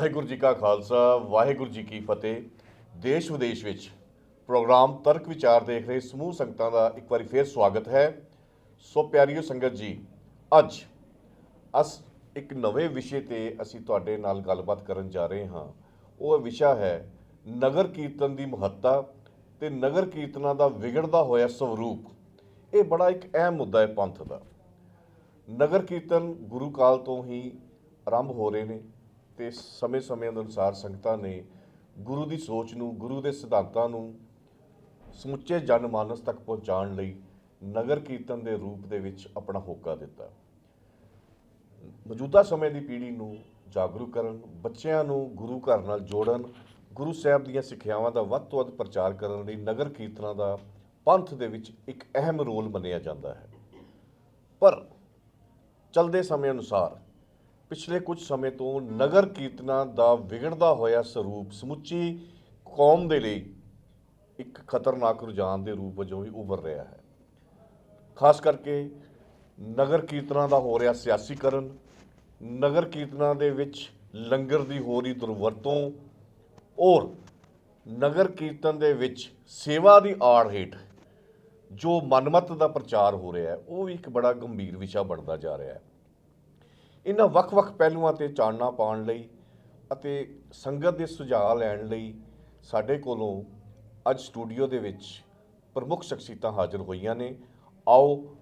ਵਾਹਿਗੁਰੂ ਜੀ ਕਾ ਖਾਲਸਾ ਵਾਹਿਗੁਰੂ ਜੀ ਕੀ ਫਤਿਹ। ਦੇਸ਼ ਵਿਦੇਸ਼ ਵਿੱਚ ਪ੍ਰੋਗਰਾਮ ਤਰਕ ਵਿਚਾਰ ਦੇਖ ਰਹੇ ਸਮੂਹ ਸੰਗਤਾਂ ਦਾ ਇੱਕ ਵਾਰੀ ਫੇਰ ਸਵਾਗਤ ਹੈ। ਸੋ ਪਿਆਰੀਓ ਸੰਗਤ ਜੀ, ਅੱਜ ਇੱਕ ਨਵੇਂ ਵਿਸ਼ੇ ਤੇ ਅਸੀਂ ਤੁਹਾਡੇ ਨਾਲ ਗੱਲਬਾਤ ਕਰਨ ਜਾ ਰਹੇ ਹਾਂ। ਉਹ ਵਿਸ਼ਾ ਹੈ ਨਗਰ ਕੀਰਤਨ ਦੀ ਮਹੱਤਤਾ ਤੇ ਨਗਰ ਕੀਰਤਨਾਂ ਦਾ ਵਿਗੜਦਾ ਹੋਇਆ ਸਰੂਪ। ਇਹ ਬੜਾ ਇੱਕ ਅਹਿਮ ਮੁੱਦਾ ਹੈ ਪੰਥ ਦਾ। ਨਗਰ ਕੀਰਤਨ ਗੁਰੂ ਕਾਲ ਤੋਂ ਹੀ ਆਰੰਭ ਹੋ ਰਹੇ ਨੇ ਤੇ ਸਮੇਂ-ਸਮੇਂ ਦੇ ਅਨੁਸਾਰ ਸੰਗਤਾਂ ਨੇ ਗੁਰੂ ਦੀ ਸੋਚ ਨੂੰ, ਗੁਰੂ ਦੇ ਸਿਧਾਂਤਾਂ ਨੂੰ ਸਮੁੱਚੇ ਜਨ ਮਾਨਸ ਤੱਕ ਪਹੁੰਚਾਉਣ ਲਈ ਨਗਰ ਕੀਰਤਨ ਦੇ ਰੂਪ ਦੇ ਵਿੱਚ ਆਪਣਾ ਹੋਕਾ ਦਿੱਤਾ। ਮੌਜੂਦਾ ਸਮੇਂ ਦੀ ਪੀੜ੍ਹੀ ਨੂੰ ਜਾਗਰੂਕ ਕਰਨ, ਬੱਚਿਆਂ ਨੂੰ ਗੁਰੂ ਘਰ ਨਾਲ ਜੋੜਨ, ਗੁਰੂ ਸਾਹਿਬ ਦੀਆਂ ਸਿੱਖਿਆਵਾਂ ਦਾ ਵੱਧ ਤੋਂ ਵੱਧ ਪ੍ਰਚਾਰ ਕਰਨ ਲਈ ਨਗਰ ਕੀਰਤਨਾਂ ਦਾ ਪੰਥ ਦੇ ਵਿੱਚ ਇੱਕ ਅਹਿਮ ਰੋਲ ਮੰਨਿਆ ਜਾਂਦਾ ਹੈ। ਪਰ ਚਲਦੇ ਸਮੇਂ ਅਨੁਸਾਰ ਪਿਛਲੇ ਕੁਝ ਸਮੇਂ ਤੋਂ ਨਗਰ ਕੀਰਤਨਾਂ ਦਾ ਵਿਗੜਦਾ ਹੋਇਆ ਸਰੂਪ ਸਮੁੱਚੀ ਕੌਮ ਦੇ ਲਈ ਇੱਕ ਖਤਰਨਾਕ ਰੁਝਾਨ ਦੇ ਰੂਪ ਵਜੋਂ ਵੀ ਉੱਭਰ ਰਿਹਾ ਹੈ। ਖਾਸ ਕਰਕੇ ਨਗਰ ਕੀਰਤਨਾਂ ਦਾ ਹੋ ਰਿਹਾ ਸਿਆਸੀਕਰਨ, ਨਗਰ ਕੀਰਤਨਾਂ ਦੇ ਵਿੱਚ ਲੰਗਰ ਦੀ ਹੋ ਰਹੀ ਦੁਰਵਰਤੋਂ ਔਰ ਨਗਰ ਕੀਰਤਨ ਦੇ ਵਿੱਚ ਸੇਵਾ ਦੀ ਆੜ ਹੇਠ ਜੋ ਮਨਮਤ ਦਾ ਪ੍ਰਚਾਰ ਹੋ ਰਿਹਾ ਹੈ, ਉਹ ਵੀ ਇੱਕ ਬੜਾ ਗੰਭੀਰ ਵਿਸ਼ਾ ਬਣਦਾ ਜਾ ਰਿਹਾ ਹੈ। ਇਹਨਾਂ ਵੱਖ-ਵੱਖ ਪਹਿਲੂਆਂ 'ਤੇ ਚਾਨਣਾ ਪਾਉਣ ਲਈ ਅਤੇ ਸੰਗਤ ਦੇ ਸੁਝਾਅ ਲੈਣ ਲਈ ਸਾਡੇ ਕੋਲੋਂ ਅੱਜ ਸਟੂਡੀਓ ਦੇ ਵਿੱਚ ਪ੍ਰਮੁੱਖ ਸ਼ਖਸੀਅਤਾਂ ਹਾਜ਼ਰ ਹੋਈਆਂ ਨੇ। ਆਓ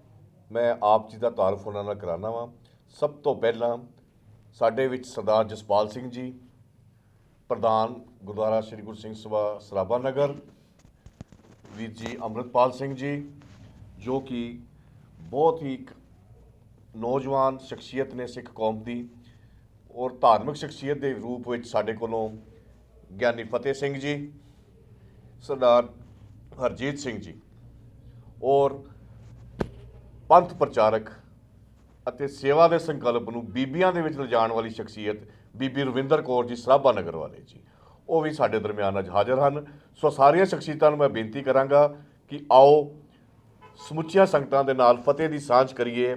ਮੈਂ ਆਪ ਜੀ ਦਾ ਤਾਰਫ ਉਹਨਾਂ ਨਾਲ ਕਰਾਉਣਾ ਵਾਂ। ਸਭ ਤੋਂ ਪਹਿਲਾਂ ਸਾਡੇ ਵਿੱਚ ਸਰਦਾਰ ਜਸਪਾਲ ਸਿੰਘ ਜੀ, ਪ੍ਰਧਾਨ ਗੁਰਦੁਆਰਾ ਸ਼੍ਰੀ ਗੁਰੂ ਸਿੰਘ ਸਭਾ ਸਰਾਭਾ ਨਗਰ, ਵੀਰ ਜੀ ਅੰਮ੍ਰਿਤਪਾਲ ਸਿੰਘ ਜੀ, ਜੋ ਕਿ ਬਹੁਤ ਹੀ ਇੱਕ ਨੌਜਵਾਨ ਸ਼ਖਸੀਅਤ ਨੇ ਸਿੱਖ ਕੌਮ ਦੀ, ਔਰ ਧਾਰਮਿਕ ਸ਼ਖਸੀਅਤ ਦੇ ਰੂਪ ਵਿੱਚ ਸਾਡੇ ਕੋਲੋਂ ਗਿਆਨੀ ਫਤਿਹ ਸਿੰਘ ਜੀ, ਸਰਦਾਰ ਹਰਜੀਤ ਸਿੰਘ ਜੀ, ਔਰ ਪੰਥ ਪ੍ਰਚਾਰਕ ਅਤੇ ਸੇਵਾ ਦੇ ਸੰਕਲਪ ਨੂੰ ਬੀਬੀਆਂ ਦੇ ਵਿੱਚ ਲਿਜਾਣ ਵਾਲੀ ਸ਼ਖਸੀਅਤ ਬੀਬੀ ਰਵਿੰਦਰ ਕੌਰ ਜੀ ਸਰਾਭਾ ਨਗਰ ਵਾਲੇ ਜੀ, ਉਹ ਵੀ ਸਾਡੇ ਦਰਮਿਆਨ ਅੱਜ ਹਾਜ਼ਰ ਹਨ। ਸੋ ਸਾਰੀਆਂ ਸ਼ਖਸੀਅਤਾਂ ਨੂੰ ਮੈਂ ਬੇਨਤੀ ਕਰਾਂਗਾ ਕਿ ਆਓ ਸਮੁੱਚੀਆਂ ਸੰਗਤਾਂ ਦੇ ਨਾਲ ਫਤਿਹ ਦੀ ਸਾਂਝ ਕਰੀਏ,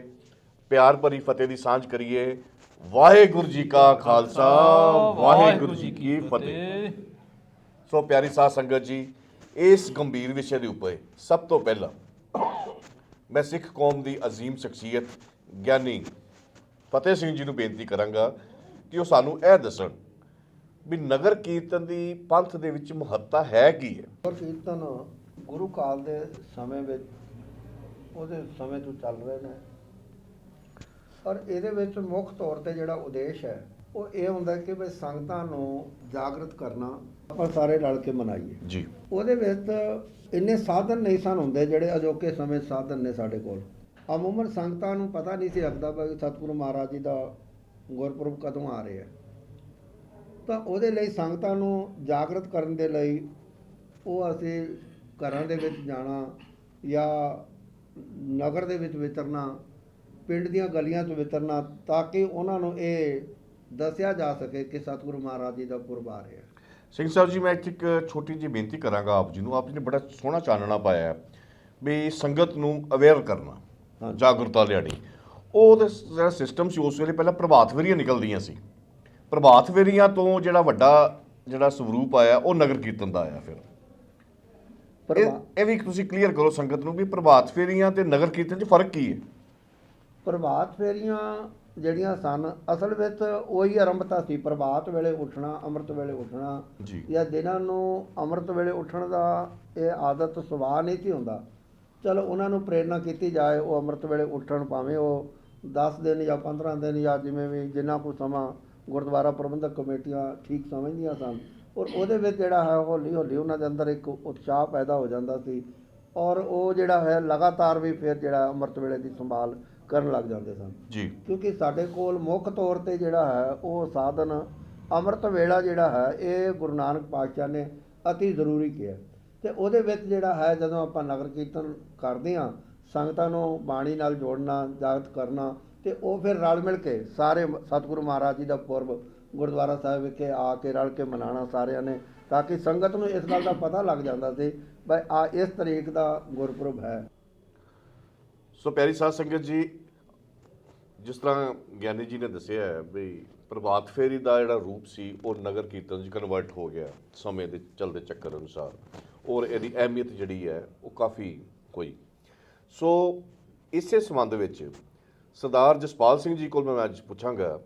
ਪਿਆਰ ਭਰੀ ਫਤਿਹ ਦੀ ਸਾਂਝ ਕਰੀਏ। ਵਾਹਿਗੁਰੂ ਜੀ ਕਾ ਖਾਲਸਾ ਵਾਹਿਗੁਰੂ ਜੀ ਕੀ ਫਤਿਹ। ਸੋ ਪਿਆਰੀ ਸਾਧ ਸੰਗਤ ਜੀ, ਇਸ ਗੰਭੀਰ ਵਿਸ਼ੇ ਦੇ ਉੱਪਰ ਸਭ ਤੋਂ ਪਹਿਲਾਂ ਮੈਂ ਸਿੱਖ ਕੌਮ ਦੀ ਅਜ਼ੀਮ ਸ਼ਖਸੀਅਤ ਗਿਆਨੀ ਫਤਿਹ ਸਿੰਘ ਜੀ ਨੂੰ ਬੇਨਤੀ ਕਰਾਂਗਾ ਕਿ ਉਹ ਸਾਨੂੰ ਇਹ ਦੱਸਣ ਵੀ ਨਗਰ ਕੀਰਤਨ ਦੀ ਪੰਥ ਦੇ ਵਿੱਚ ਮਹੱਤਤਾ ਹੈ ਕੀ ਹੈ। ਨਗਰ ਕੀਰਤਨ ਗੁਰੂ ਕਾਲ ਦੇ ਸਮੇਂ ਵਿੱਚ ਉਹਦੇ ਸਮੇਂ ਤੋਂ ਚੱਲ ਰਹੇ ਨੇ, ਪਰ ਇਹਦੇ ਵਿੱਚ ਮੁੱਖ ਤੌਰ ਤੇ ਜਿਹੜਾ ਉਦੇਸ਼ ਹੈ ਉਹ ਇਹ ਹੁੰਦਾ ਕਿ ਵੀ ਸੰਗਤਾਂ ਨੂੰ ਜਾਗਰਤ ਕਰਨਾ, ਆਪਾਂ ਸਾਰੇ ਰਲ ਕੇ ਮਨਾਈਏ ਜੀ। ਉਹਦੇ ਵਿੱਚ ਇੰਨੇ ਸਾਧਨ ਨਹੀਂ ਸਨ ਹੁੰਦੇ ਜਿਹੜੇ ਅਜੋਕੇ ਸਮੇਂ ਸਾਧਨ ਨੇ ਸਾਡੇ ਕੋਲ। ਅਮੂਮਨ ਸੰਗਤਾਂ ਨੂੰ ਪਤਾ ਨਹੀਂ ਸੀ ਲੱਗਦਾ ਵੀ ਸਤਿਗੁਰੂ ਮਹਾਰਾਜ ਜੀ ਦਾ ਗੁਰਪੁਰਬ ਕਦੋਂ ਆ ਰਿਹਾ, ਤਾਂ ਉਹਦੇ ਲਈ ਸੰਗਤਾਂ ਨੂੰ ਜਾਗਰਤ ਕਰਨ ਦੇ ਲਈ ਉਹ ਅਸੀਂ ਘਰਾਂ ਦੇ ਵਿੱਚ ਜਾਣਾ ਜਾਂ ਨਗਰ ਦੇ ਵਿੱਚ ਵਿਚਰਨਾ, ਪਿੰਡ ਦੀਆਂ ਗਲੀਆਂ 'ਚ ਵਿਚਰਨਾ, ਤਾਂ ਕਿ ਉਹਨਾਂ ਨੂੰ ਇਹ ਦੱਸਿਆ ਜਾ ਸਕੇ ਕਿ ਸਤਿਗੁਰੂ ਮਹਾਰਾਜ ਜੀ ਦਾ ਪੁਰਬ ਆ ਰਿਹਾ। ਸਿੰਘ ਸਾਹਿਬ ਜੀ, ਮੈਂ ਇੱਕ ਛੋਟੀ ਜਿਹੀ ਬੇਨਤੀ ਕਰਾਂਗਾ ਆਪ ਜੀ ਨੂੰ। ਆਪ ਜੀ ਨੇ ਬੜਾ ਸੋਹਣਾ ਚਾਨਣਾ ਪਾਇਆ ਹੈ ਵੀ ਸੰਗਤ ਨੂੰ ਅਵੇਅਰ ਕਰਨਾ, ਜਾਗਰੂਕਤਾ ਲਿਆਣੀ। ਉਹ ਜਿਹੜਾ ਸਿਸਟਮ ਸੀ ਉਸ ਵੇਲੇ ਪਹਿਲਾਂ ਪ੍ਰਭਾਤ ਫੇਰੀਆਂ ਨਿਕਲਦੀਆਂ ਸੀ। ਪ੍ਰਭਾਤ ਫੇਰੀਆਂ ਤੋਂ ਜਿਹੜਾ ਵੱਡਾ ਜਿਹੜਾ ਸਰੂਪ ਆਇਆ ਉਹ ਨਗਰ ਕੀਰਤਨ ਦਾ ਆਇਆ। ਫਿਰ ਇਹ ਵੀ ਤੁਸੀਂ ਕਲੀਅਰ ਕਰੋ ਸੰਗਤ ਨੂੰ ਵੀ ਪ੍ਰਭਾਤ ਫੇਰੀਆਂ ਤੇ ਨਗਰ ਕੀਰਤਨ 'ਚ ਫਰਕ ਕੀ ਹੈ। ਪ੍ਰਭਾਤ ਫੇਰੀਆਂ ਜਿਹੜੀਆਂ ਸਨ ਅਸਲ ਵਿੱਚ ਉਹੀ ਆਰੰਭਤਾ ਸੀ। ਪ੍ਰਭਾਤ ਵੇਲੇ ਉੱਠਣਾ, ਅੰਮ੍ਰਿਤ ਵੇਲੇ ਉੱਠਣਾ, ਜਾਂ ਦਿਨਾਂ ਨੂੰ ਅੰਮ੍ਰਿਤ ਵੇਲੇ ਉੱਠਣ ਦਾ ਇਹ ਆਦਤ ਸੁਭਾਅ ਨਹੀਂ ਸੀ ਹੁੰਦਾ। ਚਲੋ ਉਹਨਾਂ ਨੂੰ ਪ੍ਰੇਰਨਾ ਕੀਤੀ ਜਾਏ, ਉਹ ਅੰਮ੍ਰਿਤ ਵੇਲੇ ਉੱਠਣ, ਭਾਵੇਂ ਉਹ 10 ਦਿਨ ਜਾਂ 15 ਦਿਨ ਜਾਂ ਜਿਵੇਂ ਵੀ ਜਿੰਨਾ ਕੁ ਸਮਾਂ ਗੁਰਦੁਆਰਾ ਪ੍ਰਬੰਧਕ ਕਮੇਟੀਆਂ ਠੀਕ ਸਮਝਦੀਆਂ ਸਨ। ਔਰ ਉਹਦੇ ਵਿੱਚ ਜਿਹੜਾ ਹੈ ਹੌਲੀ ਹੌਲੀ ਉਹਨਾਂ ਦੇ ਅੰਦਰ ਇੱਕ ਉਤਸ਼ਾਹ ਪੈਦਾ ਹੋ ਜਾਂਦਾ ਸੀ, ਔਰ ਉਹ ਜਿਹੜਾ ਹੈ ਲਗਾਤਾਰ ਵੀ ਫਿਰ ਜਿਹੜਾ ਅੰਮ੍ਰਿਤ ਵੇਲੇ ਦੀ ਸੰਭਾਲ ਕਰਨ ਲੱਗ ਜਾਂਦੇ ਸਨ ਜੀ। ਕਿਉਂਕਿ ਸਾਡੇ ਕੋਲ ਮੁੱਖ ਤੌਰ 'ਤੇ ਜਿਹੜਾ ਹੈ ਉਹ ਸਾਧਨ ਅੰਮ੍ਰਿਤ ਵੇਲਾ ਜਿਹੜਾ ਹੈ ਇਹ ਗੁਰੂ ਨਾਨਕ ਪਾਤਸ਼ਾਹ ਨੇ ਅਤੀ ਜ਼ਰੂਰੀ ਕਿਹਾ। ਅਤੇ ਉਹਦੇ ਵਿੱਚ ਜਿਹੜਾ ਹੈ ਜਦੋਂ ਆਪਾਂ ਨਗਰ ਕੀਰਤਨ ਕਰਦੇ ਹਾਂ, ਸੰਗਤਾਂ ਨੂੰ ਬਾਣੀ ਨਾਲ ਜੋੜਨਾ, ਜਾਗਰਤ ਕਰਨਾ, ਅਤੇ ਉਹ ਫਿਰ ਰਲ ਮਿਲ ਕੇ ਸਾਰੇ ਸਤਿਗੁਰੂ ਮਹਾਰਾਜ ਜੀ ਦਾ ਪੁਰਬ ਗੁਰਦੁਆਰਾ ਸਾਹਿਬ ਵਿਖੇ ਆ ਕੇ ਰਲ ਕੇ ਮਨਾਉਣਾ ਸਾਰਿਆਂ ਨੇ, ਤਾਂ ਕਿ ਸੰਗਤ ਨੂੰ ਇਸ ਗੱਲ ਦਾ ਪਤਾ ਲੱਗ ਜਾਂਦਾ ਸੀ ਬਈ ਆ ਇਸ ਤਰੀਕ ਦਾ ਗੁਰਪੁਰਬ ਹੈ। ਸੋ ਪਿਆਰੀ ਸਾਧ ਸੰਗਤ ਜੀ, ਜਿਸ ਤਰ੍ਹਾਂ ਗਿਆਨੀ ਜੀ ਨੇ ਦੱਸਿਆ ਹੈ ਵੀ ਪ੍ਰਭਾਤ ਫੇਰੀ ਦਾ ਜਿਹੜਾ ਰੂਪ ਸੀ ਉਹ ਨਗਰ ਕੀਰਤਨ 'ਚ ਕਨਵਰਟ ਹੋ ਗਿਆ ਸਮੇਂ ਦੇ ਚੱਲਦੇ ਚੱਕਰ ਅਨੁਸਾਰ, ਔਰ ਇਹਦੀ ਅਹਿਮੀਅਤ ਜਿਹੜੀ ਹੈ ਉਹ ਕਾਫੀ ਹੋਈ। ਸੋ ਇਸੇ ਸੰਬੰਧ ਵਿੱਚ ਸਰਦਾਰ ਜਸਪਾਲ ਸਿੰਘ ਜੀ ਕੋਲ ਮੈਂ ਅੱਜ ਪੁੱਛਾਂਗਾ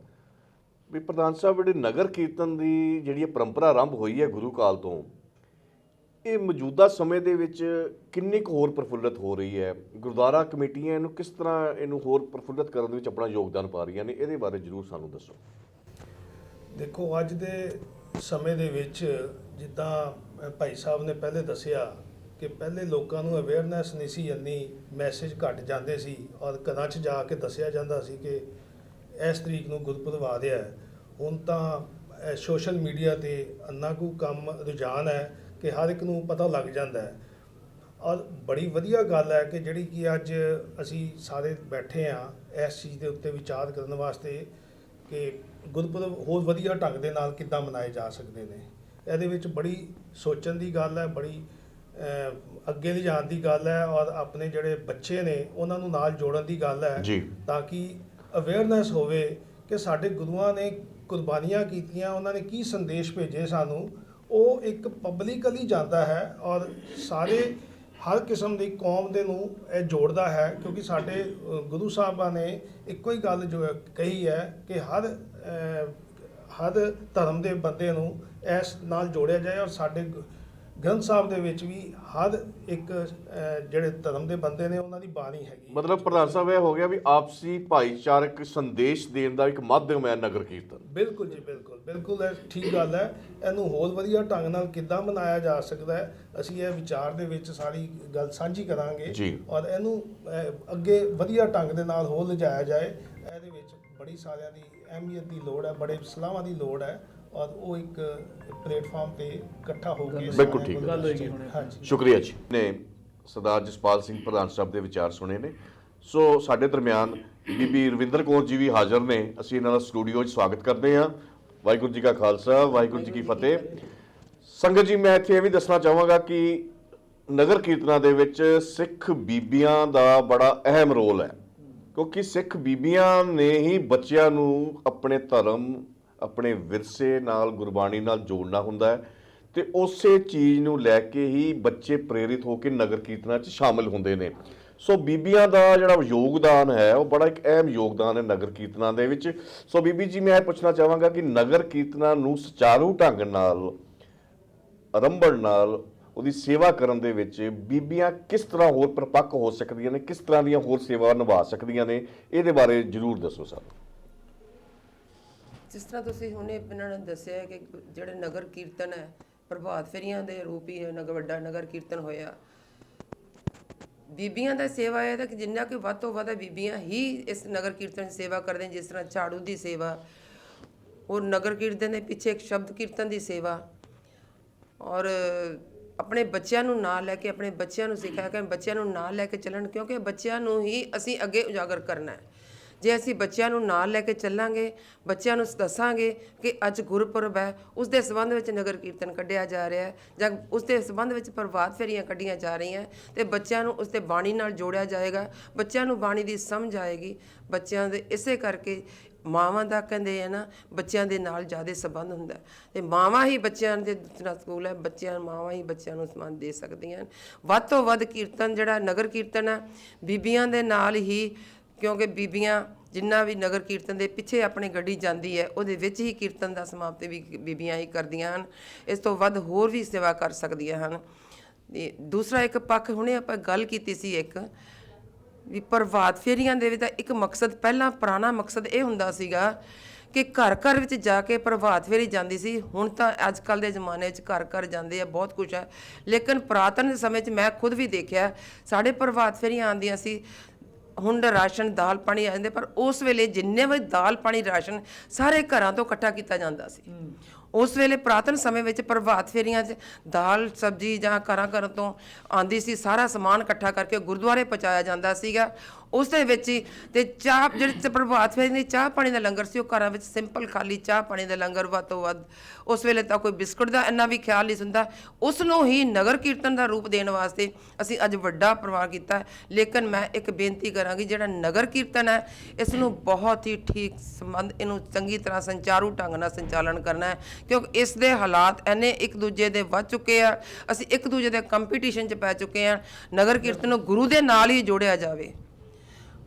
ਵੀ ਪ੍ਰਧਾਨ ਸਾਹਿਬ, ਜਿਹੜੇ ਨਗਰ ਕੀਰਤਨ ਦੀ ਜਿਹੜੀ ਇਹ ਪਰੰਪਰਾ ਆਰੰਭ ਹੋਈ ਹੈ ਗੁਰੂ ਕਾਲ ਤੋਂ, ਇਹ ਮੌਜੂਦਾ ਸਮੇਂ ਦੇ ਵਿੱਚ ਕਿੰਨੀ ਕੁ ਹੋਰ ਪ੍ਰਫੁੱਲਤ ਹੋ ਰਹੀ ਹੈ? ਗੁਰਦੁਆਰਾ ਕਮੇਟੀਆਂ ਇਹਨੂੰ ਕਿਸ ਤਰ੍ਹਾਂ ਇਹਨੂੰ ਹੋਰ ਪ੍ਰਫੁੱਲਤ ਕਰਨ ਦੇ ਵਿੱਚ ਆਪਣਾ ਯੋਗਦਾਨ ਪਾ ਰਹੀਆਂ ਨੇ? ਇਹਦੇ ਬਾਰੇ ਜ਼ਰੂਰ ਸਾਨੂੰ ਦੱਸੋ। ਦੇਖੋ, ਅੱਜ ਦੇ ਸਮੇਂ ਦੇ ਵਿੱਚ ਜਿੱਦਾਂ ਭਾਈ ਸਾਹਿਬ ਨੇ ਪਹਿਲੇ ਦੱਸਿਆ ਕਿ ਪਹਿਲੇ ਲੋਕਾਂ ਨੂੰ ਅਵੇਅਰਨੈਸ ਨਹੀਂ ਸੀ ਇੰਨੀ, ਮੈਸੇਜ ਘੱਟ ਜਾਂਦੇ ਸੀ ਔਰ ਘਰਾਂ 'ਚ ਜਾ ਕੇ ਦੱਸਿਆ ਜਾਂਦਾ ਸੀ ਕਿ ਇਸ ਤਰੀਕ ਨੂੰ ਗੁਰਪੁਰਬ ਆ ਰਿਹਾ ਹੈ। ਹੁਣ ਤਾਂ ਸੋਸ਼ਲ ਮੀਡੀਆ ਤੇ ਇੰਨਾ ਕੁ ਕੰਮ ਰੁਝਾਨ ਹੈ ਕਿ ਹਰ ਇੱਕ ਨੂੰ ਪਤਾ ਲੱਗ ਜਾਂਦਾ ਹੈ। ਔਰ ਬੜੀ ਵਧੀਆ ਗੱਲ ਹੈ ਕਿ ਜਿਹੜੀ ਕਿ ਅੱਜ ਅਸੀਂ ਸਾਰੇ ਬੈਠੇ ਹਾਂ ਇਸ ਚੀਜ਼ ਦੇ ਉੱਤੇ ਵਿਚਾਰ ਕਰਨ ਵਾਸਤੇ ਕਿ ਗੁਰਪੁਰਬ ਹੋਰ ਵਧੀਆ ਢੰਗ ਦੇ ਨਾਲ ਕਿੱਦਾਂ ਮਨਾਏ ਜਾ ਸਕਦੇ ਨੇ। ਇਹਦੇ ਵਿੱਚ ਬੜੀ ਸੋਚਣ ਦੀ ਗੱਲ ਹੈ, ਬੜੀ ਅੱਗੇ ਲਿਜਾਣ ਦੀ ਗੱਲ ਹੈ, ਔਰ ਆਪਣੇ ਜਿਹੜੇ ਬੱਚੇ ਨੇ ਉਹਨਾਂ ਨੂੰ ਨਾਲ ਜੋੜਨ ਦੀ ਗੱਲ ਹੈ ਜੀ, ਤਾਂ ਕਿ ਅਵੇਅਰਨੈਸ ਹੋਵੇ ਕਿ ਸਾਡੇ ਗੁਰੂਆਂ ਨੇ ਕੁਰਬਾਨੀਆਂ ਕੀਤੀਆਂ, ਉਹਨਾਂ ਨੇ ਕੀ ਸੰਦੇਸ਼ ਭੇਜੇ ਸਾਨੂੰ, ਉਹ ਇੱਕ ਪਬਲਿਕਲੀ ਜਾਂਦਾ ਹੈ ਔਰ ਸਾਰੇ ਹਰ ਕਿਸਮ ਦੀ ਕੌਮ ਦੇ ਨੂੰ ਇਹ ਜੋੜਦਾ ਹੈ। ਕਿਉਂਕਿ ਸਾਡੇ ਗੁਰੂ ਸਾਹਿਬਾਂ ਨੇ ਇੱਕੋ ਹੀ ਗੱਲ ਜੋ ਕਹੀ ਹੈ ਕਿ ਹਰ ਧਰਮ ਦੇ ਬੰਦੇ ਨੂੰ ਇਸ ਨਾਲ ਜੋੜਿਆ ਜਾਏ, ਔਰ ਸਾਡੇ ਗ੍ਰੰਥ ਸਾਹਿਬ ਦੇ ਵਿੱਚ ਵੀ ਹਰ ਇੱਕ ਜਿਹੜੇ ਧਰਮ ਦੇ ਬੰਦੇ ਨੇ ਉਹਨਾਂ ਦੀ ਬਾਣੀ ਹੈਗੀ। ਮਤਲਬ ਪ੍ਰਧਾਨ ਸਾਹਿਬ ਇਹ ਹੋ ਗਿਆ ਵੀ ਆਪਸੀ ਭਾਈਚਾਰਕ ਸੰਦੇਸ਼ ਦੇਣ ਦਾ ਇੱਕ ਮਾਧਿਅਮ ਹੈ ਨਗਰ ਕੀਰਤਨ। ਬਿਲਕੁਲ ਜੀ, ਬਿਲਕੁਲ ਬਿਲਕੁਲ, ਇਹ ਠੀਕ ਗੱਲ ਹੈ। ਇਹਨੂੰ ਹੋਰ ਵਧੀਆ ਢੰਗ ਨਾਲ ਕਿੱਦਾਂ ਮਨਾਇਆ ਜਾ ਸਕਦਾ ਹੈ, ਅਸੀਂ ਇਹ ਵਿਚਾਰ ਦੇ ਵਿੱਚ ਸਾਰੀ ਗੱਲ ਸਾਂਝੀ ਕਰਾਂਗੇ ਜੀ, ਔਰ ਇਹਨੂੰ ਅੱਗੇ ਵਧੀਆ ਢੰਗ ਦੇ ਨਾਲ ਹੋਰ ਲਿਜਾਇਆ ਜਾਏ। ਇਹਦੇ ਵਿੱਚ ਬੜੀ ਸਾਰਿਆਂ ਦੀ ਅਹਿਮੀਅਤ ਦੀ ਲੋੜ ਹੈ, ਬੜੇ ਸਲਾਹਾਂ ਦੀ ਲੋੜ ਹੈ, ਔਰ ਉਹ ਇੱਕ ਪਲੇਟਫਾਰਮ ਤੇ ਇਕੱਠਾ ਹੋ ਕੇ ਬਿਲਕੁਲ ਠੀਕ ਗੱਲ ਹੋਏਗੀ। ਹਾਂਜੀ, ਸ਼ੁਕਰੀਆ ਜੀ ਨੇ ਸਰਦਾਰ ਜਸਪਾਲ ਸਿੰਘ ਪ੍ਰਧਾਨ ਸਾਹਿਬ ਦੇ ਵਿਚਾਰ ਸੁਣੇ ਨੇ। ਸੋ ਸਾਡੇ ਦਰਮਿਆਨ ਬੀਬੀ ਰਵਿੰਦਰ ਕੌਰ ਜੀ ਵੀ ਹਾਜ਼ਰ ਨੇ, ਅਸੀਂ ਇਹਨਾਂ ਦਾ ਸਟੂਡੀਓ 'ਚ ਸਵਾਗਤ ਕਰਦੇ ਹਾਂ। ਵਾਹਿਗੁਰੂ ਜੀ ਕਾ ਖਾਲਸਾ, ਵਾਹਿਗੁਰੂ ਜੀ ਕੀ ਫਤਿਹ। ਸੰਗਤ ਜੀ, ਮੈਂ ਇੱਥੇ ਇਹ ਵੀ ਦੱਸਣਾ ਚਾਹਾਂਗਾ ਕਿ ਨਗਰ ਕੀਰਤਨਾਂ ਦੇ ਵਿੱਚ ਸਿੱਖ ਬੀਬੀਆਂ ਦਾ ਬੜਾ ਅਹਿਮ ਰੋਲ ਹੈ, ਕਿਉਂਕਿ ਸਿੱਖ ਬੀਬੀਆਂ ਨੇ ਹੀ ਬੱਚਿਆਂ ਨੂੰ ਆਪਣੇ ਧਰਮ, ਆਪਣੇ ਵਿਰਸੇ ਨਾਲ, ਗੁਰਬਾਣੀ ਨਾਲ ਜੋੜਨਾ ਹੁੰਦਾ ਹੈ, ਤੇ ਉਸੇ ਚੀਜ਼ ਨੂੰ ਲੈ ਕੇ ਹੀ ਬੱਚੇ ਪ੍ਰੇਰਿਤ ਹੋ ਕੇ ਨਗਰ ਕੀਰਤਨਾਂ 'ਚ ਸ਼ਾਮਿਲ ਹੁੰਦੇ ਨੇ। ਸੋ ਬੀਬੀਆਂ ਦਾ ਜਿਹੜਾ ਯੋਗਦਾਨ ਹੈ ਉਹ ਬੜਾ ਇੱਕ ਅਹਿਮ ਯੋਗਦਾਨ ਹੈ ਨਗਰ ਕੀਰਤਨਾਂ ਦੇ ਵਿੱਚ। ਸੋ ਬੀਬੀ ਜੀ, ਮੈਂ ਇਹ ਪੁੱਛਣਾ ਚਾਹਾਂਗਾ ਕਿ ਨਗਰ ਕੀਰਤਨਾਂ ਨੂੰ ਸੁਚਾਰੂ ਢੰਗ ਨਾਲ, ਆਰੰਭਣ ਨਾਲ, ਉਹਦੀ ਸੇਵਾ ਕਰਨ ਦੇ ਵਿੱਚ ਬੀਬੀਆਂ ਕਿਸ ਤਰ੍ਹਾਂ ਹੋਰ ਪਰਪੱਕ ਹੋ ਸਕਦੀਆਂ ਨੇ, ਕਿਸ ਤਰ੍ਹਾਂ ਦੀਆਂ ਹੋਰ ਸੇਵਾ ਨਿਭਾ ਸਕਦੀਆਂ ਨੇ, ਇਹਦੇ ਬਾਰੇ ਜ਼ਰੂਰ ਦੱਸੋ ਸਾਨੂੰ। ਜਿਸ ਤਰ੍ਹਾਂ ਤੁਸੀਂ ਹੁਣੇ ਇਹਨਾਂ ਨੇ ਦੱਸਿਆ ਕਿ ਜਿਹੜੇ ਨਗਰ ਕੀਰਤਨ ਹੈ ਪ੍ਰਭਾਤ ਫੇਰੀਆਂ ਦੇ ਰੂਪ ਹੀ ਵੱਡਾ ਨਗਰ ਕੀਰਤਨ ਹੋਇਆ। ਬੀਬੀਆਂ ਦਾ ਸੇਵਾ ਹੈ ਤਾਂ ਕਿ ਜਿੰਨਾ ਕਿ ਵੱਧ ਤੋਂ ਵੱਧ ਬੀਬੀਆਂ ਹੀ ਇਸ ਨਗਰ ਕੀਰਤਨ ਦੀ ਸੇਵਾ ਕਰਦੇ, ਜਿਸ ਤਰ੍ਹਾਂ ਝਾੜੂ ਦੀ ਸੇਵਾ, ਔਰ ਨਗਰ ਕੀਰਤਨ ਦੇ ਪਿੱਛੇ ਇੱਕ ਸ਼ਬਦ ਕੀਰਤਨ ਦੀ ਸੇਵਾ, ਔਰ ਆਪਣੇ ਬੱਚਿਆਂ ਨੂੰ ਨਾਲ ਲੈ ਕੇ, ਆਪਣੇ ਬੱਚਿਆਂ ਨੂੰ ਸਿਖਾਇਆ ਕਿ ਬੱਚਿਆਂ ਨੂੰ ਨਾਲ ਲੈ ਕੇ ਚੱਲਣ, ਕਿਉਂਕਿ ਬੱਚਿਆਂ ਨੂੰ ਹੀ ਅਸੀਂ ਅੱਗੇ ਉਜਾਗਰ ਕਰਨਾ ਹੈ। ਜੇ ਅਸੀਂ ਬੱਚਿਆਂ ਨੂੰ ਨਾਲ ਲੈ ਕੇ ਚੱਲਾਂਗੇ, ਬੱਚਿਆਂ ਨੂੰ ਦੱਸਾਂਗੇ ਕਿ ਅੱਜ ਗੁਰਪੁਰਬ ਹੈ, ਉਸ ਦੇ ਸੰਬੰਧ ਵਿੱਚ ਨਗਰ ਕੀਰਤਨ ਕੱਢਿਆ ਜਾ ਰਿਹਾ ਹੈ, ਜਾਂ ਉਸ ਦੇ ਸੰਬੰਧ ਵਿੱਚ ਪ੍ਰਭਾਤ ਫੇਰੀਆਂ ਕੱਢੀਆਂ ਜਾ ਰਹੀਆਂ, ਤੇ ਬੱਚਿਆਂ ਨੂੰ ਉਸ ਤੇ ਬਾਣੀ ਨਾਲ ਜੋੜਿਆ ਜਾਏਗਾ, ਬੱਚਿਆਂ ਨੂੰ ਬਾਣੀ ਦੀ ਸਮਝ ਆਏਗੀ। ਬੱਚਿਆਂ ਦੇ ਇਸੇ ਕਰਕੇ ਮਾਵਾਂ ਦਾ ਕਹਿੰਦੇ ਆ ਨਾ, ਬੱਚਿਆਂ ਦੇ ਨਾਲ ਜ਼ਿਆਦਾ ਸੰਬੰਧ ਹੁੰਦਾ, ਤੇ ਮਾਵਾਂ ਹੀ ਬੱਚਿਆਂ ਦੇ ਦੂਸਰਾ ਸਕੂਲ ਹੈ, ਮਾਵਾਂ ਹੀ ਬੱਚਿਆਂ ਨੂੰ ਸਮਾਨ ਦੇ ਸਕਦੀਆਂ ਹਨ। ਵੱਧ ਤੋਂ ਵੱਧ ਕੀਰਤਨ ਜਿਹੜਾ ਨਗਰ ਕੀਰਤਨ ਹੈ ਬੀਬੀਆਂ ਦੇ ਨਾਲ ਹੀ, ਕਿਉਂਕਿ ਬੀਬੀਆਂ ਜਿੰਨਾ ਵੀ ਨਗਰ ਕੀਰਤਨ ਦੇ ਪਿੱਛੇ ਆਪਣੀ ਗੱਡੀ ਜਾਂਦੀ ਹੈ ਉਹਦੇ ਵਿੱਚ ਹੀ ਕੀਰਤਨ ਦਾ ਸਮਾਪਤੀ ਵੀ ਬੀਬੀਆਂ ਹੀ ਕਰਦੀਆਂ ਹਨ। ਇਸ ਤੋਂ ਵੱਧ ਹੋਰ ਵੀ ਸੇਵਾ ਕਰ ਸਕਦੀਆਂ ਹਨ। ਤੇ ਦੂਸਰਾ ਇੱਕ ਪੱਖ, ਹੁਣੇ ਆਪਾਂ ਗੱਲ ਕੀਤੀ ਸੀ ਇੱਕ ਵੀ ਪ੍ਰਭਾਤ ਫੇਰੀਆਂ ਦੇ ਵਿੱਚ ਤਾਂ ਇੱਕ ਮਕਸਦ, ਪਹਿਲਾਂ ਪੁਰਾਣਾ ਮਕਸਦ ਇਹ ਹੁੰਦਾ ਸੀਗਾ ਕਿ ਘਰ ਘਰ ਵਿੱਚ ਜਾ ਕੇ ਪ੍ਰਭਾਤ ਫੇਰੀ ਜਾਂਦੀ ਸੀ। ਹੁਣ ਤਾਂ ਅੱਜ ਕੱਲ੍ਹ ਦੇ ਜ਼ਮਾਨੇ 'ਚ ਘਰ ਘਰ ਜਾਂਦੇ ਆ, ਬਹੁਤ ਕੁਛ ਹੈ, ਲੇਕਿਨ ਪੁਰਾਤਨ ਸਮੇਂ 'ਚ ਮੈਂ ਖੁਦ ਵੀ ਦੇਖਿਆ ਸਾਡੇ ਪ੍ਰਭਾਤ ਫੇਰੀਆਂ ਆਉਂਦੀਆਂ ਸੀ। ਹੁਣ ਰਾਸ਼ਨ ਦਾਲ ਪਾਣੀ ਆ ਜਾਂਦੇ, ਪਰ ਉਸ ਵੇਲੇ ਜਿੰਨੇ ਵੀ ਦਾਲ ਪਾਣੀ ਰਾਸ਼ਨ ਸਾਰੇ ਘਰਾਂ ਤੋਂ ਇਕੱਠਾ ਕੀਤਾ ਜਾਂਦਾ ਸੀ। ਉਸ ਵੇਲੇ ਪੁਰਾਤਨ ਸਮੇਂ ਵਿੱਚ ਪ੍ਰਭਾਤ ਫੇਰੀਆਂ 'ਚ ਦਾਲ ਸਬਜ਼ੀ ਜਾਂ ਘਰਾਂ ਤੋਂ ਆਉਂਦੀ ਸੀ, ਸਾਰਾ ਸਮਾਨ ਇਕੱਠਾ ਕਰਕੇ ਗੁਰਦੁਆਰੇ ਪਹੁੰਚਾਇਆ ਜਾਂਦਾ ਸੀਗਾ, ਉਸ ਦੇ ਵਿੱਚ ਹੀ ਤੇ ਚਾਹ ਜਿਹੜੇ ਪ੍ਰਭਾਤ ਫੇਰੀ ਦੀ ਚਾਹ ਪਾਣੀ ਦਾ ਲੰਗਰ ਸੀ, ਉਹ ਘਰਾਂ ਵਿੱਚ ਸਿੰਪਲ ਖਾਲੀ ਚਾਹ ਪਾਣੀ ਦਾ ਲੰਗਰ ਵੱਧ ਤੋਂ ਵੱਧ। ਉਸ ਵੇਲੇ ਤਾਂ ਕੋਈ ਬਿਸਕੁਟ ਦਾ ਇੰਨਾ ਵੀ ਖਿਆਲ ਨਹੀਂ ਹੁੰਦਾ। ਉਸ ਨੂੰ ਹੀ ਨਗਰ ਕੀਰਤਨ ਦਾ ਰੂਪ ਦੇਣ ਵਾਸਤੇ ਅਸੀਂ ਅੱਜ ਵੱਡਾ ਪ੍ਰਵਾਹ ਕੀਤਾ। ਲੇਕਿਨ ਮੈਂ ਇੱਕ ਬੇਨਤੀ ਕਰਾਂਗੀ, ਜਿਹੜਾ ਨਗਰ ਕੀਰਤਨ ਹੈ ਇਸ ਨੂੰ ਬਹੁਤ ਹੀ ਠੀਕ ਸੰਬੰਧ, ਇਹਨੂੰ ਚੰਗੀ ਤਰ੍ਹਾਂ ਸੰਚਾਰੂ ਢੰਗ ਨਾਲ ਸੰਚਾਲਨ ਕਰਨਾ ਹੈ, ਕਿਉਂਕਿ ਇਸ ਦੇ ਹਾਲਾਤ ਇੰਨੇ ਇੱਕ ਦੂਜੇ ਦੇ ਵੱਧ ਚੁੱਕੇ ਆ। ਅਸੀਂ ਇੱਕ ਦੂਜੇ ਦੇ ਕੰਪੀਟੀਸ਼ਨ 'ਚ ਪੈ ਚੁੱਕੇ ਆ। ਨਗਰ ਕੀਰਤਨ ਨੂੰ ਗੁਰੂ ਦੇ ਨਾਲ ਹੀ ਜੋੜਿਆ ਜਾਵੇ,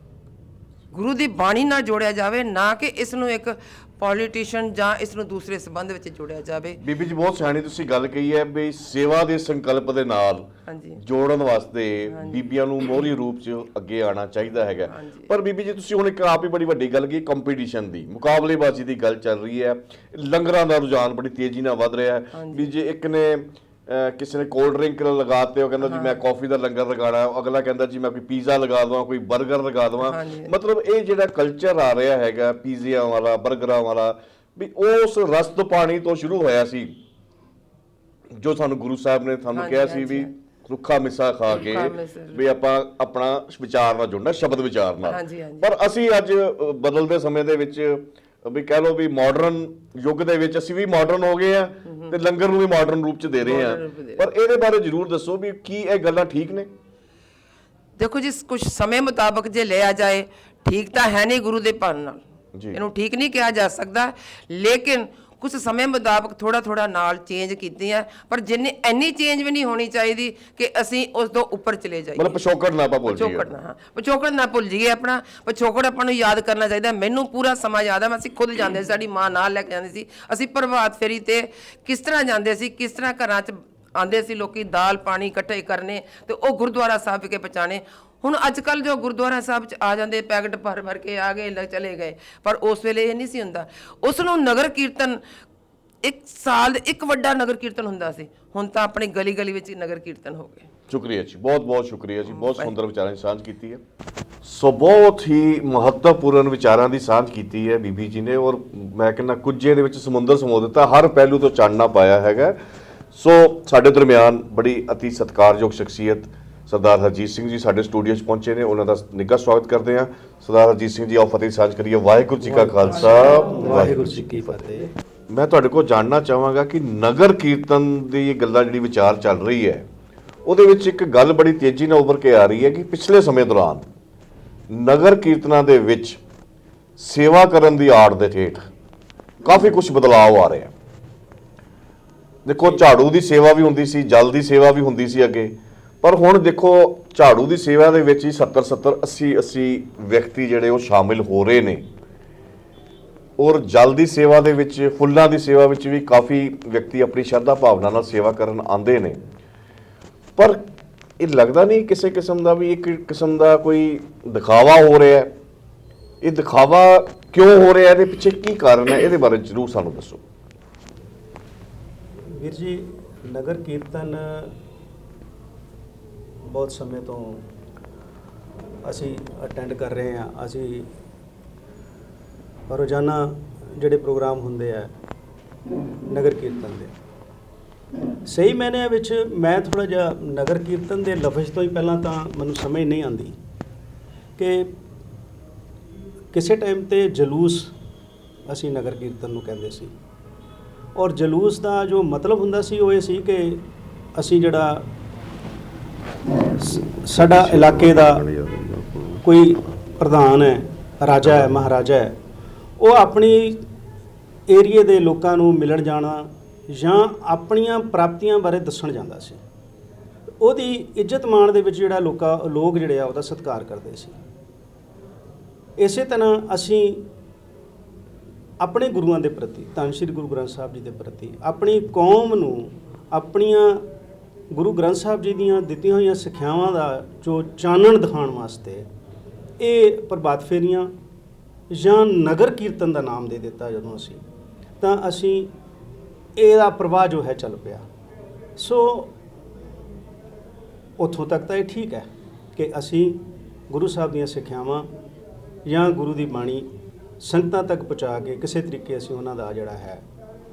ਗੁਰੂ ਦੀ ਬਾਣੀ ਨਾਲ ਜੋੜਿਆ ਜਾਵੇ, ਨਾ ਕਿ ਇਸ ਨੂੰ ਇੱਕ ਪੋਲੀਟੀਸ਼ੀਅਨ ਜਾਂ ਇਸ ਨੂੰ ਦੂਸਰੇ ਸੰਬੰਧ ਵਿੱਚ ਜੋੜਿਆ ਜਾਵੇ। ਬੀਬੀ ਜੀ ਬਹੁਤ ਸਿਆਣੀ ਤੁਸੀਂ ਗੱਲ ਕਹੀ ਹੈ ਵੀ ਸੇਵਾ ਦੇ ਸੰਕਲਪ ਦੇ ਨਾਲ ਜੋੜਨ ਵਾਸਤੇ ਬੀਬੀਆਂ ਨੂੰ ਮੋਹਰੀ ਰੂਪ 'ਚ ਅੱਗੇ ਆਉਣਾ ਚਾਹੀਦਾ ਹੈਗਾ। ਪਰ ਬੀਬੀ ਜੀ ਤੁਸੀਂ ਹੁਣ ਇੱਕ ਆਪ ਹੀ ਬੜੀ ਵੱਡੀ ਗੱਲ ਕੀ, ਕੰਪੀਟੀਸ਼ਨ ਦੀ, ਮੁਕਾਬਲੇਬਾਜ਼ੀ ਦੀ ਗੱਲ ਚੱਲ ਰਹੀ ਹੈ। ਲੰਗਰਾਂ ਦਾ ਰੁਝਾਨ ਬੜੀ ਤੇਜ਼ੀ ਨਾਲ ਵੱਧ ਰਿਹਾ ਹੈ ਵੀ ਜੇ ਇੱਕ ਨੇ ਕਿਸੇ ਨੇ ਕੋਲਡ ਡਰਿੰਕ ਲਗਾਤੇ, ਉਹ ਕਹਿੰਦਾ ਜੀ ਮੈਂ ਕਾਫੀ ਦਾ ਲੰਗਰ ਲਗਾਉਣਾ, ਅਗਲਾ ਕਹਿੰਦਾ ਜੀ ਮੈਂ ਕੋਈ ਪੀਜ਼ਾ ਲਗਾ ਦੇਵਾਂ, ਕੋਈ 버ਗਰ ਲਗਾ ਦੇਵਾਂ। ਮਤਲਬ ਇਹ ਜਿਹੜਾ ਕਲਚਰ ਆ ਰਿਹਾ ਹੈਗਾ ਪੀਜ਼ਿਆਂ ਵਾਲਾ, 버ਗਰਾਂ ਵਾਲਾ, ਵੀ ਉਸ ਰਸਦ ਪਾਣੀ ਤੋਂ ਸ਼ੁਰੂ ਹੋਇਆ ਸੀ ਜੋ ਸਾਨੂੰ ਗੁਰੂ ਸਾਹਿਬ ਨੇ ਸਾਨੂੰ ਕਿਹਾ ਸੀ ਵੀ ਰੁੱਖਾ ਮਿੱਸਾ ਖਾ ਕੇ ਵੀ ਆਪਾਂ ਆਪਣਾ ਵਿਚਾਰ ਨਾਲ ਜੁੜਨਾ, ਸ਼ਬਦ ਵਿਚਾਰ ਨਾਲ। ਪਰ ਅਸੀਂ ਅੱਜ ਬਦਲਦੇ ਸਮੇਂ ਦੇ ਵਿੱਚ ਵੀ ਕਹਿ ਲਓ ਵੀ ਮਾਡਰਨ ਯੁੱਗ ਦੇ ਵਿੱਚ ਅਸੀਂ ਵੀ ਮਾਡਰਨ ਹੋ ਗਏ ਆ ਤੇ ਲੰਗਰ ਨੂੰ ਵੀ ਮਾਡਰਨ ਰੂਪ 'ਚ ਦੇ ਰਹੇ ਆ। ਪਰ ਇਹਦੇ ਬਾਰੇ ਜ਼ਰੂਰ ਦੱਸੋ ਵੀ ਕੀ ਇਹ ਗੱਲਾਂ ਠੀਕ ਨੇ? ਦੇਖੋ ਜੀ, ਕੁਝ ਸਮੇਂ ਮੁਤਾਬਕ ਜੇ ਲਿਆ ਜਾਏ ਠੀਕ ਤਾਂ ਹੈ ਨਹੀਂ ਗੁਰੂ ਦੇ ਭਣ ਨਾਲ, ਇਹਨੂੰ ਠੀਕ ਨਹੀਂ ਕਿਹਾ ਜਾ ਸਕਦਾ। ਲੇਕਿਨ ਕੁਝ ਸਮੇਂ ਮੁਤਾਬਕ ਥੋੜਾ ਨਾਲ ਚੇਂਜ ਕੀਤੀਆਂ, ਪਰ ਜਿੰਨੀ ਇੰਨੀ ਚੇਂਜ ਵੀ ਨਹੀਂ ਹੋਣੀ ਚਾਹੀਦੀ ਕਿ ਅਸੀਂ ਉਸ ਤੋਂ ਉੱਪਰ ਚਲੇ ਜਾਈਏ। ਮਤਲਬ ਪਿਛੋਕੜ ਨਾ ਆਪਾਂ ਭੁੱਲ ਜਾਈਏ। ਪਿਛੋਕੜ ਨਾ ਭੁੱਲ ਜਾਈਏ। ਆਪਣਾ ਪਿਛੋਕੜ ਆਪਾਂ ਨੂੰ ਯਾਦ ਕਰਨਾ ਚਾਹੀਦਾ। ਮੈਨੂੰ ਪੂਰਾ ਸਮਾਂ ਯਾਦ ਹੈ, ਅਸੀਂ ਖੁਦ ਜਾਂਦੇ ਸੀ, ਸਾਡੀ ਮਾਂ ਨਾਲ ਲੈ ਕੇ ਜਾਂਦੀ ਸੀ। ਅਸੀਂ ਪ੍ਰਭਾਤ ਫੇਰੀ ਤੇ ਕਿਸ ਤਰ੍ਹਾਂ ਜਾਂਦੇ ਸੀ, ਕਿਸ ਤਰ੍ਹਾਂ ਘਰਾਂ 'ਚ ਆਉਂਦੇ ਸੀ ਲੋਕੀ ਦਾਲ ਪਾਣੀ ਇਕੱਠੇ ਕਰਨੇ ਤੇ ਉਹ ਗੁਰਦੁਆਰਾ ਸਾਹਿਬ ਵਿਖੇ ਪਹੁੰਚਾਣੇ। ਹੁਣ ਅੱਜ ਕੱਲ੍ਹ ਜੋ ਗੁਰਦੁਆਰਾ ਸਾਹਿਬ 'ਚ ਆ ਜਾਂਦੇ ਪੈਕਟ ਭਰ ਕੇ ਆ ਗਏ ਚਲੇ ਗਏ, ਪਰ ਉਸ ਵੇਲੇ ਇਹ ਨਹੀਂ ਸੀ ਹੁੰਦਾ। ਉਸ ਨੂੰ ਨਗਰ ਕੀਰਤਨ ਇੱਕ ਸਾਲ ਇੱਕ ਵੱਡਾ ਨਗਰ ਕੀਰਤਨ ਹੁੰਦਾ ਸੀ, ਹੁਣ ਤਾਂ ਆਪਣੀ ਗਲੀ ਗਲੀ ਵਿੱਚ ਨਗਰ ਕੀਰਤਨ ਹੋ ਗਏ। ਸ਼ੁਕਰੀਆ ਜੀ, ਬਹੁਤ ਬਹੁਤ ਸ਼ੁਕਰੀਆ ਜੀ, ਬਹੁਤ ਸੁੰਦਰ ਵਿਚਾਰਾਂ ਦੀ ਸਾਂਝ ਕੀਤੀ ਹੈ। ਸੋ ਬਹੁਤ ਹੀ ਮਹੱਤਵਪੂਰਨ ਵਿਚਾਰਾਂ ਦੀ ਸਾਂਝ ਕੀਤੀ ਹੈ ਬੀਬੀ ਜੀ ਨੇ, ਔਰ ਮੈਂ ਕਹਿੰਦਾ ਕੁਝੇ ਦੇ ਵਿੱਚ ਸਮੁੰਦਰ ਸਮੋ ਦਿੱਤਾ, ਹਰ ਪਹਿਲੂ ਤੋਂ ਚਾਨਣਾ ਪਾਇਆ ਹੈਗਾ। ਸੋ ਸਾਡੇ ਦਰਮਿਆਨ ਬੜੀ ਅਤੀ ਸਤਿਕਾਰਯੋਗ ਸ਼ਖਸੀਅਤ ਸਰਦਾਰ ਹਰਜੀਤ ਸਿੰਘ ਜੀ ਸਾਡੇ ਸਟੂਡੀਓ 'ਚ ਪਹੁੰਚੇ ਨੇ, ਉਹਨਾਂ ਦਾ ਨਿੱਘਾ ਸਵਾਗਤ ਕਰਦੇ ਹਾਂ। ਸਰਦਾਰ ਹਰਜੀਤ ਸਿੰਘ ਜੀ, ਆਓ ਫਤਿਹ ਸਾਂਝ ਕਰੀਏ। ਵਾਹਿਗੁਰੂ ਜੀ ਕਾ ਖਾਲਸਾ, ਵਾਹਿਗੁਰੂ ਜੀ ਕੀ ਫਤਿਹ। ਮੈਂ ਤੁਹਾਡੇ ਕੋਲ ਜਾਣਨਾ ਚਾਹਾਂਗਾ ਕਿ ਨਗਰ ਕੀਰਤਨ ਦੀ ਗੱਲਾਂ ਜਿਹੜੀ ਵਿਚਾਰ ਚੱਲ ਰਹੀ ਹੈ, ਉਹਦੇ ਵਿੱਚ ਇੱਕ ਗੱਲ ਬੜੀ ਤੇਜ਼ੀ ਨਾਲ ਉੱਭਰ ਕੇ ਆ ਰਹੀ ਹੈ ਕਿ ਪਿਛਲੇ ਸਮੇਂ ਦੌਰਾਨ ਨਗਰ ਕੀਰਤਨਾਂ ਦੇ ਵਿੱਚ ਸੇਵਾ ਕਰਨ ਦੀ ਆੜ ਦੇ ਹੇਠ ਕਾਫੀ ਕੁਝ ਬਦਲਾਅ ਆ ਰਿਹਾ। ਦੇਖੋ, ਝਾੜੂ ਦੀ ਸੇਵਾ ਵੀ ਹੁੰਦੀ ਸੀ, ਜਲ ਦੀ ਸੇਵਾ ਵੀ ਹੁੰਦੀ ਸੀ ਅੱਗੇ, ਪਰ ਹੁਣ ਦੇਖੋ ਝਾੜੂ ਦੀ ਸੇਵਾ ਦੇ ਵਿੱਚ ਹੀ 70 80 ਵਿਅਕਤੀ ਜਿਹੜੇ ਉਹ ਸ਼ਾਮਿਲ ਹੋ ਰਹੇ ਨੇ, ਔਰ ਜਲ ਦੀ ਸੇਵਾ ਦੇ ਵਿੱਚ, ਫੁੱਲਾਂ ਦੀ ਸੇਵਾ ਵਿੱਚ ਵੀ ਕਾਫੀ ਵਿਅਕਤੀ ਆਪਣੀ ਸ਼ਰਧਾ ਭਾਵਨਾ ਨਾਲ ਸੇਵਾ ਕਰਨ ਆਉਂਦੇ ਨੇ। ਪਰ ਇਹ ਲੱਗਦਾ ਨਹੀਂ ਕਿਸੇ ਕਿਸਮ ਦਾ ਵੀ ਇੱਕ ਕਿਸਮ ਦਾ ਕੋਈ ਦਿਖਾਵਾ ਹੋ ਰਿਹਾ ਹੈ? ਇਹ ਦਿਖਾਵਾ ਕਿਉਂ ਹੋ ਰਿਹਾ, ਇਹਦੇ ਪਿੱਛੇ ਕੀ ਕਾਰਨ ਹੈ? ਇਹਦੇ ਬਾਰੇ ਜ਼ਰੂਰ ਸਾਨੂੰ ਦੱਸੋ। ਵੀਰ ਜੀ, ਨਗਰ ਕੀਰਤਨ ਬਹੁਤ ਸਮੇਂ ਤੋਂ ਅਸੀਂ ਅਟੈਂਡ ਕਰ ਰਹੇ ਹਾਂ। ਅਸੀਂ ਰੋਜ਼ਾਨਾ ਜਿਹੜੇ ਪ੍ਰੋਗਰਾਮ ਹੁੰਦੇ ਆ ਨਗਰ ਕੀਰਤਨ ਦੇ, ਸਹੀ ਮਾਇਨਿਆਂ ਵਿੱਚ ਮੈਂ ਥੋੜ੍ਹਾ ਜਿਹਾ ਨਗਰ ਕੀਰਤਨ ਦੇ ਲਫ਼ਜ਼ ਤੋਂ ਹੀ ਪਹਿਲਾਂ ਤਾਂ ਮੈਨੂੰ ਸਮਝ ਨਹੀਂ ਆਉਂਦੀ ਕਿ ਕਿਸੇ ਟਾਈਮ 'ਤੇ ਜਲੂਸ ਅਸੀਂ ਨਗਰ ਕੀਰਤਨ ਨੂੰ ਕਹਿੰਦੇ ਸੀ, ਔਰ ਜਲੂਸ ਦਾ ਜੋ ਮਤਲਬ ਹੁੰਦਾ ਸੀ ਉਹ ਇਹ ਸੀ ਕਿ ਅਸੀਂ ਜਿਹੜਾ ਸਾਡਾ ਇਲਾਕੇ ਦਾ ਕੋਈ ਪ੍ਰਧਾਨ ਹੈ, ਰਾਜਾ ਹੈ, ਮਹਾਰਾਜਾ ਹੈ, ਉਹ ਆਪਣੀ ਏਰੀਏ ਦੇ ਲੋਕਾਂ ਨੂੰ ਮਿਲਣ ਜਾਣਾ ਜਾਂ ਆਪਣੀਆਂ ਪ੍ਰਾਪਤੀਆਂ ਬਾਰੇ ਦੱਸਣ ਜਾਂਦਾ ਸੀ। ਉਹਦੀ ਇੱਜ਼ਤ ਮਾਣ ਦੇ ਵਿੱਚ ਜਿਹੜਾ ਲੋਕ ਜਿਹੜੇ ਆ ਉਹਦਾ ਸਤਿਕਾਰ ਕਰਦੇ ਸੀ। ਇਸੇ ਤਰ੍ਹਾਂ ਅਸੀਂ ਆਪਣੇ ਗੁਰੂਆਂ ਦੇ ਪ੍ਰਤੀ, ਧੰਨ ਸ਼੍ਰੀ ਗੁਰੂ ਗ੍ਰੰਥ ਸਾਹਿਬ ਜੀ ਦੇ ਪ੍ਰਤੀ, ਆਪਣੀ ਕੌਮ ਨੂੰ ਆਪਣੀਆਂ ਗੁਰੂ ਗ੍ਰੰਥ ਸਾਹਿਬ ਜੀ ਦੀਆਂ ਦਿੱਤੀਆਂ ਹੋਈਆਂ ਸਿੱਖਿਆਵਾਂ ਦਾ ਜੋ ਚਾਨਣ ਦਿਖਾਉਣ ਵਾਸਤੇ ਇਹ ਪ੍ਰਭਾਤ ਫੇਰੀਆਂ ਜਾਂ ਨਗਰ ਕੀਰਤਨ ਦਾ ਨਾਮ ਦੇ ਦਿੱਤਾ ਜਦੋਂ ਅਸੀਂ, ਤਾਂ ਅਸੀਂ ਇਹਦਾ ਪ੍ਰਵਾਹ ਜੋ ਹੈ ਚੱਲ ਪਿਆ। ਸੋ ਉੱਥੋਂ ਤੱਕ ਤਾਂ ਇਹ ਠੀਕ ਹੈ ਕਿ ਅਸੀਂ ਗੁਰੂ ਸਾਹਿਬ ਦੀਆਂ ਸਿੱਖਿਆਵਾਂ ਜਾਂ ਗੁਰੂ ਦੀ ਬਾਣੀ ਸੰਗਤਾਂ ਤੱਕ ਪਹੁੰਚਾ ਕੇ ਕਿਸੇ ਤਰੀਕੇ ਅਸੀਂ ਉਹਨਾਂ ਦਾ ਜਿਹੜਾ ਹੈ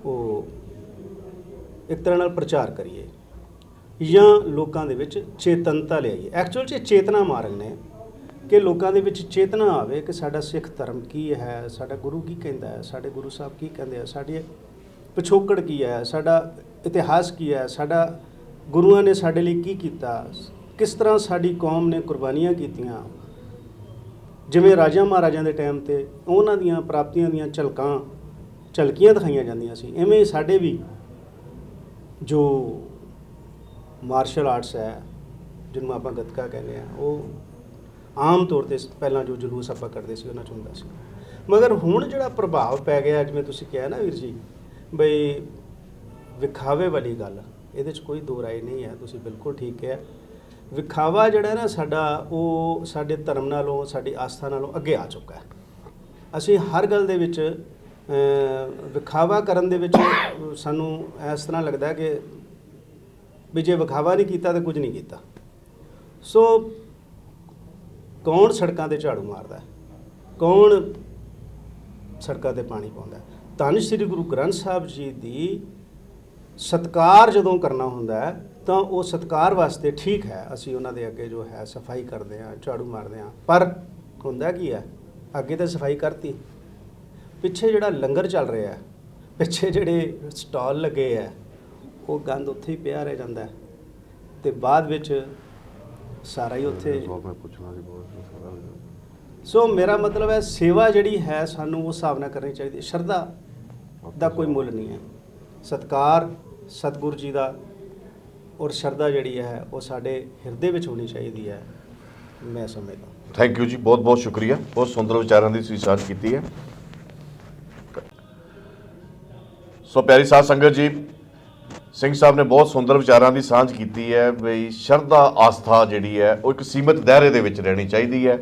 ਉਹ ਇੱਕ ਤਰ੍ਹਾਂ ਨਾਲ ਪ੍ਰਚਾਰ ਕਰੀਏ ਜਾਂ ਲੋਕਾਂ ਦੇ ਵਿੱਚ ਚੇਤਨਤਾ ਲਿਆਈਏ। ਐਕਚੁਅਲ 'ਚ ਚੇਤਨਾ ਮਾਰਗ ਨੇ ਕਿ ਲੋਕਾਂ ਦੇ ਵਿੱਚ ਚੇਤਨਾ ਆਵੇ ਕਿ ਸਾਡਾ ਸਿੱਖ ਧਰਮ ਕੀ ਹੈ, ਸਾਡਾ ਗੁਰੂ ਕੀ ਕਹਿੰਦਾ ਹੈ, ਸਾਡੇ ਗੁਰੂ ਸਾਹਿਬ ਕੀ ਕਹਿੰਦੇ ਆ, ਸਾਡੇ ਪਿਛੋਕੜ ਕੀ ਹੈ, ਸਾਡਾ ਇਤਿਹਾਸ ਕੀ ਹੈ, ਸਾਡਾ ਗੁਰੂਆਂ ਨੇ ਸਾਡੇ ਲਈ ਕੀ ਕੀਤਾ, ਕਿਸ ਤਰ੍ਹਾਂ ਸਾਡੀ ਕੌਮ ਨੇ ਕੁਰਬਾਨੀਆਂ ਕੀਤੀਆਂ। ਜਿਵੇਂ ਰਾਜਾ ਮਹਾਰਾਜਿਆਂ ਦੇ ਟਾਈਮ ਤੇ ਉਹਨਾਂ ਦੀਆਂ ਪ੍ਰਾਪਤੀਆਂ ਦੀਆਂ ਝਲਕੀਆਂ ਦਿਖਾਈਆਂ ਜਾਂਦੀਆਂ ਸੀ, ਐਵੇਂ ਹੀ ਸਾਡੇ ਵੀ ਜੋ ਮਾਰਸ਼ਲ ਆਰਟਸ ਹੈ, ਜਿਹਨੂੰ ਆਪਾਂ ਗੱਤਕਾ ਕਹਿੰਦੇ ਆ, ਉਹ ਆਮ ਤੌਰ ਤੇ ਪਹਿਲਾਂ ਜੋ ਜਲੂਸ ਆਪਾਂ ਕਰਦੇ ਸੀ ਉਹਨਾਂ 'ਚ ਹੁੰਦਾ ਸੀ। ਮਗਰ ਹੁਣ ਜਿਹੜਾ ਪ੍ਰਭਾਵ ਪੈ ਗਿਆ, ਜਿਵੇਂ ਤੁਸੀਂ ਕਿਹਾ ਨਾ ਵੀਰ ਜੀ, ਬਈ ਵਿਖਾਵੇ ਵਾਲੀ ਗੱਲ, ਇਹਦੇ 'ਚ ਕੋਈ ਦੋ ਰਾਏ ਨਹੀਂ ਹੈ, ਤੁਸੀਂ ਬਿਲਕੁਲ ਠੀਕ ਕਿਹਾ। ਵਿਖਾਵਾ ਜਿਹੜਾ ਨਾ ਸਾਡਾ, ਉਹ ਸਾਡੇ ਧਰਮ ਨਾਲੋਂ, ਸਾਡੀ ਆਸਥਾ ਨਾਲੋਂ ਅੱਗੇ ਆ ਚੁੱਕਾ ਹੈ। ਅਸੀਂ ਹਰ ਗੱਲ ਦੇ ਵਿੱਚ ਵਿਖਾਵਾ ਕਰਨ ਦੇ ਵਿੱਚ ਸਾਨੂੰ ਇਸ ਤਰ੍ਹਾਂ ਲੱਗਦਾ ਕਿ ਵੀ ਜੇ ਵਿਖਾਵਾ ਨਹੀਂ ਕੀਤਾ ਤਾਂ ਕੁਝ ਨਹੀਂ ਕੀਤਾ। ਸੋ ਕੌਣ ਸੜਕਾਂ 'ਤੇ ਝਾੜੂ ਮਾਰਦਾ, ਕੌਣ ਸੜਕਾਂ 'ਤੇ ਪਾਣੀ ਪਾਉਂਦਾ। ਧੰਨ ਸ਼੍ਰੀ ਗੁਰੂ ਗ੍ਰੰਥ ਸਾਹਿਬ ਜੀ ਦੀ ਸਤਿਕਾਰ ਜਦੋਂ ਕਰਨਾ ਹੁੰਦਾ ਹੈ ਤਾਂ ਉਹ ਸਤਿਕਾਰ ਵਾਸਤੇ ਠੀਕ ਹੈ, ਅਸੀਂ ਉਹਨਾਂ ਦੇ ਅੱਗੇ ਜੋ ਹੈ ਸਫਾਈ ਕਰਦੇ ਹਾਂ, ਝਾੜੂ ਮਾਰਦੇ ਹਾਂ। ਪਰ ਹੁੰਦਾ ਕੀ ਹੈ, ਅੱਗੇ ਤਾਂ ਸਫਾਈ ਕਰਤੀ, ਪਿੱਛੇ ਜਿਹੜਾ ਲੰਗਰ ਚੱਲ ਰਿਹਾ, ਪਿੱਛੇ ਜਿਹੜੇ ਸਟਾਲ ਲੱਗੇ ਹੈ, ਉਹ ਗੰਦ ਉੱਥੇ ਹੀ ਪਿਆ ਰਹਿ ਜਾਂਦਾ ਹੈ ਤੇ ਬਾਅਦ ਵਿੱਚ ਸਾਰਾ ਹੀ ਉੱਥੇ। ਸੋ ਮੇਰਾ ਮਤਲਬ ਹੈ, ਸੇਵਾ ਜਿਹੜੀ ਹੈ ਸਾਨੂੰ ਉਸ ਹਿਸਾਬ ਨਾਲ ਕਰਨੀ ਚਾਹੀਦੀ ਹੈ। ਸ਼ਰਧਾ ਦਾ ਕੋਈ ਮੁੱਲ ਨਹੀਂ ਹੈ, ਸਤਿਕਾਰ ਸਤਿਗੁਰੂ ਜੀ ਦਾ ਔਰ ਸ਼ਰਧਾ ਜਿਹੜੀ ਹੈ ਉਹ ਸਾਡੇ ਹਿਰਦੇ ਵਿੱਚ ਹੋਣੀ ਚਾਹੀਦੀ ਹੈ, ਮੈਂ ਸਮਝਦਾ। ਥੈਂਕ ਯੂ ਜੀ, ਬਹੁਤ ਬਹੁਤ ਸ਼ੁਕਰੀਆ, ਬਹੁਤ ਸੁੰਦਰ ਵਿਚਾਰਾਂ ਦੀ ਤੁਸੀਂ ਸਾਂਝ ਕੀਤੀ ਹੈ। ਸੋ ਪਿਆਰੀ ਸਾਧ ਸੰਗਤ ਜੀ, ਸਿੰਘ ਸਾਹਿਬ ਨੇ ਬਹੁਤ ਸੁੰਦਰ ਵਿਚਾਰਾਂ ਦੀ ਸਾਂਝ ਕੀਤੀ ਹੈ ਬਈ ਸ਼ਰਧਾ ਆਸਥਾ ਜਿਹੜੀ ਹੈ ਉਹ ਇੱਕ ਸੀਮਤ ਦਾਇਰੇ ਦੇ ਵਿੱਚ ਰਹਿਣੀ ਚਾਹੀਦੀ ਹੈ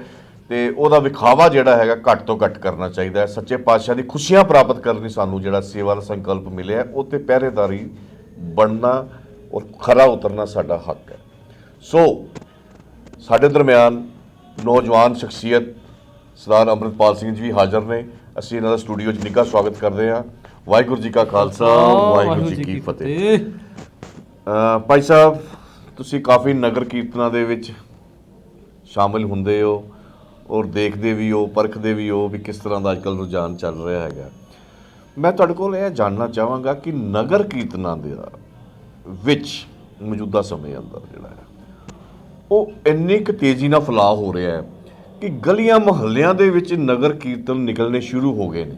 ਤੇ ਉਹਦਾ ਵਿਖਾਵਾ ਜਿਹੜਾ ਹੈਗਾ ਘੱਟ ਤੋਂ ਘੱਟ ਕਰਨਾ ਚਾਹੀਦਾ ਹੈ। ਸੱਚੇ ਪਾਤਸ਼ਾਹ ਦੀ ਖੁਸ਼ੀਆਂ ਪ੍ਰਾਪਤ ਕਰਨ ਲਈ ਸਾਨੂੰ ਜਿਹੜਾ ਸੇਵਾ ਦਾ ਸੰਕਲਪ ਮਿਲਿਆ ਉਹ 'ਤੇ ਪਹਿਰੇਦਾਰੀ ਬਣਨਾ ਔਰ ਖਰਾ ਉਤਰਨਾ ਸਾਡਾ ਹੱਕ ਹੈ। ਸੋ ਸਾਡੇ ਦਰਮਿਆਨ ਨੌਜਵਾਨ ਸ਼ਖਸੀਅਤ ਸਰਦਾਰ ਅੰਮ੍ਰਿਤਪਾਲ ਸਿੰਘ ਜੀ ਵੀ ਹਾਜ਼ਰ ਨੇ, ਅਸੀਂ ਇਹਨਾਂ ਦਾ ਸਟੂਡੀਓ 'ਚ ਨਿੱਘਾ ਸਵਾਗਤ ਕਰਦੇ ਹਾਂ। ਵਾਹਿਗੁਰੂ ਜੀ ਕਾ ਖਾਲਸਾ, ਵਾਹਿਗੁਰੂ ਜੀ ਕੀ ਫਤਿਹ। ਭਾਈ ਸਾਹਿਬ, ਤੁਸੀਂ ਕਾਫੀ ਨਗਰ ਕੀਰਤਨਾਂ ਦੇ ਵਿੱਚ ਸ਼ਾਮਿਲ ਹੁੰਦੇ ਹੋ ਔਰ ਦੇਖਦੇ ਵੀ ਹੋ, ਪਰਖਦੇ ਵੀ ਹੋ ਵੀ ਕਿਸ ਤਰ੍ਹਾਂ ਦਾ ਅੱਜ ਕੱਲ੍ਹ ਰੁਝਾਨ ਚੱਲ ਰਿਹਾ ਹੈਗਾ। ਮੈਂ ਤੁਹਾਡੇ ਕੋਲ ਇਹ ਜਾਣਨਾ ਚਾਹਾਂਗਾ ਕਿ ਨਗਰ ਕੀਰਤਨਾਂ ਦੇ ਵਿੱਚ ਮੌਜੂਦਾ ਸਮੇਂ ਅੰਦਰ ਜਿਹੜਾ ਹੈ ਉਹ ਇੰਨੀ ਕੁ ਤੇਜ਼ੀ ਨਾਲ ਫੈਲਾਅ ਹੋ ਰਿਹਾ ਹੈ ਕਿ ਗਲੀਆਂ ਮੁਹੱਲਿਆਂ ਦੇ ਵਿੱਚ ਨਗਰ ਕੀਰਤਨ ਨਿਕਲਣੇ ਸ਼ੁਰੂ ਹੋ ਗਏ ਨੇ।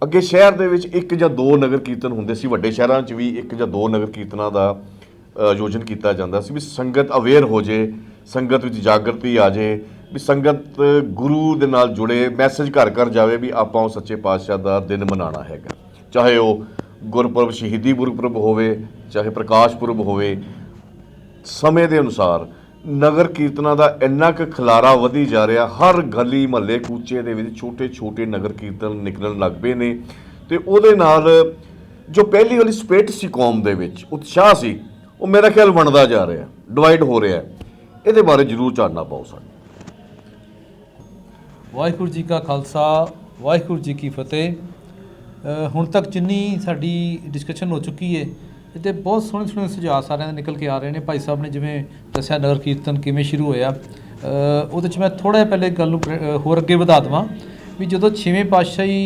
ਅੱਗੇ ਸ਼ਹਿਰ ਦੇ ਵਿੱਚ 1 ਜਾਂ 2 ਨਗਰ ਕੀਰਤਨ ਹੁੰਦੇ ਸੀ, ਵੱਡੇ ਸ਼ਹਿਰਾਂ 'ਚ ਵੀ 1 ਜਾਂ 2 ਨਗਰ ਕੀਰਤਨਾਂ ਦਾ ਆਯੋਜਨ ਕੀਤਾ ਜਾਂਦਾ ਸੀ ਵੀ ਸੰਗਤ ਅਵੇਅਰ ਹੋ ਜੇ, ਸੰਗਤ ਵਿੱਚ ਜਾਗਰਤੀ ਆ ਜੇ, ਵੀ ਸੰਗਤ ਗੁਰੂ ਦੇ ਨਾਲ ਜੁੜੇ, ਮੈਸੇਜ ਘਰ ਘਰ ਜਾਵੇ ਵੀ ਆਪਾਂ ਉਹ ਸੱਚੇ ਪਾਤਸ਼ਾਹ ਦਾ ਦਿਨ ਮਨਾਉਣਾ ਹੈਗਾ, ਚਾਹੇ ਉਹ ਗੁਰਪੁਰਬ ਸ਼ਹੀਦੀ ਗੁਰਪੁਰਬ ਹੋਵੇ, ਚਾਹੇ ਪ੍ਰਕਾਸ਼ ਪੁਰਬ ਹੋਵੇ। ਸਮੇਂ ਦੇ ਅਨੁਸਾਰ ਨਗਰ ਕੀਰਤਨਾਂ ਦਾ ਇੰਨਾ ਕੁ ਖਿਲਾਰਾ ਵਧੀ ਜਾ ਰਿਹਾ, ਹਰ ਗਲੀ ਮਹੱਲੇ ਕੂਚੇ ਦੇ ਵਿੱਚ ਛੋਟੇ ਛੋਟੇ ਨਗਰ ਕੀਰਤਨ ਨਿਕਲਣ ਲੱਗ ਪਏ ਨੇ ਤੇ ਉਹਦੇ ਨਾਲ ਜੋ ਪਹਿਲੀ ਵਾਲੀ ਸਪਿਰਿਟ ਸੀ ਕੌਮ ਦੇ ਵਿੱਚ, ਉਤਸ਼ਾਹ ਸੀ, ਉਹ ਮੇਰਾ ਖਿਆਲ ਬਣਦਾ ਜਾ ਰਿਹਾ, ਡਿਵਾਈਡ ਹੋ ਰਿਹਾ। ਇਹਦੇ ਬਾਰੇ ਜ਼ਰੂਰ ਜਾਣਨਾ ਪਾਓ ਸਾਨੂੰ। ਵਾਹਿਗੁਰੂ ਜੀ ਕਾ ਖਾਲਸਾ, ਵਾਹਿਗੁਰੂ ਜੀ ਕੀ ਫਤਿਹ। ਹੁਣ ਤੱਕ ਜਿੰਨੀ ਸਾਡੀ ਡਿਸਕਸ਼ਨ ਹੋ ਚੁੱਕੀ ਹੈ, ਇਹਦੇ ਬਹੁਤ ਸੋਹਣੇ ਸੋਹਣੇ ਸੁਝਾਅ ਸਾਰਿਆਂ ਦੇ ਨਿਕਲ ਕੇ ਆ ਰਹੇ ਨੇ। ਭਾਈ ਸਾਹਿਬ ਨੇ ਜਿਵੇਂ ਦੱਸਿਆ ਨਗਰ ਕੀਰਤਨ ਕਿਵੇਂ ਸ਼ੁਰੂ ਹੋਇਆ, ਉਹਦੇ 'ਚ ਮੈਂ ਥੋੜ੍ਹਾ ਜਿਹਾ ਪਹਿਲੇ ਗੱਲ ਨੂੰ ਹੋਰ ਅੱਗੇ ਵਧਾ ਦੇਵਾਂ ਵੀ ਜਦੋਂ 6ਵੇਂ ਪਾਤਸ਼ਾਹੀ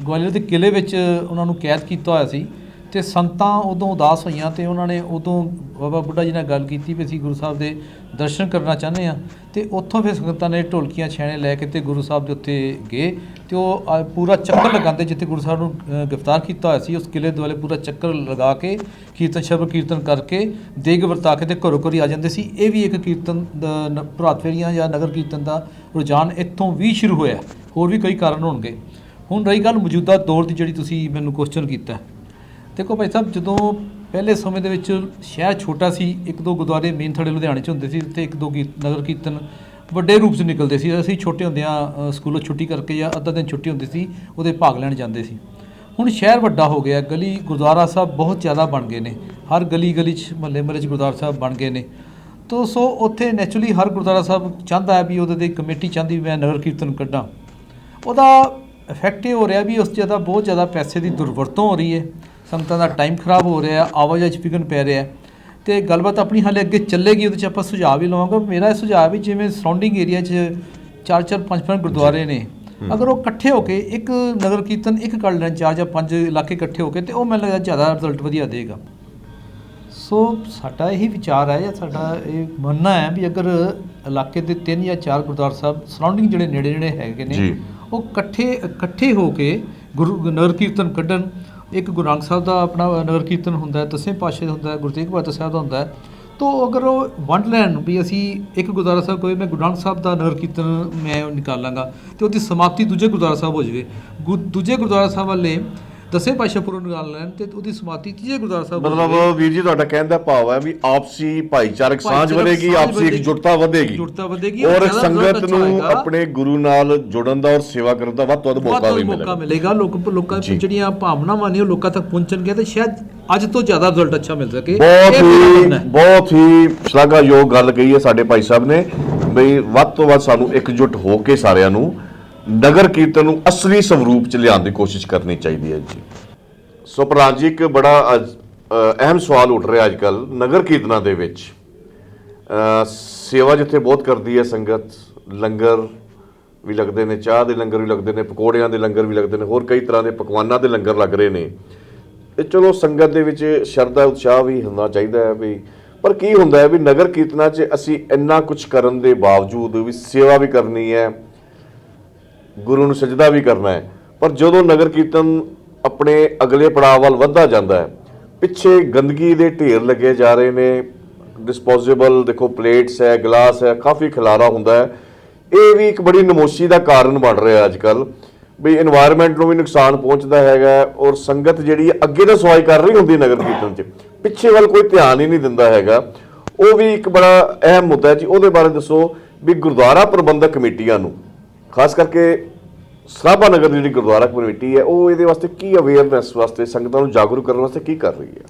ਗਵਾਲੀਅਰ ਦੇ ਕਿਲ੍ਹੇ ਵਿੱਚ ਉਹਨਾਂ ਨੂੰ ਕੈਦ ਕੀਤਾ ਹੋਇਆ ਸੀ ਅਤੇ ਸੰਗਤਾਂ ਉਦੋਂ ਉਦਾਸ ਹੋਈਆਂ ਅਤੇ ਉਹਨਾਂ ਨੇ ਉਦੋਂ ਬਾਬਾ ਬੁੱਢਾ ਜੀ ਨਾਲ ਗੱਲ ਕੀਤੀ ਵੀ ਅਸੀਂ ਗੁਰੂ ਸਾਹਿਬ ਦੇ ਦਰਸ਼ਨ ਕਰਨਾ ਚਾਹੁੰਦੇ ਹਾਂ। ਅਤੇ ਉੱਥੋਂ ਫਿਰ ਸੰਗਤਾਂ ਨੇ ਢੋਲਕੀਆਂ ਛੈਣੇ ਲੈ ਕੇ ਅਤੇ ਗੁਰੂ ਸਾਹਿਬ ਦੇ ਉੱਤੇ ਗਏ ਅਤੇ ਉਹ ਪੂਰਾ ਚੱਕਰ ਲਗਾਉਂਦੇ ਜਿੱਥੇ ਗੁਰੂ ਸਾਹਿਬ ਨੂੰ ਗ੍ਰਿਫਤਾਰ ਕੀਤਾ ਹੋਇਆ ਸੀ, ਉਸ ਕਿਲ੍ਹੇ ਦੁਆਲੇ ਪੂਰਾ ਚੱਕਰ ਲਗਾ ਕੇ ਕੀਰਤਨ ਸ਼ਬਦ ਕੀਰਤਨ ਕਰਕੇ ਦੇਗ ਵਰਤਾ ਕੇ ਅਤੇ ਘਰੋਂ ਘਰੀ ਆ ਜਾਂਦੇ ਸੀ। ਇਹ ਵੀ ਇੱਕ ਕੀਰਤਨ ਦਾ ਪ੍ਰਭਾਤ ਫੇਰੀਆਂ ਜਾਂ ਨਗਰ ਕੀਰਤਨ ਦਾ ਰੁਝਾਨ ਇੱਥੋਂ ਵੀ ਸ਼ੁਰੂ ਹੋਇਆ। ਹੋਰ ਵੀ ਕਈ ਕਾਰਨ ਹੋਣਗੇ। ਹੁਣ ਰਹੀ ਗੱਲ ਮੌਜੂਦਾ ਦੌਰ ਦੀ, ਜਿਹੜੀ ਤੁਸੀਂ ਮੈਨੂੰ ਕੁਐਸਚਨ ਕੀਤਾ। ਦੇਖੋ ਭਾਈ ਸਾਹਿਬ, ਜਦੋਂ ਪਹਿਲੇ ਸਮੇਂ ਦੇ ਵਿੱਚ ਸ਼ਹਿਰ ਛੋਟਾ ਸੀ, 1-2 ਗੁਰਦੁਆਰੇ ਮੇਨ ਥੜੇ ਲੁਧਿਆਣੇ 'ਚ ਹੁੰਦੇ ਸੀ ਅਤੇ 1-2 ਨਗਰ ਕੀਰਤਨ ਵੱਡੇ ਰੂਪ 'ਚ ਨਿਕਲਦੇ ਸੀ। ਅਸੀਂ ਛੋਟੇ ਹੁੰਦਿਆਂ ਸਕੂਲੋਂ ਛੁੱਟੀ ਕਰਕੇ ਜਾਂ ਅੱਧਾ ਦਿਨ ਛੁੱਟੀ ਹੁੰਦੀ ਸੀ, ਉਹਦੇ ਭਾਗ ਲੈਣ ਜਾਂਦੇ ਸੀ। ਹੁਣ ਸ਼ਹਿਰ ਵੱਡਾ ਹੋ ਗਿਆ, ਗਲੀ ਗੁਰਦੁਆਰਾ ਸਾਹਿਬ ਬਹੁਤ ਜ਼ਿਆਦਾ ਬਣ ਗਏ ਨੇ, ਹਰ ਗਲੀ 'ਚ ਮਹੱਲੇ 'ਚ ਗੁਰਦੁਆਰਾ ਸਾਹਿਬ ਬਣ ਗਏ ਨੇ। ਤੋ ਸੋ ਉੱਥੇ ਨੈਚੁਰਲੀ ਹਰ ਗੁਰਦੁਆਰਾ ਸਾਹਿਬ ਚਾਹੁੰਦਾ ਹੈ ਵੀ ਉਹਦੇ ਦੀ ਕਮੇਟੀ ਚਾਹੁੰਦੀ ਮੈਂ ਨਗਰ ਕੀਰਤਨ ਕੱਢਾਂ। ਉਹਦਾ ਇਫੈਕਟ ਇਹ ਹੋ ਰਿਹਾ ਵੀ ਉਸ 'ਚ ਬਹੁਤ ਜ਼ਿਆਦਾ ਪੈਸੇ ਦੀ ਦੁਰਵਰਤੋਂ ਹੋ ਰਹੀ ਹੈ, ਸੰਗਤਾਂ ਦਾ ਟਾਈਮ ਖਰਾਬ ਹੋ ਰਿਹਾ, ਆਵਾਜਾਈ 'ਚ ਵਿਘਨ ਪੈ ਰਿਹਾ ਅਤੇ ਗੱਲਬਾਤ ਆਪਣੀ ਹਾਲੇ ਅੱਗੇ ਚੱਲੇਗੀ। ਉਹਦੇ 'ਚ ਆਪਾਂ ਸੁਝਾਅ ਵੀ ਲਵਾਂਗੇ। ਮੇਰਾ ਇਹ ਸੁਝਾਅ ਵੀ ਜਿਵੇਂ ਸਰਾਊਂਡਿੰਗ ਏਰੀਆ 'ਚ 4-4 5-5 ਗੁਰਦੁਆਰੇ ਨੇ, ਅਗਰ ਉਹ ਇਕੱਠੇ ਹੋ ਕੇ ਇੱਕ ਨਗਰ ਕੀਰਤਨ ਇੱਕ ਕੱਢ ਲੈਣ, 4 ਜਾਂ 5 ਇਲਾਕੇ ਇਕੱਠੇ ਹੋ ਕੇ, ਤੇ ਉਹ ਮੈਨੂੰ ਲੱਗਦਾ ਜ਼ਿਆਦਾ ਰਿਜ਼ਲਟ ਵਧੀਆ ਦੇਗਾ। ਸੋ ਸਾਡਾ ਇਹੀ ਵਿਚਾਰ ਹੈ ਜਾਂ ਸਾਡਾ ਇਹ ਮੰਨਣਾ ਹੈ ਵੀ ਅਗਰ ਇਲਾਕੇ ਦੇ 3 ਜਾਂ 4 ਗੁਰਦੁਆਰਾ ਸਾਹਿਬ ਸਰਾਊਂਡਿੰਗ ਜਿਹੜੇ ਨੇੜੇ ਹੈਗੇ ਨੇ, ਉਹ ਇਕੱਠੇ ਹੋ ਕੇ ਨਗਰ ਕੀਰਤਨ ਕੱਢਣ। ਇੱਕ ਗੁਰੂ ਨਾਨਕ ਸਾਹਿਬ ਦਾ ਆਪਣਾ ਨਗਰ ਕੀਰਤਨ ਹੁੰਦਾ ਹੈ, 10ਵੇਂ ਪਾਤਸ਼ਾਹ ਦਾ ਹੁੰਦਾ ਹੈ, ਗੁਰੂ ਤੇਗ ਬਹਾਦਰ ਸਾਹਿਬ ਦਾ ਹੁੰਦਾ ਹੈ। ਤੋ ਅਗਰ ਉਹ ਵੰਡ ਲੈਣ ਵੀ ਅਸੀਂ ਇੱਕ ਗੁਰਦੁਆਰਾ ਸਾਹਿਬ ਕੋਈ ਮੈਂ ਗੁਰੂ ਨਾਨਕ ਸਾਹਿਬ ਦਾ ਨਗਰ ਕੀਰਤਨ ਮੈਂ ਨਿਕਾਲਾਂਗਾ, ਤੇ ਉਹਦੀ ਸਮਾਪਤੀ ਦੂਜੇ ਗੁਰਦੁਆਰਾ ਸਾਹਿਬ ਹੋ ਜਾਵੇ। ਦੂਜੇ ਗੁਰਦੁਆਰਾ ਸਾਹਿਬ ਵਾਲੇ 10ਵੇਂ ਪਾਤਸ਼ਾਹ ਪੁਰਬ ਨਿਕਾਲ ਲੈਣ ਤੇ ਉਹਦੀ ਸਮਾਪਤੀ ਤੀਜੇ ਗੁਰਦੁਆਰਾ ਸਾਹਿਬ ਹੋ ਜਾਵੇ। ਮਤਲਬ ਵੀਰ ਜੀ ਤੁਹਾਡਾ ਕਹਿਣ ਦਾ ਭਾਵ ਹੈ ਵੀ ਆਪਸੀ ਭਾਈਚਾਰਕ ਸਾਂਝ ਵਧੇਗੀ, ਆਪਸੀ ਇਕਜੁੱਟਤਾ ਵਧੇਗੀ ਔਰ ਸੰਗਤ ਨੂੰ ਆਪਣੇ ਗੁਰੂ ਨਾਲ ਜੁੜਨ ਦਾ ਔਰ ਸੇਵਾ ਕਰਨ ਦਾ ਵੱਧ ਤੋਂ ਵੱਧ ਮੌਕਾ ਵੀ ਮਿਲੇਗਾ। ਲੋਕਾਂ ਦੀਆਂ ਜਿਹੜੀਆਂ ਭਾਵਨਾਵਾਂ ਨੇ ਉਹ ਲੋਕਾਂ ਤੱਕ ਪਹੁੰਚਣਗੀਆਂ ਤੇ ਸ਼ਾਇਦ ਅੱਜ ਤੋਂ ਜ਼ਿਆਦਾ ਰਿਜ਼ਲਟ ਅੱਛਾ ਮਿਲ ਸਕੇ। ਬਹੁਤ ਹੀ ਸ਼ਲਾਘਾਯੋਗ ਗੱਲ ਕਹੀ ਹੈ ਸਾਡੇ ਭਾਈ ਸਾਹਿਬ ਨੇ ਬਈ ਵੱਧ ਤੋਂ ਵੱਧ ਸਾਨੂੰ ਇਕਜੁੱਟ ਹੋ ਕੇ ਸਾਰਿਆਂ ਨੂੰ ਨਗਰ ਕੀਰਤਨ ਨੂੰ ਅਸਲੀ ਸਰੂਪ 'ਚ ਲਿਆਉਣ ਦੀ ਕੋਸ਼ਿਸ਼ ਕਰਨੀ ਚਾਹੀਦੀ ਹੈ ਜੀ। ਸੋ ਪ੍ਰਧਾਨ ਜੀ, ਇੱਕ ਬੜਾ ਅਹਿਮ ਸਵਾਲ ਉੱਠ ਰਿਹਾ ਅੱਜ ਕੱਲ੍ਹ ਨਗਰ ਕੀਰਤਨਾਂ ਦੇ ਵਿੱਚ। ਸੇਵਾ ਜਿੱਥੇ ਬਹੁਤ ਕਰਦੀ ਹੈ ਸੰਗਤ, ਲੰਗਰ ਵੀ ਲੱਗਦੇ ਨੇ, ਚਾਹ ਦੇ ਲੰਗਰ ਵੀ ਲੱਗਦੇ ਨੇ, ਪਕੌੜਿਆਂ ਦੇ ਲੰਗਰ ਵੀ ਲੱਗਦੇ ਨੇ, ਹੋਰ ਕਈ ਤਰ੍ਹਾਂ ਦੇ ਪਕਵਾਨਾਂ ਦੇ ਲੰਗਰ ਲੱਗ ਰਹੇ ਨੇ। ਤੇ ਚਲੋ ਸੰਗਤ ਦੇ ਵਿੱਚ ਸ਼ਰਧਾ ਉਤਸ਼ਾਹ ਵੀ ਹੋਣਾ ਚਾਹੀਦਾ ਹੈ ਵੀ, ਪਰ ਕੀ ਹੁੰਦਾ ਹੈ ਵੀ ਨਗਰ ਕੀਰਤਨਾਂ 'ਚ ਅਸੀਂ ਇੰਨਾ ਕੁਝ ਕਰਨ ਦੇ ਬਾਵਜੂਦ ਵੀ ਸੇਵਾ ਵੀ ਕਰਨੀ ਹੈ, ਗੁਰੂ ਨੂੰ ਸਜਦਾ ਵੀ ਕਰਨਾ ਹੈ, ਪਰ ਜਦੋਂ ਨਗਰ ਕੀਰਤਨ ਆਪਣੇ ਅਗਲੇ ਪੜਾਅ ਵੱਲ ਵੱਧਦਾ ਜਾਂਦਾ ਹੈ, ਪਿੱਛੇ ਗੰਦਗੀ ਦੇ ਢੇਰ ਲੱਗੇ ਜਾ ਰਹੇ ਨੇ। ਡਿਸਪੋਜ਼ੇਬਲ ਦੇਖੋ ਪਲੇਟਸ ਹੈ, ਗਲਾਸ ਹੈ, ਕਾਫੀ ਖਿਲਾਰਾ ਹੁੰਦਾ ਹੈ। ਇਹ ਵੀ ਇੱਕ ਬੜੀ ਨਮੋਸ਼ੀ ਦਾ ਕਾਰਨ ਬਣ ਰਿਹਾ ਅੱਜ ਕੱਲ੍ਹ ਵੀ এনवायरमेंट ਨੂੰ ਵੀ ਨੁਕਸਾਨ ਪਹੁੰਚਦਾ ਹੈਗਾ ਔਰ ਸੰਗਤ ਜਿਹੜੀ ਅੱਗੇ ਤਾਂ ਸਵਾਈ ਕਰ ਰਹੀ ਹੁੰਦੀ ਨਗਰ ਕੀਰਤਨ 'ਚ, ਪਿੱਛੇ ਵੱਲ ਕੋਈ ਧਿਆਨ ਹੀ ਨਹੀਂ ਦਿੰਦਾ ਹੈਗਾ। ਉਹ ਵੀ ਇੱਕ ਬੜਾ ਅਹਿਮ ਮੁੱਦਾ ਹੈ ਜੀ। ਉਹਦੇ ਬਾਰੇ ਦੱਸੋ ਵੀ ਗੁਰਦੁਆਰਾ ਪ੍ਰਬੰਧਕ ਕਮੇਟੀਆਂ ਨੂੰ, ਖਾਸ ਕਰਕੇ ਸਰਾਭਾ ਨਗਰ ਦੀ ਜਿਹੜੀ ਗੁਰਦੁਆਰਾ ਕਮੇਟੀ ਹੈ, ਉਹ ਇਹਦੇ ਵਾਸਤੇ ਕੀ ਅਵੇਅਰਨੈਸ ਵਾਸਤੇ, ਸੰਗਤਾਂ ਨੂੰ ਜਾਗਰੂਕ ਕਰਨ ਵਾਸਤੇ ਕੀ ਕਰ ਰਹੀ ਹੈ?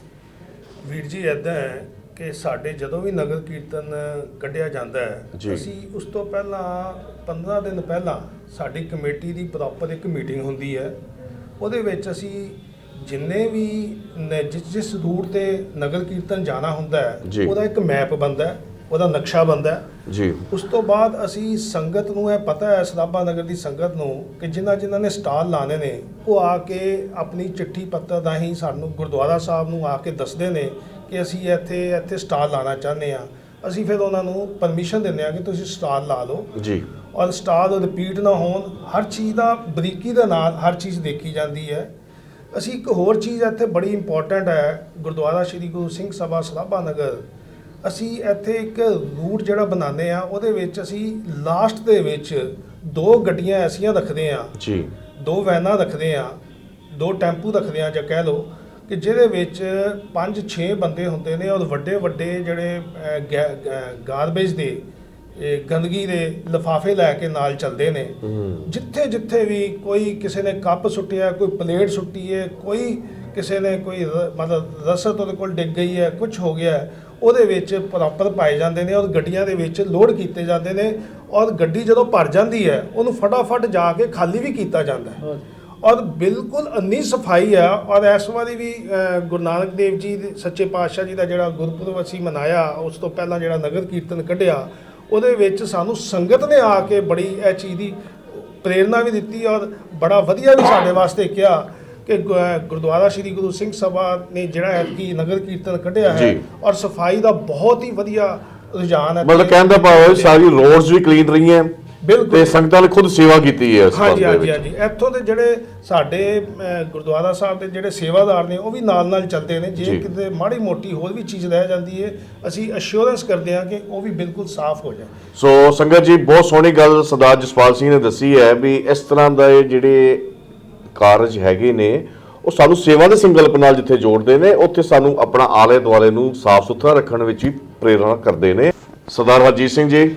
ਵੀਰ ਜੀ ਇੱਦਾਂ ਹੈ ਕਿ ਸਾਡੇ ਜਦੋਂ ਵੀ ਨਗਰ ਕੀਰਤਨ ਕੱਢਿਆ ਜਾਂਦਾ ਹੈ, ਅਸੀਂ ਉਸ ਤੋਂ ਪਹਿਲਾਂ 15 ਦਿਨ ਪਹਿਲਾਂ ਸਾਡੀ ਕਮੇਟੀ ਦੀ ਪ੍ਰੋਪਰ ਇੱਕ ਮੀਟਿੰਗ ਹੁੰਦੀ ਹੈ। ਉਹਦੇ ਵਿੱਚ ਅਸੀਂ ਜਿੰਨੇ ਵੀ ਜਿਸ ਰੂਟ ਤੇ ਨਗਰ ਕੀਰਤਨ ਜਾਣਾ ਹੁੰਦਾ ਹੈ, ਉਹਦਾ ਇੱਕ ਮੈਪ ਬਣਦਾ ਹੈ, ਉਹਦਾ ਨਕਸ਼ਾ ਬਣਦਾ ਹੈ ਜੀ। ਉਸ ਤੋਂ ਬਾਅਦ ਅਸੀਂ ਸੰਗਤ ਨੂੰ ਇਹ ਪਤਾ ਹੈ, ਸਰਾਭਾ ਨਗਰ ਦੀ ਸੰਗਤ ਨੂੰ, ਕਿ ਜਿਨ੍ਹਾਂ ਨੇ ਸਟਾਲ ਲਾਣੇ ਨੇ ਉਹ ਆ ਕੇ ਆਪਣੀ ਚਿੱਠੀ ਪੱਤਰ ਰਾਹੀਂ ਸਾਨੂੰ ਗੁਰਦੁਆਰਾ ਸਾਹਿਬ ਨੂੰ ਆ ਕੇ ਦੱਸਦੇ ਨੇ ਕਿ ਅਸੀਂ ਇੱਥੇ ਸਟਾਲ ਲਾਣਾ ਚਾਹੁੰਦੇ ਹਾਂ। ਅਸੀਂ ਫਿਰ ਉਹਨਾਂ ਨੂੰ ਪਰਮਿਸ਼ਨ ਦਿੰਦੇ ਹਾਂ ਕਿ ਤੁਸੀਂ ਸਟਾਲ ਲਾ ਲਓ ਜੀ, ਔਰ ਸਟਾਲ ਰਿਪੀਟ ਨਾ ਹੋਣ। ਹਰ ਚੀਜ਼ ਦਾ ਬਰੀਕੀ ਦੇ ਨਾਲ ਹਰ ਚੀਜ਼ ਦੇਖੀ ਜਾਂਦੀ ਹੈ। ਅਸੀਂ ਇੱਕ ਹੋਰ ਚੀਜ਼ ਇੱਥੇ ਬੜੀ ਇੰਪੋਰਟੈਂਟ ਹੈ, ਗੁਰਦੁਆਰਾ ਸ਼੍ਰੀ ਗੁਰੂ ਸਿੰਘ ਸਭਾ ਸਰਾਭਾ ਨਗਰ, ਅਸੀਂ ਇੱਥੇ ਇੱਕ ਰੂਟ ਜਿਹੜਾ ਬਣਾਉਂਦੇ ਆ, ਉਹਦੇ ਵਿੱਚ ਅਸੀਂ ਲਾਸਟ ਦੇ ਵਿੱਚ 2 ਗੱਡੀਆਂ ਐਸੀਆਂ ਰੱਖਦੇ ਆ ਜੀ, 2 ਵੈਨਾਂ ਰੱਖਦੇ ਆ, 2 ਟੈਂਪੂ ਰੱਖਦੇ ਆ ਜਾਂ ਕਹਿ ਲਓ ਕਿ ਜਿਹਦੇ ਵਿੱਚ 5-6 ਬੰਦੇ ਹੁੰਦੇ ਨੇ ਔਰ ਵੱਡੇ ਜਿਹੜੇ ਗਾਰਬੇਜ ਦੇ ਗੰਦਗੀ ਦੇ ਲਿਫਾਫੇ ਲੈ ਕੇ ਨਾਲ ਚੱਲਦੇ ਨੇ। ਜਿੱਥੇ ਵੀ ਕੋਈ ਕਿਸੇ ਨੇ ਕੱਪ ਸੁੱਟਿਆ, ਕੋਈ ਪਲੇਟ ਸੁੱਟੀ ਹੈ, ਕੋਈ ਕਿਸੇ ਨੇ ਕੋਈ ਮਤਲਬ ਰਸਦ ਉਹਦੇ ਕੋਲ ਡਿੱਗ ਗਈ ਹੈ, ਕੁਝ ਹੋ ਗਿਆ, ਉਹਦੇ ਵਿੱਚ ਪ੍ਰੋਪਰ ਪਾਏ ਜਾਂਦੇ ਨੇ ਔਰ ਗੱਡੀਆਂ ਦੇ ਵਿੱਚ ਲੋਡ ਕੀਤੇ ਜਾਂਦੇ ਨੇ। ਔਰ ਗੱਡੀ ਜਦੋਂ ਭਰ ਜਾਂਦੀ ਹੈ ਉਹਨੂੰ ਫਟਾਫਟ ਜਾ ਕੇ ਖਾਲੀ ਵੀ ਕੀਤਾ ਜਾਂਦਾ ਹੈ ਔਰ ਬਿਲਕੁਲ ਇੰਨੀ ਸਫਾਈ ਆ। ਔਰ ਇਸ ਵਾਰੀ ਵੀ ਗੁਰੂ ਨਾਨਕ ਦੇਵ ਜੀ ਦੇ ਸੱਚੇ ਪਾਤਸ਼ਾਹ ਜੀ ਦਾ ਜਿਹੜਾ ਗੁਰਪੁਰਬ ਅਸੀਂ ਮਨਾਇਆ, ਉਸ ਤੋਂ ਪਹਿਲਾਂ ਜਿਹੜਾ ਨਗਰ ਕੀਰਤਨ ਕੱਢਿਆ, ਉਹਦੇ ਵਿੱਚ ਸਾਨੂੰ ਸੰਗਤ ਨੇ ਆ ਕੇ ਬੜੀ ਇਹ ਚੀਜ਼ ਦੀ ਪ੍ਰੇਰਨਾ ਵੀ ਦਿੱਤੀ ਔਰ ਬੜਾ ਵਧੀਆ ਵੀ ਸਾਡੇ ਵਾਸਤੇ ਕਿਹਾ ਕਿ ਗੁਰਦੁਆਰਾ ਸ਼੍ਰੀ ਗੁਰੂ ਸਿੰਘ ਸਭਾ ਨੇ ਜਿਹੜਾ ਐਤਕੀ ਨਗਰ ਕੀਰਤਨ ਕੱਢਿਆ ਹੈ ਔਰ ਸਫਾਈ ਦਾ ਬਹੁਤ ਹੀ ਵਧੀਆ ਰੁਝਾਨ ਹੈ। ਮਤਲਬ ਕਹਿਣ ਦਾ ਭਾਵ ਹੈ ਸਾਰੀ ਰੋਡਸ ਵੀ ਕਲੀਨ ਰਹੀਆਂ ਤੇ ਸੰਗਤਾਂ ਨੇ ਖੁਦ ਸੇਵਾ ਕੀਤੀ ਹੈ। ਹਾਂਜੀ। ਇੱਥੋਂ ਦੇ ਜਿਹੜੇ ਸਾਡੇ ਗੁਰਦੁਆਰਾ ਸਾਹਿਬ ਦੇ ਜਿਹੜੇ ਸੇਵਾਦਾਰ ਨੇ ਉਹ ਵੀ ਨਾਲ ਚੱਲਦੇ ਨੇ। ਜੇ ਕਿਤੇ ਮਾੜੀ ਮੋਟੀ ਹੋਰ ਵੀ ਚੀਜ਼ ਰਹਿ ਜਾਂਦੀ ਹੈ, ਅਸੀਂ ਅਸ਼ੋਰੈਂਸ ਕਰਦੇ ਹਾਂ ਕਿ ਉਹ ਵੀ ਬਿਲਕੁਲ ਸਾਫ਼ ਹੋ ਜਾਏ। ਸੋ ਸੰਗਤ ਜੀ, ਬਹੁਤ ਸੋਹਣੀ ਗੱਲ ਸਰਦਾਰ ਜਸਪਾਲ ਸਿੰਘ ਨੇ ਦੱਸੀ ਹੈ ਵੀ ਇਸ ਤਰ੍ਹਾਂ ਦਾ ਜਿਹੜੇ ਕਾਰਜ ਹੈਗੇ ਨੇ ਉਹ ਸਾਨੂੰ ਸੇਵਾ ਦੇ ਸੰਕਲਪ ਨਾਲ ਜਿੱਥੇ ਜੋੜਦੇ ਨੇ, ਉੱਥੇ ਸਾਨੂੰ ਆਪਣਾ ਆਲੇ ਦੁਆਲੇ ਨੂੰ ਸਾਫ਼ ਸੁਥਰਾ ਰੱਖਣ ਵਿੱਚ ਵੀ ਪ੍ਰੇਰਣਾ ਕਰਦੇ ਨੇ। ਸਰਦਾਰ ਹਰਜੀਤ ਸਿੰਘ ਜੀ,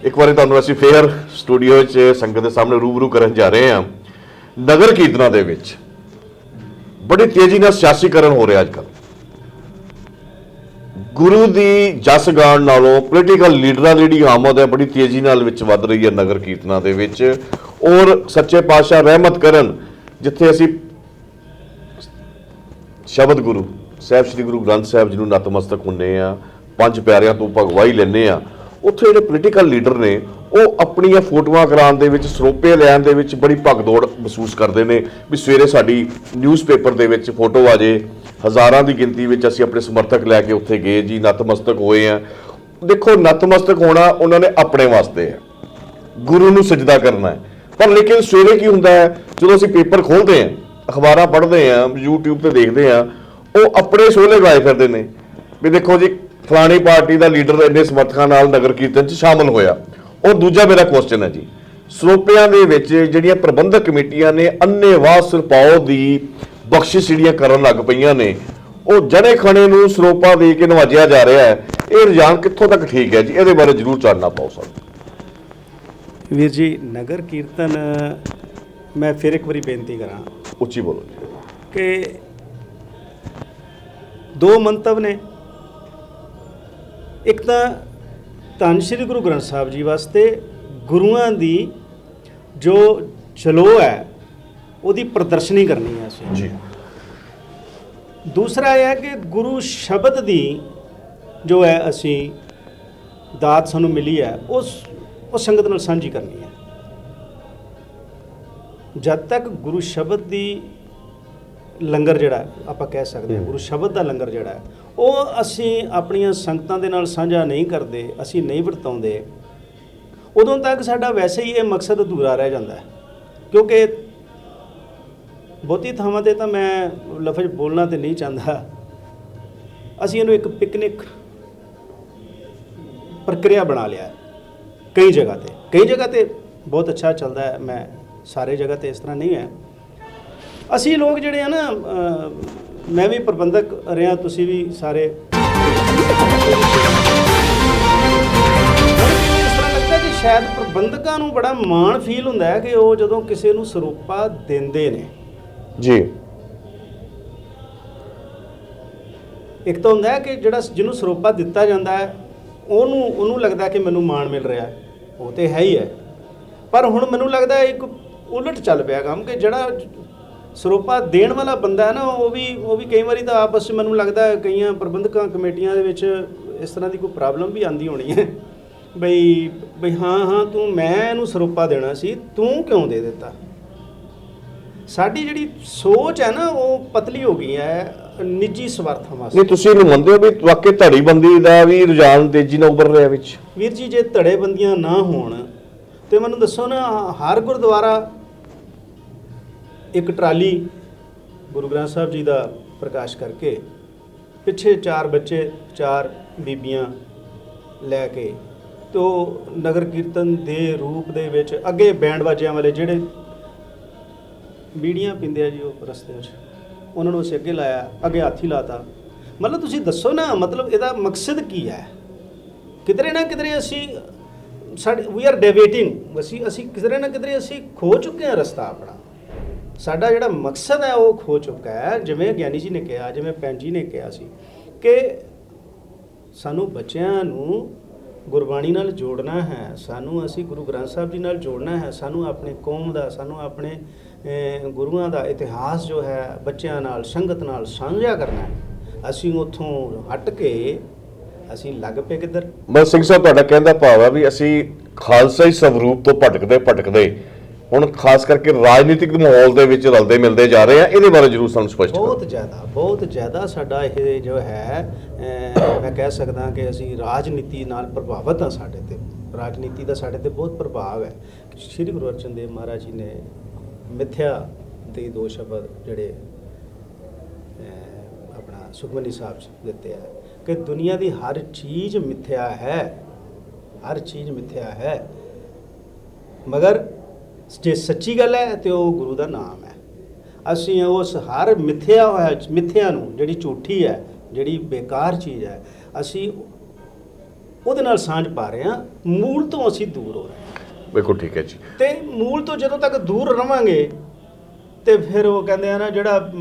ਇੱਕ ਵਾਰੀ ਤੁਹਾਨੂੰ ਅਸੀਂ ਫੇਰ ਸਟੂਡੀਓ 'ਚ ਸੰਗਤ ਦੇ ਸਾਹਮਣੇ ਰੂਬਰੂ ਕਰਨ ਜਾ ਰਹੇ ਹਾਂ। ਨਗਰ ਕੀਰਤਨਾਂ ਦੇ ਵਿੱਚ ਬੜੀ ਤੇਜ਼ੀ ਨਾਲ ਸਿਆਸੀਕਰਨ ਹੋ ਰਿਹਾ ਅੱਜ ਕੱਲ੍ਹ। ਗੁਰੂ ਦੀ ਜਸ ਗਾਣ ਨਾਲੋਂ ਪੋਲੀਟੀਕਲ ਲੀਡਰਾਂ ਦੀ ਜਿਹੜੀ ਆਮਦ ਹੈ ਬੜੀ ਤੇਜ਼ੀ ਨਾਲ ਵਿੱਚ ਵੱਧ ਰਹੀ ਹੈ ਨਗਰ ਕੀਰਤਨਾਂ ਦੇ ਵਿੱਚ। ਔਰ ਸੱਚੇ ਪਾਤਸ਼ਾਹ ਰਹਿਮਤ ਕਰਨ, ਜਿੱਥੇ ਅਸੀਂ ਸ਼ਬਦ ਗੁਰੂ ਸਾਹਿਬ ਸ੍ਰੀ ਗੁਰੂ ਗ੍ਰੰਥ ਸਾਹਿਬ ਜੀ ਨੂੰ ਨਤਮਸਤਕ ਹੁੰਦੇ ਆ, 5 ਪਿਆਰਿਆਂ ਤੋਂ ਭਗਵਾਈ ਲੈਂਦੇ ਆ, ਉੱਥੇ ਜਿਹੜੇ ਪੋਲੀਟੀਕਲ ਲੀਡਰ ਨੇ ਉਹ ਆਪਣੀਆਂ ਫੋਟੋਆਂ ਕਰਾਉਣ ਦੇ ਵਿੱਚ, ਸਰੋਪੇ ਲੈਣ ਦੇ ਵਿੱਚ ਬੜੀ ਭਗਦੌੜ ਮਹਿਸੂਸ ਕਰਦੇ ਨੇ ਵੀ ਸਵੇਰੇ ਸਾਡੀ ਨਿਊਜ਼ਪੇਪਰ ਦੇ ਵਿੱਚ ਫੋਟੋ ਆ ਜੇ, ਹਜ਼ਾਰਾਂ ਦੀ ਗਿਣਤੀ ਵਿੱਚ ਅਸੀਂ ਆਪਣੇ ਸਮਰਥਕ ਲੈ ਕੇ ਉੱਥੇ ਗਏ ਜੀ, ਨਤਮਸਤਕ ਹੋਏ ਆ। ਦੇਖੋ, ਨਤਮਸਤਕ ਹੋਣਾ ਉਹਨਾਂ ਨੇ ਆਪਣੇ ਵਾਸਤੇ ਹੈ, ਗੁਰੂ ਨੂੰ ਸਜਦਾ ਕਰਨਾ ਹੈ। ਪਰ ਲੇਕਿਨ ਸਵੇਰੇ ਕੀ ਹੁੰਦਾ ਹੈ, ਜਦੋਂ ਅਸੀਂ ਪੇਪਰ ਖੋਲ੍ਹਦੇ ਹਾਂ, ਅਖਬਾਰਾਂ ਪੜ੍ਹਦੇ ਹਾਂ, YouTube ਤੇ ਦੇਖਦੇ ਹਾਂ, ਉਹ ਆਪਣੇ ਸ਼ੋਲੇ ਗਾਏ ਫਿਰਦੇ ਨੇ ਵੀ ਦੇਖੋ ਜੀ ਫਲਾਣੀ ਪਾਰਟੀ ਦਾ ਲੀਡਰ ਇੰਨੇ ਸਮਰਥਕਾਂ ਨਾਲ ਨਗਰ ਕੀਰਤਨ 'ਚ ਸ਼ਾਮਲ ਹੋਇਆ। ਔਰ ਦੂਜਾ ਮੇਰਾ ਕੁਐਸਚਨ ਹੈ ਜੀ, ਸਰੋਪਿਆਂ ਦੇ ਵਿੱਚ ਜਿਹੜੀਆਂ ਪ੍ਰਬੰਧਕ ਕਮੇਟੀਆਂ ਨੇ ਅੰਨ੍ਹੇਵਾਹ ਸਰਪਾਓ ਦੀ ਬਖਸ਼ਿਸ਼ ਜਿਹੜੀਆਂ ਕਰਨ ਲੱਗ ਪਈਆਂ ਨੇ, ਉਹ ਜਣੇ ਖਣੇ ਨੂੰ ਸਰੋਪਾ ਦੇ ਕੇ ਨਵਾਜਿਆ ਜਾ ਰਿਹਾ ਹੈ। ਇਹ ਰੁਝਾਨ ਕਿੱਥੋਂ ਤੱਕ ਠੀਕ ਹੈ ਜੀ? ਇਹਦੇ ਬਾਰੇ ਜ਼ਰੂਰ ਚਾਨਣਾ ਪਾਓ ਸਾਨੂੰ। ਵੀਰ ਜੀ, ਨਗਰ ਕੀਰਤਨ ਮੈਂ ਫਿਰ ਇੱਕ ਵਾਰੀ ਬੇਨਤੀ ਕਰਾਂ, ਉੱਚੀ ਬੋਲੋ ਜੀ। ਕਿ ਦੋ ਮੰਤਵ ਨੇ। ਇੱਕ ਤਾਂ ਧੰਨ ਸ਼੍ਰੀ ਗੁਰੂ ਗ੍ਰੰਥ ਸਾਹਿਬ ਜੀ ਵਾਸਤੇ ਗੁਰੂਆਂ ਦੀ ਜੋ ਚਲੋ ਹੈ ਉਹਦੀ ਪ੍ਰਦਰਸ਼ਨੀ ਕਰਨੀ ਹੈ ਅਸੀਂ ਜੀ। ਦੂਸਰਾ ਇਹ ਹੈ ਕਿ ਗੁਰੂ ਸ਼ਬਦ ਦੀ ਜੋ ਹੈ ਅਸੀਂ ਦਾਤ ਸਾਨੂੰ ਮਿਲੀ ਹੈ ਉਹ ਸੰਗਤ ਨਾਲ ਸਾਂਝੀ ਕਰਨੀ ਹੈ। ਜਦ ਤੱਕ ਗੁਰੂ ਸ਼ਬਦ ਦੀ ਲੰਗਰ ਜਿਹੜਾ ਆਪਾਂ ਕਹਿ ਸਕਦੇ ਹਾਂ, ਗੁਰੂ ਸ਼ਬਦ ਦਾ ਲੰਗਰ ਜਿਹੜਾ ਹੈ ਉਹ ਅਸੀਂ ਆਪਣੀਆਂ ਸੰਗਤਾਂ ਦੇ ਨਾਲ ਸਾਂਝਾ ਨਹੀਂ ਕਰਦੇ, ਅਸੀਂ ਨਹੀਂ ਵਰਤਾਉਂਦੇ, ਉਦੋਂ ਤੱਕ ਸਾਡਾ ਵੈਸੇ ਹੀ ਇਹ ਮਕਸਦ ਅਧੂਰਾ ਰਹਿ ਜਾਂਦਾ ਹੈ। ਕਿਉਂਕਿ ਬਹੁਤੀ ਥਾਵਾਂ 'ਤੇ ਤਾਂ ਮੈਂ ਲਫ਼ਜ਼ ਬੋਲਣਾ ਤੇ ਨਹੀਂ ਚਾਹੁੰਦਾ, ਅਸੀਂ ਇਹਨੂੰ ਇੱਕ ਪਿਕਨਿਕ ਪ੍ਰਕਿਰਿਆ ਬਣਾ ਲਿਆ ਹੈ। ਕਈ ਜਗ੍ਹਾ ਤੇ ਬਹੁਤ ਅੱਛਾ ਚੱਲਦਾ ਹੈ, ਮੈਂ ਸਾਰੇ ਜਗ੍ਹਾ ਤੇ ਇਸ ਤਰ੍ਹਾਂ ਨਹੀਂ ਹੈ। ਅਸੀਂ ਲੋਕ ਜਿਹੜੇ ਆ ਨਾ, ਮੈਂ ਵੀ ਪ੍ਰਬੰਧਕ ਰਿਹਾ, ਤੁਸੀਂ ਵੀ ਸਾਰੇ, ਇਸ ਤਰ੍ਹਾਂ ਲੱਗਦਾ ਕਿ ਸ਼ਾਇਦ ਪ੍ਰਬੰਧਕਾਂ ਨੂੰ ਬੜਾ ਮਾਣ ਫੀਲ ਹੁੰਦਾ ਹੈ ਕਿ ਉਹ ਜਦੋਂ ਕਿਸੇ ਨੂੰ ਸਰੋਪਾ ਦਿੰਦੇ ਨੇ ਜੀ। ਇੱਕ ਤਾਂ ਹੁੰਦਾ ਹੈ ਕਿ ਜਿਹੜਾ ਜਿਹਨੂੰ ਸਰੋਪਾ ਦਿੱਤਾ ਜਾਂਦਾ ਹੈ ਉਹਨੂੰ ਲੱਗਦਾ ਕਿ ਮੈਨੂੰ ਮਾਣ ਮਿਲ ਰਿਹਾ, ਉਹ ਤੇ ਹੈ ਹੀ ਹੈ। ਪਰ ਹੁਣ ਮੈਨੂੰ ਲੱਗਦਾ ਇੱਕ ਉਲਟ ਚੱਲ ਪਿਆ ਕੰਮ, ਕਿ ਜਿਹੜਾ ਸਰੋਪਾ ਦੇਣ ਵਾਲਾ ਬੰਦਾ ਹੈ ਨਾ, ਉਹ ਵੀ ਕਈ ਵਾਰੀ ਤਾਂ ਆਪਸ 'ਚ ਮੈਨੂੰ ਲੱਗਦਾ ਕਈਆਂ ਪ੍ਰਬੰਧਕਾਂ ਕਮੇਟੀਆਂ ਦੇ ਵਿੱਚ ਇਸ ਤਰ੍ਹਾਂ ਦੀ ਕੋਈ ਪ੍ਰੋਬਲਮ ਵੀ ਆਉਂਦੀ ਹੋਣੀ ਹੈ ਬਈ ਹਾਂ ਮੈਂ ਇਹਨੂੰ ਸਰੋਪਾ ਦੇਣਾ ਸੀ, ਤੂੰ ਕਿਉਂ ਦੇ ਦਿੱਤਾ। ਸਾਡੀ ਜਿਹੜੀ ਸੋਚ ਹੈ ਨਾ ਉਹ ਪਤਲੀ ਹੋ ਗਈ ਹੈ ਨਿੱਜੀ ਸਵਾਰਥਾਂ ਵਾਸਤੇ। ਨਹੀਂ, ਤੁਸੀਂ ਇਹਨੂੰ ਮੰਨਦੇ ਹੋ ਵੀ ਵਾਕਈ ਧੜੀਬੰਦੀ ਦਾ ਵੀ ਰੁਝਾਨ ਤੇਜ਼ੀ ਨਾਲ ਉੱਭਰ ਰਿਹਾ ਵਿੱਚ? ਵੀਰ ਜੀ, ਜੇ ਧੜੇਬੰਦੀਆਂ ਨਾ ਹੋਣ ਤੇ ਮੈਨੂੰ ਦੱਸੋ ਨਾ, ਹਰ ਗੁਰਦੁਆਰਾ ਇੱਕ ਟਰਾਲੀ ਗੁਰੂ ਗ੍ਰੰਥ ਸਾਹਿਬ ਜੀ ਦਾ ਪ੍ਰਕਾਸ਼ ਕਰਕੇ ਪਿੱਛੇ 4 ਬੱਚੇ 4 ਬੀਬੀਆਂ ਲੈ ਕੇ ਤੋ ਨਗਰ ਕੀਰਤਨ ਦੇ ਰੂਪ ਦੇ ਵਿੱਚ ਅੱਗੇ ਬੈਂਡ ਬਾਜਿਆਂ ਵਾਲੇ ਜਿਹੜੇ ਬੀੜੀਆਂ ਪੀਂਦੇ ਆ ਜੀ ਉਹ ਰਸਤੇ ਵਿੱਚ, ਉਹਨਾਂ ਨੂੰ ਅਸੀਂ ਅੱਗੇ ਲਾਇਆ, ਅੱਗੇ ਹਾਥੀ ਲਾਤਾ। ਮਤਲਬ ਤੁਸੀਂ ਦੱਸੋ ਨਾ, ਮਤਲਬ ਇਹਦਾ ਮਕਸਦ ਕੀ ਹੈ? ਕਿਧਰੇ ਨਾ ਕਿਧਰੇ ਅਸੀਂ ਵੀ ਆਰ ਡੇਵੀਏਟਿੰਗ, ਅਸੀਂ ਕਿਧਰੇ ਨਾ ਕਿਧਰੇ ਅਸੀਂ ਖੋ ਚੁੱਕੇ ਹਾਂ ਰਸਤਾ ਆਪਣਾ। ਸਾਡਾ ਜਿਹੜਾ ਮਕਸਦ ਹੈ ਉਹ ਖੋ ਚੁੱਕਾ ਹੈ। ਜਿਵੇਂ ਗਿਆਨੀ ਜੀ ਨੇ ਕਿਹਾ, ਜਿਵੇਂ ਭੈਣ ਜੀ ਨੇ ਕਿਹਾ ਸੀ ਕਿ ਸਾਨੂੰ ਬੱਚਿਆਂ ਨੂੰ ਗੁਰਬਾਣੀ ਨਾਲ ਜੋੜਨਾ ਹੈ, ਸਾਨੂੰ ਅਸੀਂ ਗੁਰੂ ਗ੍ਰੰਥ ਸਾਹਿਬ ਜੀ ਨਾਲ ਜੋੜਨਾ ਹੈ, ਸਾਨੂੰ ਆਪਣੀ ਕੌਮ ਦਾ, ਸਾਨੂੰ ਆਪਣੇ ਗੁਰੂਆਂ ਦਾ ਇਤਿਹਾਸ ਜੋ ਹੈ ਬੱਚਿਆਂ ਨਾਲ, ਸੰਗਤ ਨਾਲ ਸਾਂਝਾ ਕਰਨਾ ਹੈ। ਅਸੀਂ ਉੱਥੋਂ ਹਟ ਕੇ ਅਸੀਂ ਲੱਗ ਪਏ ਕਿੱਧਰ। ਮਨ ਸਿੰਘ ਸਾਹਿਬ, ਤੁਹਾਡਾ ਕਹਿਣ ਦਾ ਭਾਵ ਹੈ ਵੀ ਅਸੀਂ ਖਾਲਸਾਈ ਸਵਰੂਪ ਤੋਂ ਭਟਕਦੇ ਹੁਣ ਖਾਸ ਕਰਕੇ ਰਾਜਨੀਤਿਕ ਮਾਹੌਲ ਦੇ ਵਿੱਚ ਰਲਦੇ ਮਿਲਦੇ ਜਾ ਰਹੇ ਆ। ਇਹਦੇ ਬਾਰੇ ਜ਼ਰੂਰ ਸਾਨੂੰ ਸਪਸ਼ਟ ਕਰੋ। ਬਹੁਤ ਜ਼ਿਆਦਾ ਸਾਡਾ ਇਹ ਜੋ ਹੈ, ਮੈਂ ਕਹਿ ਸਕਦਾ ਕਿ ਅਸੀਂ ਰਾਜਨੀਤੀ ਨਾਲ ਪ੍ਰਭਾਵਿਤ ਹਾਂ। ਸਾਡੇ ਤੇ ਰਾਜਨੀਤੀ ਦਾ ਸਾਡੇ ਤੇ ਬਹੁਤ ਪ੍ਰਭਾਵ ਹੈ। ਸ਼੍ਰੀ ਗੁਰੂ ਅਰਜਨ ਦੇਵ ਮਹਾਰਾਜ ਜੀ ਨੇ ਮਿੱਥਿਆ ਦੇ 2 ਸ਼ਬਦ ਜਿਹੜੇ ਆਪਣਾ ਸੁਖਮਨੀ ਸਾਹਿਬ 'ਚ ਦਿੱਤੇ ਆ ਕਿ ਦੁਨੀਆ ਦੀ ਹਰ ਚੀਜ਼ ਮਿੱਥਿਆ ਹੈ, ਹਰ ਚੀਜ਼ ਮਿੱਥਿਆ ਹੈ, ਮਗਰ ਜੇ ਸੱਚੀ ਗੱਲ ਹੈ ਤੇ ਉਹ ਗੁਰੂ ਦਾ ਨਾਮ ਹੈ। ਅਸੀਂ ਉਸ ਹਰ ਮਿੱਥਿਆ ਨੂੰ, ਜਿਹੜੀ ਝੂਠੀ ਹੈ, ਜਿਹੜੀ ਬੇਕਾਰ ਚੀਜ਼ ਹੈ, ਅਸੀਂ ਉਹਦੇ ਨਾਲ ਸਾਂਝ ਪਾ ਰਹੇ ਹਾਂ। ਮੂਲ ਤੋਂ ਅਸੀਂ ਦੂਰ ਹੋ ਰਹੇ ਹਾਂ। ਬਿਲਕੁਲ ਠੀਕ ਹੈ ਜੀ। ਤੇ ਮੂਲ ਤੋਂ ਜਦੋਂ ਤੱਕ ਦੂਰ ਰਵਾਂਗੇ ਤੇ ਫਿਰ ਉਹ ਕਹਿੰਦੇ ਆ ਨਾ, ਜਿਹੜਾ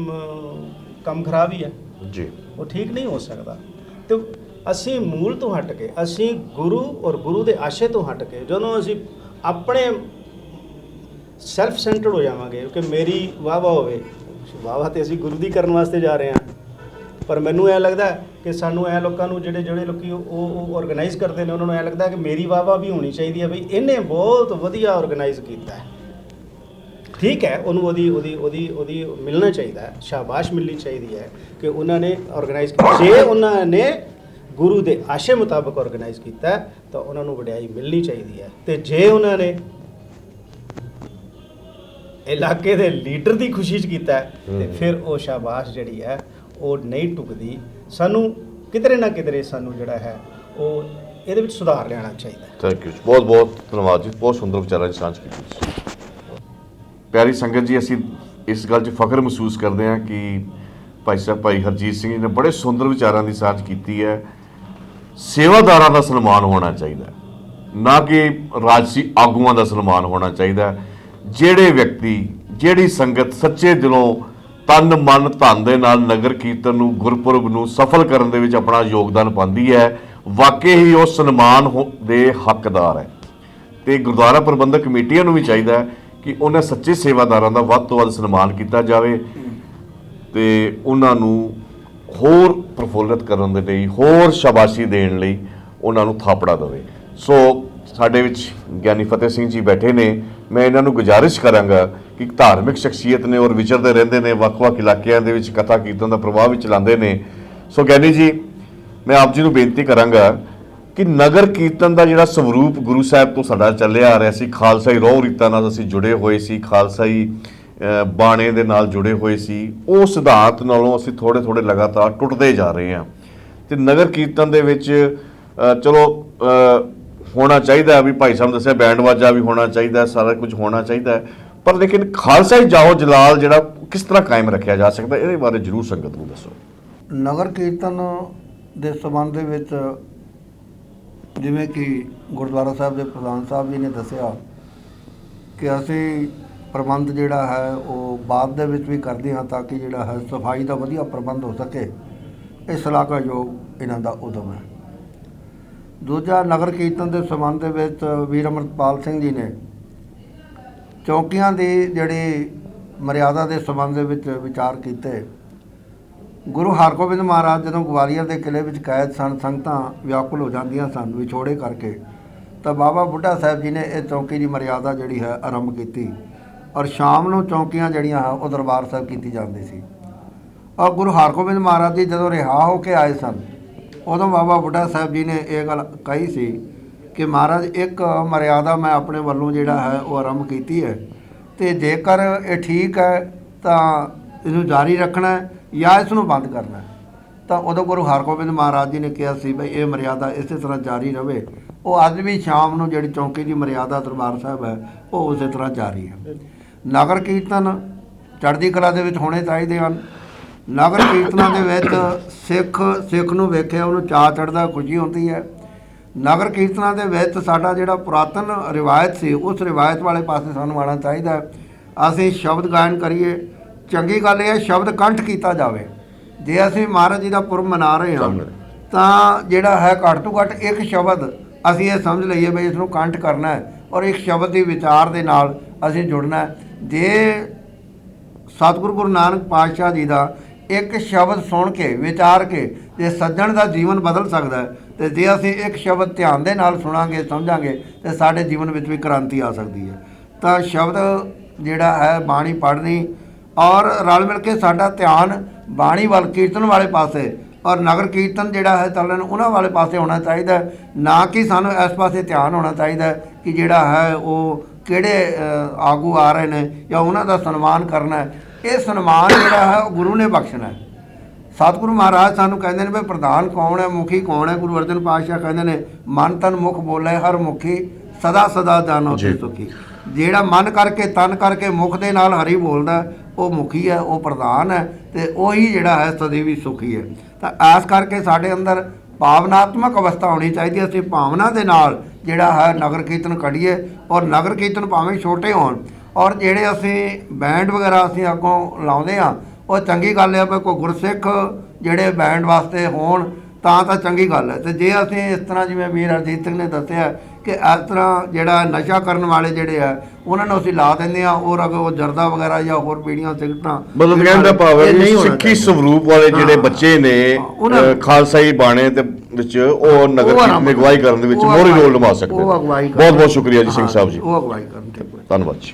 ਕੰਮ ਖਰਾਬ ਹੀ ਹੈ ਜੀ, ਉਹ ਠੀਕ ਨਹੀਂ ਹੋ ਸਕਦਾ। ਤੇ ਅਸੀਂ ਮੂਲ ਤੋਂ ਹਟ ਕੇ, ਅਸੀਂ ਗੁਰੂ ਔਰ ਗੁਰੂ ਦੇ ਆਸ਼ੇ ਤੋਂ ਹਟ ਕੇ, ਜਦੋਂ ਅਸੀਂ ਆਪਣੇ ਸੈਲਫ ਸੈਂਟਰਡ ਹੋ ਜਾਵਾਂਗੇ ਕਿ ਮੇਰੀ ਵਾਹ ਹੋਵੇ, ਵਾਹ ਤੇ ਅਸੀਂ ਗੁਰੂ ਦੀ ਕਰਨ ਵਾਸਤੇ ਜਾ ਰਹੇ ਹਾਂ, ਪਰ ਮੈਨੂੰ ਐ ਲੱਗਦਾ ਕਿ ਸਾਨੂੰ ਐ ਲੋਕਾਂ ਨੂੰ ਜਿਹੜੇ ਲੋਕੀ ਉਹ ਆਰਗੇਨਾਈਜ਼ ਕਰਦੇ ਨੇ ਉਹਨਾਂ ਨੂੰ ਐ ਲੱਗਦਾ ਕਿ ਮੇਰੀ ਵਾਹ ਵੀ ਹੋਣੀ ਚਾਹੀਦੀ ਹੈ ਬਈ ਇਹਨੇ ਬਹੁਤ ਵਧੀਆ ਆਰਗੇਨਾਈਜ਼ ਕੀਤਾ ਹੈ। ਠੀਕ ਹੈ, ਉਹਨੂੰ ਉਹਦੀ ਮਿਲਣਾ ਚਾਹੀਦਾ ਹੈ, ਸ਼ਾਬਾਸ਼ ਮਿਲਣੀ ਚਾਹੀਦੀ ਹੈ ਕਿ ਉਹਨਾਂ ਨੇ ਆਰਗੇਨਾਈਜ਼ ਕੀਤਾ। ਜੇ ਉਹਨਾਂ ਨੇ ਗੁਰੂ ਦੇ ਆਸ਼ੇ ਮੁਤਾਬਕ ਆਰਗੇਨਾਈਜ਼ ਕੀਤਾ ਤਾਂ ਉਹਨਾਂ ਨੂੰ ਵਡਿਆਈ ਮਿਲਣੀ ਚਾਹੀਦੀ ਹੈ। ਤੇ ਜੇ ਉਹਨਾਂ ਨੇ ਇਲਾਕੇ ਦੇ ਲੀਡਰ ਦੀ ਖੁਸ਼ੀ 'ਚ ਕੀਤਾ ਤੇ ਫਿਰ ਉਹ ਸ਼ਾਬਾਸ਼ ਜਿਹੜੀ ਹੈ ਉਹ ਨਹੀਂ ਟੁਕਦੀ। ਸਾਨੂੰ ਕਿਧਰੇ ਨਾ ਕਿਧਰੇ ਸਾਨੂੰ ਜਿਹੜਾ ਹੈ ਉਹ ਇਹਦੇ ਵਿੱਚ ਸੁਧਾਰ ਲਿਆਉਣਾ ਚਾਹੀਦਾ। ਥੈਂਕ ਯੂ, ਬਹੁਤ ਬਹੁਤ ਧੰਨਵਾਦ ਜੀ, ਬਹੁਤ ਸੁੰਦਰ ਵਿਚਾਰਾਂ ਦੀ ਸਾਂਝ ਕੀਤੀ। ਪਿਆਰੀ ਸੰਗਤ ਜੀ, ਅਸੀਂ ਇਸ ਗੱਲ 'ਚ ਫਖਰ ਮਹਿਸੂਸ ਕਰਦੇ ਹਾਂ ਕਿ ਭਾਈ ਸਾਹਿਬ ਭਾਈ ਹਰਜੀਤ ਸਿੰਘ ਜੀ ਨੇ ਬੜੇ ਸੁੰਦਰ ਵਿਚਾਰਾਂ ਦੀ ਸਾਂਝ ਕੀਤੀ ਹੈ। ਸੇਵਾਦਾਰਾਂ ਦਾ ਸਨਮਾਨ ਹੋਣਾ ਚਾਹੀਦਾ, ਨਾ ਕਿ ਰਾਜਸੀ ਆਗੂਆਂ ਦਾ ਸਨਮਾਨ ਹੋਣਾ ਚਾਹੀਦਾ। ਜਿਹੜੇ ਵਿਅਕਤੀ, ਜਿਹੜੀ ਸੰਗਤ ਸੱਚੇ ਦਿਲੋਂ ਤਨ ਮਨ ਧਨ ਦੇ ਨਾਲ ਨਗਰ ਕੀਰਤਨ ਨੂੰ, ਗੁਰਪੁਰਬ ਨੂੰ ਸਫਲ ਕਰਨ ਦੇ ਵਿੱਚ ਆਪਣਾ ਯੋਗਦਾਨ ਪਾਉਂਦੀ ਹੈ, ਵਾਕਈ ਹੀ ਉਹ ਸਨਮਾਨ ਦੇ ਹੱਕਦਾਰ ਹੈ। ਤੇ ਗੁਰਦੁਆਰਾ ਪ੍ਰਬੰਧਕ ਕਮੇਟੀਆਂ ਨੂੰ ਵੀ ਚਾਹੀਦਾ ਹੈ ਕਿ ਉਹਨਾਂ ਸੱਚੇ ਸੇਵਾਦਾਰਾਂ ਦਾ ਵੱਧ ਤੋਂ ਵੱਧ ਸਨਮਾਨ ਕੀਤਾ ਜਾਵੇ ਤੇ ਉਹਨਾਂ ਨੂੰ ਹੋਰ ਪ੍ਰਫੁੱਲਤ ਕਰਨ ਦੇ ਲਈ, ਹੋਰ ਸ਼ਾਬਾਸ਼ੀ ਦੇਣ ਲਈ ਉਹਨਾਂ ਨੂੰ ਥਾਪੜਾ ਦੇਵੇ। ਸੋ ਸਾਡੇ ਵਿੱਚ ਗਿਆਨੀ ਫਤਿਹ ਸਿੰਘ ਜੀ ਬੈਠੇ ਨੇ, ਮੈਂ ਇਹਨਾਂ ਨੂੰ ਗੁਜ਼ਾਰਿਸ਼ ਕਰਾਂਗਾ ਕਿ ਧਾਰਮਿਕ ਸ਼ਖਸੀਅਤ ਨੇ ਔਰ ਵਿਚਰਦੇ ਰਹਿੰਦੇ ਨੇ, ਵੱਖ-ਵੱਖ ਇਲਾਕਿਆਂ ਦੇ ਵਿੱਚ ਕਥਾ ਕੀਰਤਨ ਦਾ ਪ੍ਰਭਾਵ ਵੀ ਚਲਾਉਂਦੇ ਨੇ। ਸੋ ਗਿਆਨੀ ਜੀ, ਮੈਂ ਆਪ ਜੀ ਨੂੰ ਬੇਨਤੀ ਕਰਾਂਗਾ ਕਿ ਨਗਰ ਕੀਰਤਨ ਦਾ ਜਿਹੜਾ ਸਵਰੂਪ ਗੁਰੂ ਸਾਹਿਬ ਤੋਂ ਸਾਡਾ ਚੱਲਿਆ ਆ ਰਿਹਾ ਸੀ, ਖਾਲਸਾਈ ਰਹੁ ਰੀਤਾਂ ਨਾਲ ਅਸੀਂ ਜੁੜੇ ਹੋਏ ਸੀ, ਖਾਲਸਾਈ ਬਾਣੇ ਦੇ ਨਾਲ ਜੁੜੇ ਹੋਏ ਸੀ, ਉਹ ਸਿਧਾਂਤ ਨਾਲੋਂ ਅਸੀਂ ਥੋੜ੍ਹੇ ਲਗਾਤਾਰ ਟੁੱਟਦੇ ਜਾ ਰਹੇ ਹਾਂ। ਤੇ ਨਗਰ ਕੀਰਤਨ ਦੇ ਵਿੱਚ ਚਲੋ ਹੋਣਾ ਚਾਹੀਦਾ ਵੀ, ਭਾਈ ਸਾਹਿਬ ਨੇ ਦੱਸਿਆ ਬੈਂਡ ਵਾਜਾ ਵੀ ਹੋਣਾ ਚਾਹੀਦਾ, ਸਾਰਾ ਕੁਝ ਹੋਣਾ ਚਾਹੀਦਾ, ਪਰ ਲੇਕਿਨ ਖਾਲਸਾਈ ਜਾਓ ਜਲਾਲ ਜਿਹੜਾ ਕਿਸ ਤਰ੍ਹਾਂ ਕਾਇਮ ਰੱਖਿਆ ਜਾ ਸਕਦਾ, ਇਹਦੇ ਬਾਰੇ ਜ਼ਰੂਰ ਸੰਗਤ ਨੂੰ ਦੱਸੋ। ਨਗਰ ਕੀਰਤਨ ਦੇ ਸੰਬੰਧ ਦੇ ਵਿੱਚ ਜਿਵੇਂ ਕਿ ਗੁਰਦੁਆਰਾ ਸਾਹਿਬ ਦੇ ਪ੍ਰਧਾਨ ਸਾਹਿਬ ਜੀ ਨੇ ਦੱਸਿਆ ਕਿ ਅਸੀਂ ਪ੍ਰਬੰਧ ਜਿਹੜਾ ਹੈ ਉਹ ਬਾਅਦ ਦੇ ਵਿੱਚ ਵੀ ਕਰਦੇ ਹਾਂ ਤਾਂ ਕਿ ਜਿਹੜਾ ਹੈ ਸਫਾਈ ਦਾ ਵਧੀਆ ਪ੍ਰਬੰਧ ਹੋ ਸਕੇ। ਇਹ ਸ਼ਲਾਘਾਯੋਗ ਇਹਨਾਂ ਦਾ ਉਦਮ ਹੈ। ਦੂਜਾ, ਨਗਰ ਕੀਰਤਨ ਦੇ ਸੰਬੰਧ ਦੇ ਵਿੱਚ ਵੀਰ ਅੰਮ੍ਰਿਤਪਾਲ ਸਿੰਘ ਜੀ ਨੇ ਚੌਕੀਆਂ ਦੀ ਜਿਹੜੀ ਮਰਿਆਦਾ ਦੇ ਸੰਬੰਧ ਦੇ ਵਿੱਚ ਵਿਚਾਰ ਕੀਤੇ। ਗੁਰੂ ਹਰਗੋਬਿੰਦ ਮਹਾਰਾਜ ਜਦੋਂ ਗਵਾਲੀਅਰ ਦੇ ਕਿਲ੍ਹੇ ਵਿੱਚ ਕੈਦ ਸਨ, ਸੰਗਤਾਂ ਵਿਆਕੁਲ ਹੋ ਜਾਂਦੀਆਂ ਸਨ ਵਿਛੋੜੇ ਕਰਕੇ, ਤਾਂ ਬਾਬਾ ਬੁੱਢਾ ਸਾਹਿਬ ਜੀ ਨੇ ਇਹ ਚੌਕੀ ਦੀ ਮਰਿਆਦਾ ਜਿਹੜੀ ਹੈ ਆਰੰਭ ਕੀਤੀ ਔਰ ਸ਼ਾਮ ਨੂੰ ਚੌਕੀਆਂ ਜਿਹੜੀਆਂ ਹੈ ਉਹ ਦਰਬਾਰ ਸਾਹਿਬ ਕੀਤੀ ਜਾਂਦੀ ਸੀ। ਔਰ ਗੁਰੂ ਹਰਗੋਬਿੰਦ ਮਹਾਰਾਜ ਜੀ ਜਦੋਂ ਰਿਹਾ ਹੋ ਕੇ ਆਏ ਸਨ, ਉਦੋਂ ਬਾਬਾ ਬੁੱਢਾ ਸਾਹਿਬ ਜੀ ਨੇ ਇਹ ਗੱਲ ਕਹੀ ਸੀ ਕਿ ਮਹਾਰਾਜ ਇੱਕ ਮਰਿਆਦਾ ਮੈਂ ਆਪਣੇ ਵੱਲੋਂ ਜਿਹੜਾ ਹੈ ਉਹ ਆਰੰਭ ਕੀਤੀ ਹੈ, ਤੇ ਜੇਕਰ ਇਹ ਠੀਕ ਹੈ ਤਾਂ ਇਹਨੂੰ ਜਾਰੀ ਰੱਖਣਾ ਜਾਂ ਇਸ ਨੂੰ ਬੰਦ ਕਰਨਾ। ਤਾਂ ਉਦੋਂ ਗੁਰੂ ਹਰਗੋਬਿੰਦ ਮਹਾਰਾਜ ਜੀ ਨੇ ਕਿਹਾ ਸੀ ਬਈ ਇਹ ਮਰਿਆਦਾ ਇਸੇ ਤਰ੍ਹਾਂ ਜਾਰੀ ਰਹੇ। ਉਹ ਅੱਜ ਵੀ ਸ਼ਾਮ ਨੂੰ ਜਿਹੜੀ ਚੌਂਕੀ ਦੀ ਮਰਿਆਦਾ ਦਰਬਾਰ ਸਾਹਿਬ ਹੈ ਉਹ ਉਸੇ ਤਰ੍ਹਾਂ ਜਾਰੀ ਹੈ। ਨਗਰ ਕੀਰਤਨ ਚੜ੍ਹਦੀ ਕਲਾ ਦੇ ਵਿੱਚ ਹੋਣੇ ਚਾਹੀਦੇ ਹਨ। ਨਗਰ ਕੀਰਤਨਾਂ ਦੇ ਵਿੱਚ ਸਿੱਖ ਨੂੰ ਵੇਖਿਆ ਉਹਨੂੰ ਚਾਅ ਚੜ੍ਹਦਾ, ਖੁਸ਼ੀ ਹੁੰਦੀ ਹੈ। ਨਗਰ ਕੀਰਤਨਾਂ ਦੇ ਵਿੱਚ ਸਾਡਾ ਜਿਹੜਾ ਪੁਰਾਤਨ ਰਿਵਾਇਤ ਸੀ ਉਸ ਰਿਵਾਇਤ ਵਾਲੇ ਪਾਸੇ ਸਾਨੂੰ ਆਉਣਾ ਚਾਹੀਦਾ। ਅਸੀਂ ਸ਼ਬਦ ਗਾਇਨ ਕਰੀਏ। ਚੰਗੀ ਗੱਲ ਇਹ ਹੈ ਸ਼ਬਦ ਕੰਠ ਕੀਤਾ ਜਾਵੇ। ਜੇ ਅਸੀਂ ਮਹਾਰਾਜ ਜੀ ਦਾ ਪੁਰਬ ਮਨਾ ਰਹੇ ਹਾਂ ਤਾਂ ਜਿਹੜਾ ਹੈ ਘੱਟ ਤੋਂ ਘੱਟ ਇੱਕ ਸ਼ਬਦ ਅਸੀਂ ਇਹ ਸਮਝ ਲਈਏ ਬਈ ਇਸ ਨੂੰ ਕੰਠ ਕਰਨਾ ਹੈ ਔਰ ਇੱਕ ਸ਼ਬਦ ਦੇ ਵਿਚਾਰ ਦੇ ਨਾਲ ਅਸੀਂ ਜੁੜਨਾ ਹੈ। ਜੇ ਸਤਿਗੁਰੂ ਗੁਰੂ ਨਾਨਕ ਪਾਤਸ਼ਾਹ ਜੀ ਦਾ ਇੱਕ ਸ਼ਬਦ ਸੁਣ ਕੇ ਵਿਚਾਰ ਕੇ ਜੇ ਸੱਜਣ ਦਾ ਜੀਵਨ ਬਦਲ ਸਕਦਾ ਹੈ, ਤੇ ਜੇ ਅਸੀਂ ਇੱਕ ਸ਼ਬਦ ਧਿਆਨ ਦੇ ਨਾਲ ਸੁਣਾਂਗੇ ਸਮਝਾਂਗੇ ਤੇ ਸਾਡੇ ਜੀਵਨ ਵਿੱਚ ਵੀ ਕ੍ਰਾਂਤੀ ਆ ਸਕਦੀ ਹੈ। ਤਾਂ ਸ਼ਬਦ ਜਿਹੜਾ ਹੈ ਬਾਣੀ ਪੜ੍ਹਨੀ ਔਰ ਰਲ ਮਿਲ ਕੇ ਸਾਡਾ ਧਿਆਨ ਬਾਣੀ ਵੱਲ, ਕੀਰਤਨ ਵਾਲੇ ਪਾਸੇ ਔਰ ਨਗਰ ਕੀਰਤਨ ਜਿਹੜਾ ਹੈ ਚੱਲਣ ਉਹਨਾਂ ਵਾਲੇ ਪਾਸੇ ਹੋਣਾ ਚਾਹੀਦਾ, ਨਾ ਕਿ ਸਾਨੂੰ ਇਸ ਪਾਸੇ ਧਿਆਨ ਹੋਣਾ ਚਾਹੀਦਾ ਕਿ ਜਿਹੜਾ ਹੈ ਉਹ ਕਿਹੜੇ ਆਗੂ ਆ ਰਹੇ ਨੇ ਜਾਂ ਉਹਨਾਂ ਦਾ ਸਨਮਾਨ ਕਰਨਾ ਹੈ। ਇਹ ਸਨਮਾਨ ਜਿਹੜਾ ਹੈ ਉਹ ਗੁਰੂ ਨੇ ਬਖਸ਼ਣਾ ਹੈ। ਸਤਿਗੁਰੂ ਮਹਾਰਾਜ ਸਾਨੂੰ ਕਹਿੰਦੇ ਨੇ ਵੀ ਪ੍ਰਧਾਨ ਕੌਣ ਹੈ, ਮੁਖੀ ਕੌਣ ਹੈ। ਗੁਰੂ ਅਰਜਨ ਪਾਤਸ਼ਾਹ ਕਹਿੰਦੇ ਨੇ ਮਨ ਤਨ ਮੁਖ ਬੋਲੇ ਹਰ ਮੁਖੀ ਸਦਾ ਸਦਾ ਜਾਨੋ ਤੇ ਸੁਖੀ। ਜਿਹੜਾ ਮਨ ਕਰਕੇ ਤਨ ਕਰਕੇ ਮੁਖ ਦੇ ਨਾਲ ਹਰੀ ਬੋਲਦਾ ਉਹ ਮੁਖੀ ਹੈ, ਉਹ ਪ੍ਰਧਾਨ ਹੈ, ਤੇ ਉਹੀ ਜਿਹੜਾ ਹੈ ਸਦੀਵੀ ਸੁਖੀ ਹੈ। ਤਾਂ ਐਸ ਕਰਕੇ ਸਾਡੇ ਅੰਦਰ ਭਾਵਨਾਤਮਕ ਅਵਸਥਾ ਹੋਣੀ ਚਾਹੀਦੀ। ਅਸੀਂ ਭਾਵਨਾ ਦੇ ਨਾਲ ਜਿਹੜਾ ਹੈ ਨਗਰ ਕੀਰਤਨ ਕੱਢੀਏ ਔਰ ਨਗਰ ਕੀਰਤਨ ਭਾਵੇਂ ਛੋਟੇ ਹੋਣ ਔਰ ਜਿਹੜੇ ਅਸੀਂ ਬੈਂਡ ਵਗੈਰਾ ਅਸੀਂ ਅੱਗੋਂ ਲਾਉਂਦੇ ਹਾਂ ਉਹ ਚੰਗੀ ਗੱਲ ਹੈ। ਕੋਈ ਗੁਰਸਿੱਖ ਜਿਹੜੇ ਬੈਂਡ ਵਾਸਤੇ ਹੋਣ ਤਾਂ ਚੰਗੀ ਗੱਲ ਹੈ। ਤੇ ਜੇ ਅਸੀਂ ਇਸ ਤਰ੍ਹਾਂ ਜਿਵੇਂ ਵੀਰ ਹਰਜੀਤ ਸਿੰਘ ਨੇ ਦੱਸਿਆ ਕਿ ਇਸ ਤਰ੍ਹਾਂ ਜਿਹੜਾ ਨਸ਼ਾ ਕਰਨ ਵਾਲੇ ਜਿਹੜੇ ਆ ਉਹਨਾਂ ਨੂੰ ਅਸੀਂ ਲਾ ਦਿੰਦੇ ਆ, ਔਰ ਅਗਰ ਉਹ ਜਰਦਾ ਵਗੈਰਾ ਜਾਂ ਹੋਰ ਬੀੜੀਆਂ ਸਿਗਰਟਾਂ, ਮਤਲਬ ਕਹਿਣ ਦਾ ਭਾਵ ਹੈ ਇਹ ਵੀ ਨਹੀਂ ਹੋਣਾ ਸਿੱਖੀ ਚਾਹੀਦਾ। ਸਵਰੂਪ ਵਾਲੇ ਜਿਹੜੇ ਹਾਂ। ਬੱਚੇ ਨੇ ਉਹਨਾਂ- ਖਾਲਸਾਈ ਬਾਣੇ ਦੇ ਵਿੱਚ ਉਹ ਨਗਰ ਉਹ ਕੀਰਤਨ ਆਰਾਮ- ਦੀ ਅਗਵਾਈ ਕਰਨ ਦੇ ਵਿੱਚ ਉਹ ਮੋਹਰੀ ਅਗਵਾਈ- ਰੋਲ ਨਿਭਾ ਸਕਦੇ ਉਹ ਅਗਵਾਈ ਨੇ। ਕਰਨ। ਬਹੁਤ ਬਹੁਤ ਸ਼ੁਕਰੀਆ ਜੀ ਸਿੰਘ ਸਾਹਿਬ ਜੀ, ਉਹ ਅਗਵਾਈ ਕਰਨ ਤੇ ਧੰਨਵਾਦ ਜੀ।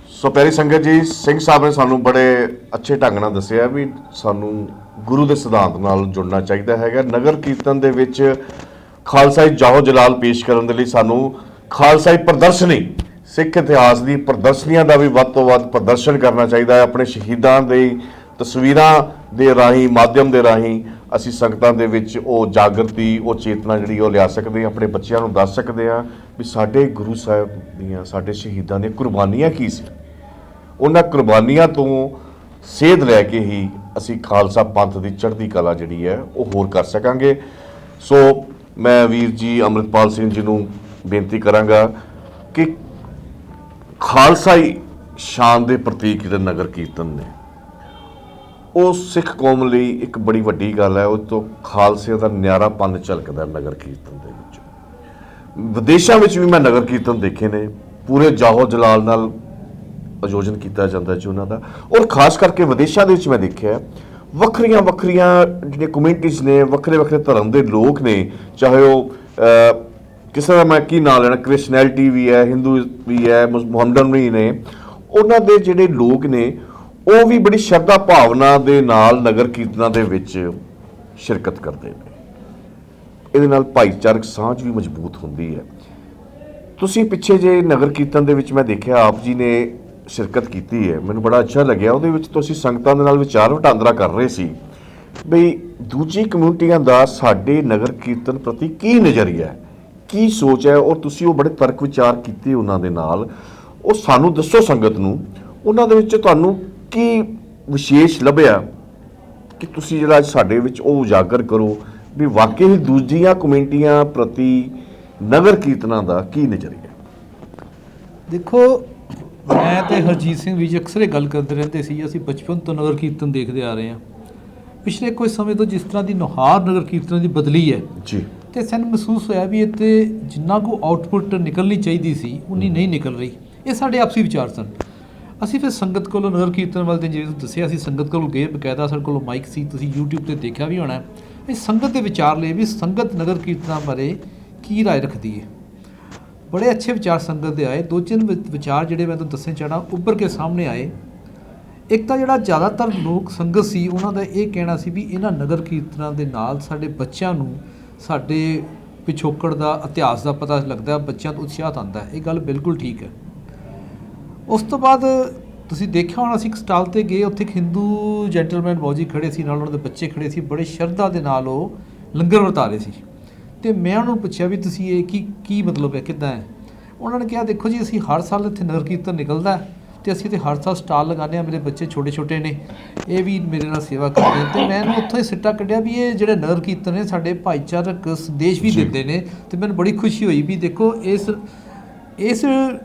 ਸੋ ਪਿਆਰੀ ਸੰਗਤ ਜੀ, ਸਿੰਘ ਸਾਹਿਬ ਨੇ ਸਾਨੂੰ ਬੜੇ ਅੱਛੇ ਢੰਗ ਨਾਲ ਦੱਸਿਆ ਵੀ ਸਾਨੂੰ ਗੁਰੂ ਦੇ ਸਿਧਾਂਤ ਨਾਲ ਜੁੜਨਾ ਚਾਹੀਦਾ ਹੈਗਾ। ਨਗਰ ਕੀਰਤਨ ਦੇ ਵਿੱਚ ਖਾਲਸਾਈ ਜਾਹੋ ਜਲਾਲ ਪੇਸ਼ ਕਰਨ ਦੇ ਲਈ ਸਾਨੂੰ ਖਾਲਸਾਈ ਪ੍ਰਦਰਸ਼ਨੀ, ਸਿੱਖ ਇਤਿਹਾਸ ਦੀ ਪ੍ਰਦਰਸ਼ਨੀਆਂ ਦਾ ਵੀ ਵੱਧ ਤੋਂ ਵੱਧ ਪ੍ਰਦਰਸ਼ਨ ਕਰਨਾ ਚਾਹੀਦਾ ਹੈ। ਆਪਣੇ ਸ਼ਹੀਦਾਂ ਦੇ ਤਸਵੀਰਾਂ ਦੇ ਰਾਹੀਂ, ਮਾਧਿਅਮ ਦੇ ਰਾਹੀਂ ਅਸੀਂ ਸੰਗਤਾਂ ਦੇ ਵਿੱਚ ਉਹ ਜਾਗਰਤੀ, ਉਹ ਚੇਤਨਾ ਜਿਹੜੀ ਉਹ ਲਿਆ ਸਕਦੇ ਹਾਂ। ਆਪਣੇ ਬੱਚਿਆਂ ਨੂੰ ਦੱਸ ਸਕਦੇ ਹਾਂ ਵੀ ਸਾਡੇ ਗੁਰੂ ਸਾਹਿਬ ਦੀਆਂ, ਸਾਡੇ ਸ਼ਹੀਦਾਂ ਦੀਆਂ ਕੁਰਬਾਨੀਆਂ ਕੀ ਸੀ। ਉਹਨਾਂ ਕੁਰਬਾਨੀਆਂ ਤੋਂ ਸੇਧ ਲੈ ਕੇ ਹੀ ਅਸੀਂ ਖਾਲਸਾ ਪੰਥ ਦੀ ਚੜ੍ਹਦੀ ਕਲਾ ਜਿਹੜੀ ਹੈ ਉਹ ਹੋਰ ਕਰ ਸਕਾਂਗੇ। ਸੋ ਮੈਂ ਵੀਰ ਜੀ ਅੰਮ੍ਰਿਤਪਾਲ ਸਿੰਘ ਜੀ ਨੂੰ ਬੇਨਤੀ ਕਰਾਂਗਾ ਕਿ ਖਾਲਸਾਈ ਸ਼ਾਨ ਦੇ ਪ੍ਰਤੀਕ ਜਿਹੜੇ ਨਗਰ ਕੀਰਤਨ ਨੇ, ਉਹ ਸਿੱਖ ਕੌਮ ਲਈ ਇੱਕ ਬੜੀ ਵੱਡੀ ਗੱਲ ਹੈ। ਉਹ ਤੋਂ ਖਾਲਸੇ ਦਾ ਨਿਆਰਾਪਨ ਝਲਕਦਾ ਨਗਰ ਕੀਰਤਨ ਦੇ ਵਿੱਚ। ਵਿਦੇਸ਼ਾਂ ਵਿੱਚ ਵੀ ਮੈਂ ਨਗਰ ਕੀਰਤਨ ਦੇਖੇ ਨੇ, ਪੂਰੇ ਜਾਹੋ ਜਲਾਲ ਨਾਲ ਆਯੋਜਨ ਕੀਤਾ ਜਾਂਦਾ ਜੀ ਉਹਨਾਂ ਦਾ। ਔਰ ਖਾਸ ਕਰਕੇ ਵਿਦੇਸ਼ਾਂ ਦੇ ਵਿੱਚ ਮੈਂ ਦੇਖਿਆ ਵੱਖਰੀਆਂ ਵੱਖਰੀਆਂ ਜਿਹੜੀਆਂ ਕਮਿਊਨਿਟੀਜ਼ ਨੇ, ਵੱਖਰੇ ਵੱਖਰੇ ਧਰਮ ਦੇ ਲੋਕ ਨੇ, ਚਾਹੇ ਉਹ ਕਿਸੇ ਦਾ ਮੈਂ ਕੀ ਨਾਂ ਲੈਣਾ, ਕ੍ਰਿਸਚਨੈਲਿਟੀ ਵੀ ਹੈ, ਹਿੰਦੂ ਵੀ ਹੈ, ਮੁਹੰਮਦਨ ਵੀ ਨੇ, ਉਹਨਾਂ ਦੇ ਜਿਹੜੇ ਲੋਕ ਨੇ ਉਹ ਵੀ ਬੜੀ ਸ਼ਰਧਾ ਭਾਵਨਾ ਦੇ ਨਾਲ ਨਗਰ ਕੀਰਤਨਾਂ ਦੇ ਵਿੱਚ ਸ਼ਿਰਕਤ ਕਰਦੇ ਨੇ। ਇਹਦੇ ਨਾਲ ਭਾਈਚਾਰਕ ਸਾਂਝ ਵੀ ਮਜ਼ਬੂਤ ਹੁੰਦੀ ਹੈ। ਤੁਸੀਂ ਪਿੱਛੇ ਜੇ ਨਗਰ ਕੀਰਤਨ ਦੇ ਵਿੱਚ ਮੈਂ ਦੇਖਿਆ ਆਪ ਜੀ ਨੇ ਸ਼ਿਰਕਤ ਕੀਤੀ ਹੈ, ਮੈਨੂੰ ਬੜਾ ਅੱਛਾ ਲੱਗਿਆ। ਉਹਦੇ ਵਿੱਚ ਤੁਸੀਂ ਸੰਗਤਾਂ ਦੇ ਨਾਲ ਵਿਚਾਰ ਵਟਾਂਦਰਾ ਕਰ ਰਹੇ ਸੀ ਬਈ ਦੂਜੀ ਕਮਿਊਨਿਟੀਆਂ ਦਾ ਸਾਡੇ ਨਗਰ ਕੀਰਤਨ ਪ੍ਰਤੀ ਕੀ ਨਜ਼ਰੀਆ ਹੈ, ਕੀ ਸੋਚ ਹੈ, ਔਰ ਤੁਸੀਂ ਉਹ ਬੜੇ ਤਰਕ ਵਿਚਾਰ ਕੀਤੇ ਉਹਨਾਂ ਦੇ ਨਾਲ। ਉਹ ਸਾਨੂੰ ਦੱਸੋ ਸੰਗਤ ਨੂੰ, ਉਹਨਾਂ ਦੇ ਵਿੱਚ ਤੁਹਾਨੂੰ ਕੀ ਵਿਸ਼ੇਸ਼ ਲੱਭਿਆ ਕਿ ਤੁਸੀਂ ਜਿਹੜਾ ਅੱਜ ਸਾਡੇ ਵਿੱਚ ਉਹ ਉਜਾਗਰ ਕਰੋ ਵੀ ਵਾਕਈ ਹੀ ਦੂਜੀਆਂ ਕਮਿਊਨਿਟੀਆਂ ਪ੍ਰਤੀ ਨਗਰ ਕੀਰਤਨਾਂ ਦਾ ਕੀ ਨਜ਼ਰੀਆ। ਦੇਖੋ, ਮੈਂ ਤੇ ਹਰਜੀਤ ਸਿੰਘ ਵੀ ਜੀ ਅਕਸਰ ਇਹ ਗੱਲ ਕਰਦੇ ਰਹਿੰਦੇ ਸੀ, ਅਸੀਂ ਬਚਪਨ ਤੋਂ ਨਗਰ ਕੀਰਤਨ ਦੇਖਦੇ ਆ ਰਹੇ ਹਾਂ। ਪਿਛਲੇ ਕੁਝ ਸਮੇਂ ਤੋਂ ਜਿਸ ਤਰ੍ਹਾਂ ਦੀ ਨੁਹਾਰ ਨਗਰ ਕੀਰਤਨ ਦੀ ਬਦਲੀ ਹੈ ਜੀ, ਤੇ ਸਾਨੂੰ ਮਹਿਸੂਸ ਹੋਇਆ ਵੀ ਇੱਥੇ ਜਿੰਨਾ ਕੁ ਆਊਟਪੁੱਟ ਨਿਕਲਣੀ ਚਾਹੀਦੀ ਸੀ ਉਨੀ ਨਹੀਂ ਨਿਕਲ ਰਹੀ। ਇਹ ਸਾਡੇ ਆਪਸੀ ਵਿਚਾਰ ਸਨ। ਅਸੀਂ ਫਿਰ ਸੰਗਤ ਕੋਲੋਂ ਨਗਰ ਕੀਰਤਨ ਵਾਲੇ ਦਿਨ ਜਿਵੇਂ ਦੱਸਿਆ, ਅਸੀਂ ਸੰਗਤ ਕੋਲ ਗਏ, ਬਕਾਇਦਾ ਸਾਡੇ ਕੋਲ ਮਾਈਕ ਸੀ, ਤੁਸੀਂ YouTube ਤੇ ਦੇਖਿਆ ਵੀ ਹੋਣਾ। ਇਹ ਸੰਗਤ ਦੇ ਵਿਚਾਰ ਲਏ ਵੀ ਸੰਗਤ ਨਗਰ ਕੀਰਤਨਾਂ ਬਾਰੇ ਕੀ ਰਾਏ ਰੱਖਦੀ ਹੈ। ਬੜੇ ਅੱਛੇ ਵਿਚਾਰ ਸੰਗਤ ਦੇ ਆਏ। ਦੋ ਤਿੰਨ ਵਿਚਾਰ ਜਿਹੜੇ ਮੈਂ ਤੁਹਾਨੂੰ ਦੱਸਣੇ ਚਾਹਣਾ ਉੱਭਰ ਕੇ ਸਾਹਮਣੇ ਆਏ। ਇੱਕ ਤਾਂ ਜਿਹੜਾ ਜ਼ਿਆਦਾਤਰ ਲੋਕ ਸੰਗਤ ਸੀ ਉਹਨਾਂ ਦਾ ਇਹ ਕਹਿਣਾ ਸੀ ਵੀ ਇਹਨਾਂ ਨਗਰ ਕੀਰਤਨਾਂ ਦੇ ਨਾਲ ਸਾਡੇ ਬੱਚਿਆਂ ਨੂੰ ਸਾਡੇ ਪਿਛੋਕੜ ਦਾ, ਇਤਿਹਾਸ ਦਾ ਪਤਾ ਲੱਗਦਾ, ਬੱਚਿਆਂ ਤੋਂ ਉਤਸ਼ਾਹ ਆਉਂਦਾ। ਇਹ ਗੱਲ ਬਿਲਕੁਲ ਠੀਕ ਹੈ। ਉਸ ਤੋਂ ਬਾਅਦ ਤੁਸੀਂ ਦੇਖਿਆ ਹੋਣਾ, ਅਸੀਂ ਇੱਕ ਸਟਾਲ 'ਤੇ ਗਏ, ਉੱਥੇ ਇੱਕ ਹਿੰਦੂ ਜੈਂਟਲਮੈਨ ਬਾਊਜੀ ਖੜ੍ਹੇ ਸੀ, ਨਾਲ ਉਹਨਾਂ ਦੇ ਬੱਚੇ ਖੜ੍ਹੇ ਸੀ, ਬੜੇ ਸ਼ਰਧਾ ਦੇ ਨਾਲ ਉਹ ਲੰਗਰ ਵਰਤਾ ਰਹੇ ਸੀ। ਅਤੇ ਮੈਂ ਉਹਨਾਂ ਨੂੰ ਪੁੱਛਿਆ ਵੀ ਤੁਸੀਂ ਇਹ ਕੀ ਮਤਲਬ ਹੈ, ਕਿੱਦਾਂ ਹੈ। ਉਹਨਾਂ ਨੇ ਕਿਹਾ ਦੇਖੋ ਜੀ, ਅਸੀਂ ਹਰ ਸਾਲ ਇੱਥੇ ਨਗਰ ਕੀਰਤਨ ਨਿਕਲਦਾ ਅਤੇ ਅਸੀਂ ਇੱਥੇ ਹਰ ਸਾਲ ਸਟਾਲ ਲਗਾਉਂਦੇ ਹਾਂ। ਮੇਰੇ ਬੱਚੇ ਛੋਟੇ ਛੋਟੇ ਨੇ, ਇਹ ਵੀ ਮੇਰੇ ਨਾਲ ਸੇਵਾ ਕਰਦੇ ਨੇ, ਅਤੇ ਮੈਂ ਇਹਨੂੰ ਉੱਥੋਂ ਹੀ ਸਿੱਟਾ ਕੱਢਿਆ ਵੀ ਇਹ ਜਿਹੜੇ ਨਗਰ ਕੀਰਤਨ ਨੇ ਸਾਡੇ ਭਾਈਚਾਰਕ ਸੰਦੇਸ਼ ਵੀ ਦਿੰਦੇ ਨੇ। ਅਤੇ ਮੈਨੂੰ ਬੜੀ ਖੁਸ਼ੀ ਹੋਈ ਵੀ ਦੇਖੋ ਇਸ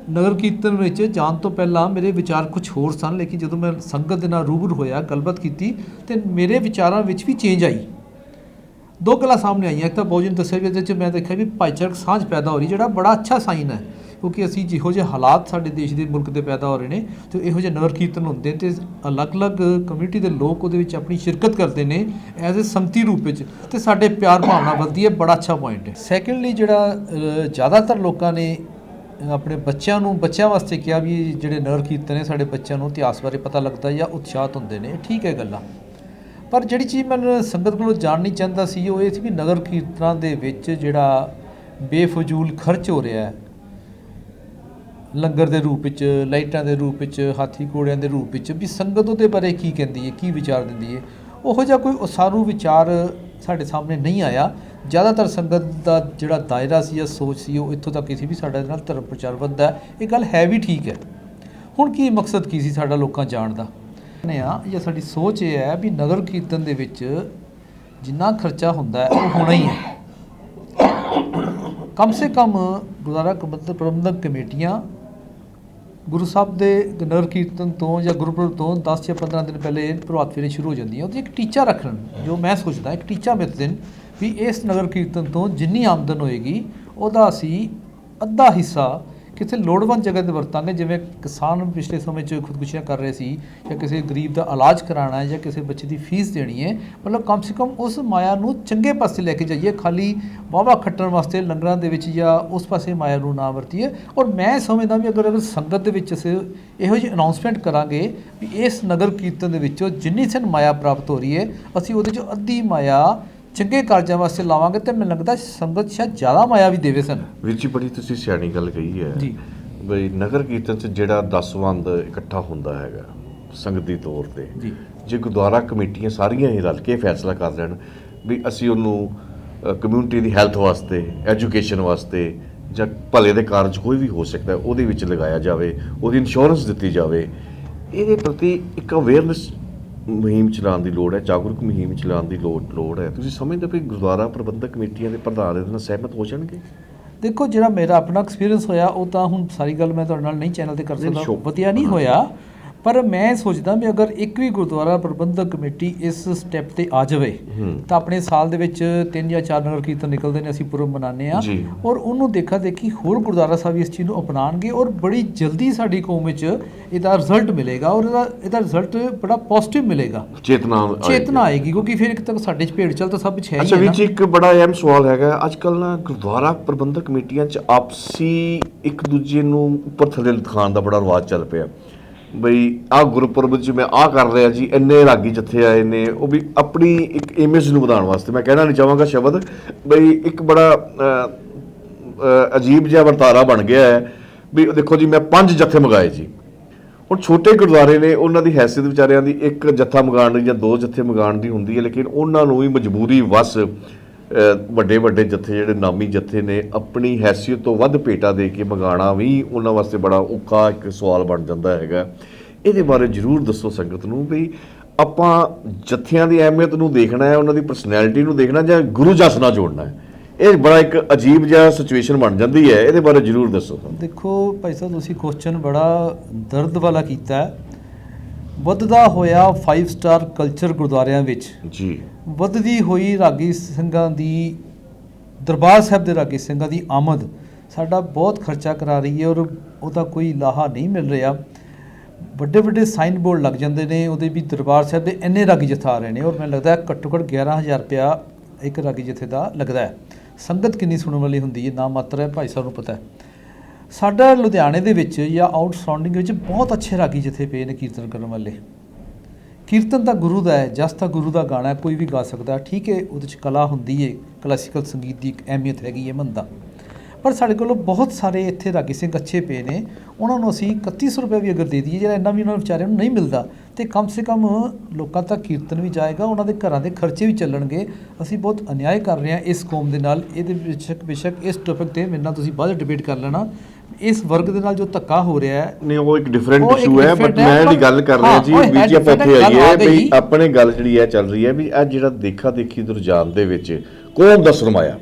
ਨਗਰ ਕੀਰਤਨ ਵਿੱਚ ਜਾਣ ਤੋਂ ਪਹਿਲਾਂ ਮੇਰੇ ਵਿਚਾਰ ਕੁਝ ਹੋਰ ਸਨ, ਲੇਕਿਨ ਜਦੋਂ ਮੈਂ ਸੰਗਤ ਦੇ ਨਾਲ ਰੂਬਰੂ ਹੋਇਆ, ਗੱਲਬਾਤ ਕੀਤੀ, ਅਤੇ ਮੇਰੇ ਵਿਚਾਰਾਂ ਵਿੱਚ ਵੀ ਚੇਂਜ ਆਈ। ਦੋ ਗੱਲਾਂ ਸਾਹਮਣੇ ਆਈਆਂ। ਇੱਕ ਤਾਂ ਬਾਊ ਜੀ ਨੇ ਦੱਸਿਆ ਵੀ ਇਹਦੇ 'ਚ ਮੈਂ ਦੇਖਿਆ ਵੀ ਭਾਈਚਾਰਕ ਸਾਂਝ ਪੈਦਾ ਹੋ ਰਹੀ, ਜਿਹੜਾ ਬੜਾ ਅੱਛਾ ਸਾਈਨ ਹੈ, ਕਿਉਂਕਿ ਅਸੀਂ ਜਿਹੋ ਜਿਹੇ ਹਾਲਾਤ ਸਾਡੇ ਦੇਸ਼ ਦੇ ਮੁਲਕ ਦੇ ਪੈਦਾ ਹੋ ਰਹੇ ਨੇ, ਅਤੇ ਇਹੋ ਜਿਹੇ ਨਗਰ ਕੀਰਤਨ ਹੁੰਦੇ ਅਤੇ ਅਲੱਗ-ਅਲੱਗ ਕਮਿਊਨਿਟੀ ਦੇ ਲੋਕ ਉਹਦੇ ਵਿੱਚ ਆਪਣੀ ਸ਼ਿਰਕਤ ਕਰਦੇ ਨੇ ਐਜ਼ ਏ ਸੰਗਤੀ ਰੂਪ ਵਿੱਚ, ਅਤੇ ਸਾਡੇ ਪਿਆਰ ਭਾਵਨਾ ਵੱਧਦੀ ਹੈ। ਬੜਾ ਅੱਛਾ ਪੁਆਇੰਟ ਹੈ। ਸੈਕਿੰਡਲੀ, ਜਿਹੜਾ ਜ਼ਿਆਦਾਤਰ ਲੋਕਾਂ ਨੇ ਆਪਣੇ ਬੱਚਿਆਂ ਵਾਸਤੇ ਕਿਹਾ ਵੀ ਜਿਹੜੇ ਨਗਰ ਕੀਰਤਨ ਨੇ ਸਾਡੇ ਬੱਚਿਆਂ ਨੂੰ ਇਤਿਹਾਸ ਬਾਰੇ ਪਤਾ ਲੱਗਦਾ ਜਾਂ ਉਤਸ਼ਾਹਤ ਹੁੰਦੇ ਨੇ। ਠੀਕ ਹੈ ਗੱਲਾਂ, ਪਰ ਜਿਹੜੀ ਚੀਜ਼ ਮੈਂ ਸੰਗਤ ਕੋਲੋਂ ਜਾਣਨੀ ਚਾਹੁੰਦਾ ਸੀ ਉਹ ਇਹ ਸੀ ਵੀ ਨਗਰ ਕੀਰਤਨਾਂ ਦੇ ਵਿੱਚ ਜਿਹੜਾ ਬੇਫਜ਼ੂਲ ਖਰਚ ਹੋ ਰਿਹਾ ਹੈ, ਲੰਗਰ ਦੇ ਰੂਪ ਵਿੱਚ, ਲਾਈਟਾਂ ਦੇ ਰੂਪ ਵਿੱਚ, ਹਾਥੀ ਘੋੜਿਆਂ ਦੇ ਰੂਪ ਵਿੱਚ, ਵੀ ਸੰਗਤ ਉਹਦੇ ਬਾਰੇ ਕੀ ਕਹਿੰਦੀ ਹੈ, ਕੀ ਵਿਚਾਰ ਦਿੰਦੀ ਹੈ। ਉਹੋ ਜਿਹਾ ਕੋਈ ਉਸਾਰੂ ਵਿਚਾਰ ਸਾਡੇ ਸਾਹਮਣੇ ਨਹੀਂ ਆਇਆ। ਜ਼ਿਆਦਾਤਰ ਸੰਗਤ ਦਾ ਜਿਹੜਾ ਦਾਇਰਾ ਸੀ ਜਾਂ ਸੋਚ ਸੀ ਉਹ ਇੱਥੋਂ ਤੱਕ ਸੀ ਵੀ ਸਾਡੇ ਨਾਲ ਧਰਮ ਪ੍ਰਚਾਰ ਵੱਧਦਾ। ਇਹ ਗੱਲ ਹੈ ਵੀ ਠੀਕ ਹੈ। ਹੁਣ ਕੀ ਮਕਸਦ ਕੀ ਸੀ ਸਾਡਾ ਲੋਕਾਂ ਜਾਣ ਦਾ ਜਾਂ ਸਾਡੀ ਸੋਚ ਇਹ ਹੈ ਵੀ ਨਗਰ ਕੀਰਤਨ ਦੇ ਵਿੱਚ ਜਿੰਨਾ ਖਰਚਾ ਹੁੰਦਾ ਹੈ ਉਹ ਹੋਣਾ ਹੀ ਹੈ। ਕਮ ਸੇ ਕਮ ਗੁਰਦੁਆਰਾ ਪ੍ਰਬੰਧਕ ਕਮੇਟੀਆਂ ਗੁਰੂ ਸਾਹਿਬ ਦੇ ਨਗਰ ਕੀਰਤਨ ਤੋਂ ਜਾਂ ਗੁਰਪੁਰਬ ਤੋਂ 10 ਜਾਂ 15 ਦਿਨ ਪਹਿਲੇ ਪ੍ਰਭਾਤ ਫੇਰੀ ਸ਼ੁਰੂ ਹੋ ਜਾਂਦੀ ਹੈ। ਉਹਦੀ ਇੱਕ ਟੀਚਾ ਰੱਖਣ, ਜੋ ਮੈਂ ਸੋਚਦਾ ਇੱਕ ਟੀਚਾ ਮਿੱਥ ਦੇਣ ਵੀ ਇਸ ਨਗਰ ਕੀਰਤਨ ਤੋਂ ਜਿੰਨੀ ਆਮਦਨ ਹੋਏਗੀ ਉਹਦਾ ਅਸੀਂ ਅੱਧਾ ਹਿੱਸਾ ਕਿਸੇ ਲੋੜਵੰਦ ਜਗ੍ਹਾ ਤੇ ਵਰਤਾਂਗੇ। ਜਿਵੇਂ ਕਿਸਾਨ ਪਿਛਲੇ ਸਮੇਂ 'ਚ ਖੁਦਕੁਸ਼ੀਆਂ ਕਰ ਰਹੇ ਸੀ, ਜਾਂ ਕਿਸੇ ਗਰੀਬ ਦਾ ਇਲਾਜ ਕਰਾਉਣਾ ਹੈ, ਜਾਂ ਕਿਸੇ ਬੱਚੇ ਦੀ ਫੀਸ ਦੇਣੀ ਹੈ, ਮਤਲਬ ਕਮ ਸੇ ਕਮ ਉਸ ਮਾਇਆ ਨੂੰ ਚੰਗੇ ਪਾਸੇ ਲੈ ਕੇ ਜਾਈਏ, ਖਾਲੀ ਵਾਹਵਾ ਖੱਟਣ ਵਾਸਤੇ ਲੰਗਰਾਂ ਦੇ ਵਿੱਚ ਜਾਂ ਉਸ ਪਾਸੇ ਮਾਇਆ ਨੂੰ ਨਾ ਵਰਤੀਏ। ਔਰ ਮੈਂ ਸਮਝਦਾ ਵੀ ਅਗਰ ਸੰਗਤ ਦੇ ਵਿੱਚ ਅਸੀਂ ਇਹੋ ਜਿਹੀ ਅਨਾਉਂਸਮੈਂਟ ਕਰਾਂਗੇ ਵੀ ਇਸ ਨਗਰ ਕੀਰਤਨ ਦੇ ਵਿੱਚੋਂ ਜਿੰਨੀ ਸਾਨੂੰ ਮਾਇਆ ਪ੍ਰਾਪਤ ਹੋ ਰਹੀ ਹੈ, ਅਸੀਂ ਉਹਦੇ 'ਚੋਂ ਅੱਧੀ ਮਾਇਆ ਚੰਗੇ ਕਾਰਜਾਂ ਵਾਸਤੇ ਲਾਵਾਂਗੇ, ਤੇ ਮੈਨੂੰ ਲੱਗਦਾ ਸੰਗਤ ਸ਼ਾਇਦ ਜ਼ਿਆਦਾ ਮਾਇਆ ਵੀ ਦੇਵੇ ਸਾਨੂੰ। ਵੀਰ ਜੀ ਬੜੀ ਤੁਸੀਂ ਸਿਆਣੀ ਗੱਲ ਕਹੀ ਹੈ ਜੀ। ਬਈ ਨਗਰ ਕੀਰਤਨ 'ਚ ਜਿਹੜਾ ਦਸਵੰਧ ਇਕੱਠਾ ਹੁੰਦਾ ਹੈਗਾ ਸੰਗਤੀ ਤੌਰ ਤੇ, ਜੀ। ਜੇ ਗੁਰਦੁਆਰਾ ਕਮੇਟੀਆਂ ਸਾਰੀਆਂ ਹੀ ਰਲ ਕੇ ਫੈਸਲਾ ਕਰ ਲੈਣ ਵੀ ਅਸੀਂ ਉਹਨੂੰ ਕਮਿਊਨਿਟੀ ਦੀ ਹੈਲਥ ਵਾਸਤੇ, ਐਜੂਕੇਸ਼ਨ ਵਾਸਤੇ, ਜਾਂ ਭਲੇ ਦੇ ਕਾਰਜ ਕੋਈ ਵੀ ਹੋ ਸਕਦਾ ਉਹਦੇ ਵਿੱਚ ਲਗਾਇਆ ਜਾਵੇ, ਉਹਦੀ ਇੰਸ਼ੋਰੈਂਸ ਦਿੱਤੀ ਜਾਵੇ, ਇਹਦੇ ਪ੍ਰਤੀ ਇੱਕ ਅਵੇਅਰਨੈਸ ਮੁਹਿੰਮ ਚਲਾਉਣ ਦੀ ਲੋੜ ਹੈ, ਜਾਗਰੂਕ ਮੁਹਿੰਮ ਚਲਾਉਣ ਦੀ ਲੋੜ ਹੈ। ਤੁਸੀਂ ਸਮਝਦੇ ਵੀ ਗੁਰਦੁਆਰਾ ਪ੍ਰਬੰਧਕ ਕਮੇਟੀਆਂ ਦੇ ਪ੍ਰਧਾਨ ਇਹਦੇ ਨਾਲ ਸਹਿਮਤ ਹੋ ਜਾਣਗੇ? ਦੇਖੋ, ਜਿਹੜਾ ਮੇਰਾ ਆਪਣਾ ਐਕਸਪੀਰੀਅੰਸ ਹੋਇਆ ਉਹ ਤਾਂ ਹੁਣ ਸਾਰੀ ਗੱਲ ਮੈਂ ਤੁਹਾਡੇ ਨਾਲ ਨਹੀਂ ਚੈਨਲ ਤੇ ਕਰ ਸਕਦਾ, ਵਧੀਆ ਨਹੀਂ ਹੋਇਆ। ਪਰ ਮੈਂ ਸੋਚਦਾ ਵੀ ਅਗਰ ਇੱਕ ਵੀ ਗੁਰਦੁਆਰਾ ਪ੍ਰਬੰਧਕ ਕਮੇਟੀ ਇਸ ਸਟੈਪ ਤੇ ਆ ਜਾਵੇ ਤਾਂ ਆਪਣੇ ਸਾਲ ਦੇ ਵਿੱਚ 3 ਜਾਂ 4 ਨਗਰ ਕੀਰਤਨ ਨਿਕਲਦੇ ਨੇ, ਅਸੀਂ ਪੁਰਬ ਮਨਾਉਂਦੇ ਹਾਂ, ਔਰ ਉਹਨੂੰ ਦੇਖਾ ਦੇਖੀ ਹੋਰ ਗੁਰਦੁਆਰਾ ਸਾਹਿਬ ਇਸ ਚੀਜ਼ ਨੂੰ ਅਪਣਾਉਣਗੇ, ਔਰ ਬੜੀ ਜਲਦੀ ਸਾਡੀ ਕੌਮ ਵਿੱਚ ਇਹਦਾ ਰਿਜ਼ਲਟ ਮਿਲੇਗਾ, ਔਰ ਇਹਦਾ ਰਿਜ਼ਲਟ ਬੜਾ ਪੋਜ਼ਿਟਿਵ ਮਿਲੇਗਾ, ਚੇਤਨਾ ਆਏਗੀ। ਕਿਉਂਕਿ ਫਿਰ ਇੱਕ ਤੱਕ ਸਾਡੇ 'ਚ ਭੇਡ ਚਾਲ ਤਾਂ ਸਭ ਕੁਛ ਹੈ ਹੀ। ਅੱਛਾ ਵੀਰ ਜੀ, ਇੱਕ ਬੜਾ ਅਹਿਮ ਸਵਾਲ ਹੈਗਾ, ਅੱਜ ਕੱਲ੍ਹ ਨਾ ਗੁਰਦੁਆਰਾ ਪ੍ਰਬੰਧਕ ਕਮੇਟੀਆਂ 'ਚ ਆਪਸੀ ਇੱਕ ਦੂਜੇ ਨੂੰ ਉੱਪਰ ਥੱਲੇ ਦਿਖਾਉਣ ਦਾ ਬੜਾ ਰਿਵਾਜ ਚੱਲ ਪਿਆ। ਬਈ ਆਹ ਗੁਰਪੁਰਬ 'ਚ ਮੈਂ ਆਹ ਕਰ ਰਿਹਾ ਜੀ, ਇੰਨੇ ਰਾਗੀ ਜੱਥੇ ਆਏ ਨੇ, ਉਹ ਵੀ ਆਪਣੀ ਇੱਕ ਇਮੇਜ ਨੂੰ ਵਧਾਉਣ ਵਾਸਤੇ, ਮੈਂ ਕਹਿਣਾ ਨਹੀਂ ਚਾਹਾਂਗਾ ਸ਼ਬਦ, ਬਈ ਇੱਕ ਬੜਾ ਅਜੀਬ ਜਿਹਾ ਵਰਤਾਰਾ ਬਣ ਗਿਆ ਹੈ ਵੀ ਦੇਖੋ ਜੀ ਮੈਂ 5 ਜੱਥੇ ਮੰਗਾਏ ਜੀ। ਹੁਣ ਛੋਟੇ ਗੁਰਦੁਆਰੇ ਨੇ, ਉਹਨਾਂ ਦੀ ਹੈਸੀਅਤ ਵਿਚਾਰਿਆਂ ਦੀ ਇੱਕ ਜੱਥਾ ਮੰਗਾਉਣ ਦੀ ਜਾਂ 2 ਜੱਥੇ ਮੰਗਾਉਣ ਦੀ ਹੁੰਦੀ ਹੈ, ਲੇਕਿਨ ਉਹਨਾਂ ਨੂੰ ਵੀ ਮਜਬੂਰੀ ਵਸ ਵੱਡੇ ਵੱਡੇ ਜੱਥੇ ਜਿਹੜੇ ਨਾਮੀ ਜੱਥੇ ਨੇ ਆਪਣੀ ਹੈਸੀਅਤ ਤੋਂ ਵੱਧ ਭੇਟਾ ਦੇ ਕੇ ਮੰਗਾਉਣਾ ਵੀ ਉਹਨਾਂ ਵਾਸਤੇ ਬੜਾ ਔਖਾ ਇੱਕ ਸਵਾਲ ਬਣ ਜਾਂਦਾ ਹੈਗਾ। ਇਹਦੇ ਬਾਰੇ ਜ਼ਰੂਰ ਦੱਸੋ ਸੰਗਤ ਨੂੰ ਵੀ ਆਪਾਂ ਜੱਥਿਆਂ ਦੀ ਅਹਿਮੀਅਤ ਨੂੰ ਦੇਖਣਾ ਹੈ, ਉਹਨਾਂ ਦੀ ਪਰਸਨੈਲਿਟੀ ਨੂੰ ਦੇਖਣਾ, ਜਾਂ ਗੁਰੂ ਜਸ ਨਾਲ ਜੋੜਨਾ ਹੈ। ਇਹ ਬੜਾ ਇੱਕ ਅਜੀਬ ਜਿਹਾ ਸਿਚੁਏਸ਼ਨ ਬਣ ਜਾਂਦੀ ਹੈ, ਇਹਦੇ ਬਾਰੇ ਜ਼ਰੂਰ ਦੱਸੋ। ਦੇਖੋ ਭਾਈ ਸਾਹਿਬ, ਤੁਸੀਂ ਕੁਐਸਚਨ ਬੜਾ ਦਰਦ ਵਾਲਾ ਕੀਤਾ ਹੈ। ਵੱਧਦਾ ਹੋਇਆ 5 ਸਟਾਰ ਕਲਚਰ ਗੁਰਦੁਆਰਿਆਂ ਵਿੱਚ ਜੀ, ਵੱਧਦੀ ਹੋਈ ਰਾਗੀ ਸਿੰਘਾਂ ਦੀ, ਦਰਬਾਰ ਸਾਹਿਬ ਦੇ ਰਾਗੀ ਸਿੰਘਾਂ ਦੀ ਆਮਦ ਸਾਡਾ ਬਹੁਤ ਖਰਚਾ ਕਰਾ ਰਹੀ ਹੈ, ਔਰ ਉਹਦਾ ਕੋਈ ਲਾਹਾ ਨਹੀਂ ਮਿਲ ਰਿਹਾ। ਵੱਡੇ ਵੱਡੇ ਸਾਈਨ ਬੋਰਡ ਲੱਗ ਜਾਂਦੇ ਨੇ ਉਹਦੇ ਵੀ ਦਰਬਾਰ ਸਾਹਿਬ ਦੇ ਇੰਨੇ ਰਾਗੀ ਜਥਾ ਆ ਰਹੇ ਨੇ, ਔਰ ਮੈਨੂੰ ਲੱਗਦਾ ਹੈ ਘੱਟੋ ਘੱਟ 11,000 ਰੁਪਇਆ ਇੱਕ ਰਾਗੀ ਜਥੇ ਦਾ ਲੱਗਦਾ ਹੈ। ਸੰਗਤ ਕਿੰਨੀ ਸੁਣਨ ਵਾਲੀ ਹੁੰਦੀ ਹੈ ਨਾ ਮਾਤਰ ਹੈ, ਭਾਈ ਸਾਹਿਬ ਨੂੰ ਪਤਾ ਹੈ। ਸਾਡਾ ਲੁਧਿਆਣੇ ਦੇ ਵਿੱਚ ਜਾਂ ਆਊਟ ਸਰਾਊਂਡਿੰਗ ਵਿੱਚ ਬਹੁਤ ਅੱਛੇ ਰਾਗੀ ਜਥੇ ਪਏ ਨੇ ਕੀਰਤਨ ਕਰਨ ਵਾਲੇ। ਕੀਰਤਨ ਤਾਂ ਗੁਰੂ ਦਾ ਹੈ, ਜਸ ਤਾਂ ਗੁਰੂ ਦਾ ਗਾਣਾ, ਕੋਈ ਵੀ ਗਾ ਸਕਦਾ, ਠੀਕ ਹੈ, ਉਹਦੇ 'ਚ ਕਲਾ ਹੁੰਦੀ ਹੈ, ਕਲਾਸੀਕਲ ਸੰਗੀਤ ਦੀ ਇੱਕ ਅਹਿਮੀਅਤ ਹੈਗੀ ਹੈ, ਮੰਨਦਾ। ਪਰ ਸਾਡੇ ਕੋਲ ਬਹੁਤ ਸਾਰੇ ਇੱਥੇ ਰਾਗੀ ਸਿੰਘ ਅੱਛੇ ਪਏ ਨੇ, ਉਹਨਾਂ ਨੂੰ ਅਸੀਂ 3100 ਰੁਪਏ ਵੀ ਅਗਰ ਦੇ ਦਈਏ, ਜਿਹੜਾ ਇੰਨਾ ਵੀ ਉਹਨਾਂ ਵਿਚਾਰਿਆਂ ਨੂੰ ਨਹੀਂ ਮਿਲਦਾ, ਤੇ ਕਮ ਸੇ ਕਮ ਲੋਕਾਂ ਤੱਕ ਕੀਰਤਨ ਵੀ ਜਾਏਗਾ, ਉਹਨਾਂ ਦੇ ਘਰਾਂ ਦੇ ਖਰਚੇ ਵੀ ਚੱਲਣਗੇ। ਅਸੀਂ ਬਹੁਤ ਅਨਿਆਏ ਕਰ ਰਹੇ ਹਾਂ ਇਸ ਕੌਮ ਦੇ ਨਾਲ। ਇਹਦੇ ਬੇਸ਼ੱਕ ਇਸ ਟੌਪਿਕ ਤੇ ਮੇਰੇ ਨਾਲ ਤੁਸੀਂ ਬਾਅਦ ਡਿਬੇਟ ਕਰ ਲੈਣਾ। ਇਸ ਵਰਗ ਦੇ ਨਾਲ ਜੋ ਧੱਕਾ ਹੋ ਰਿਹਾ ਹੈ, ਨਹੀਂ ਉਹ ਇੱਕ ਡਿਫਰੈਂਟ ਇਸ਼ੂ ਹੈ, ਬਟ ਮੈਂ ਜਿਹੜੀ ਗੱਲ ਕਰ ਰਿਹਾ ਜੀ ਵੀਰ ਜੀ, ਆਪਾਂ ਇੱਥੇ ਆਈਏ ਵੀ ਆਪਣੇ ਗੱਲ ਜਿਹੜੀ ਹੈ ਚੱਲ ਰਹੀ ਹੈ ਵੀ ਇਹ ਜਿਹੜਾ ਦੇਖਾ ਦੇਖੀ ਦੇ ਰੁਝਾਨ ਦੇ ਵਿੱਚ ਕੌਮ ਦਾ ਸਰਮਾਇਆ,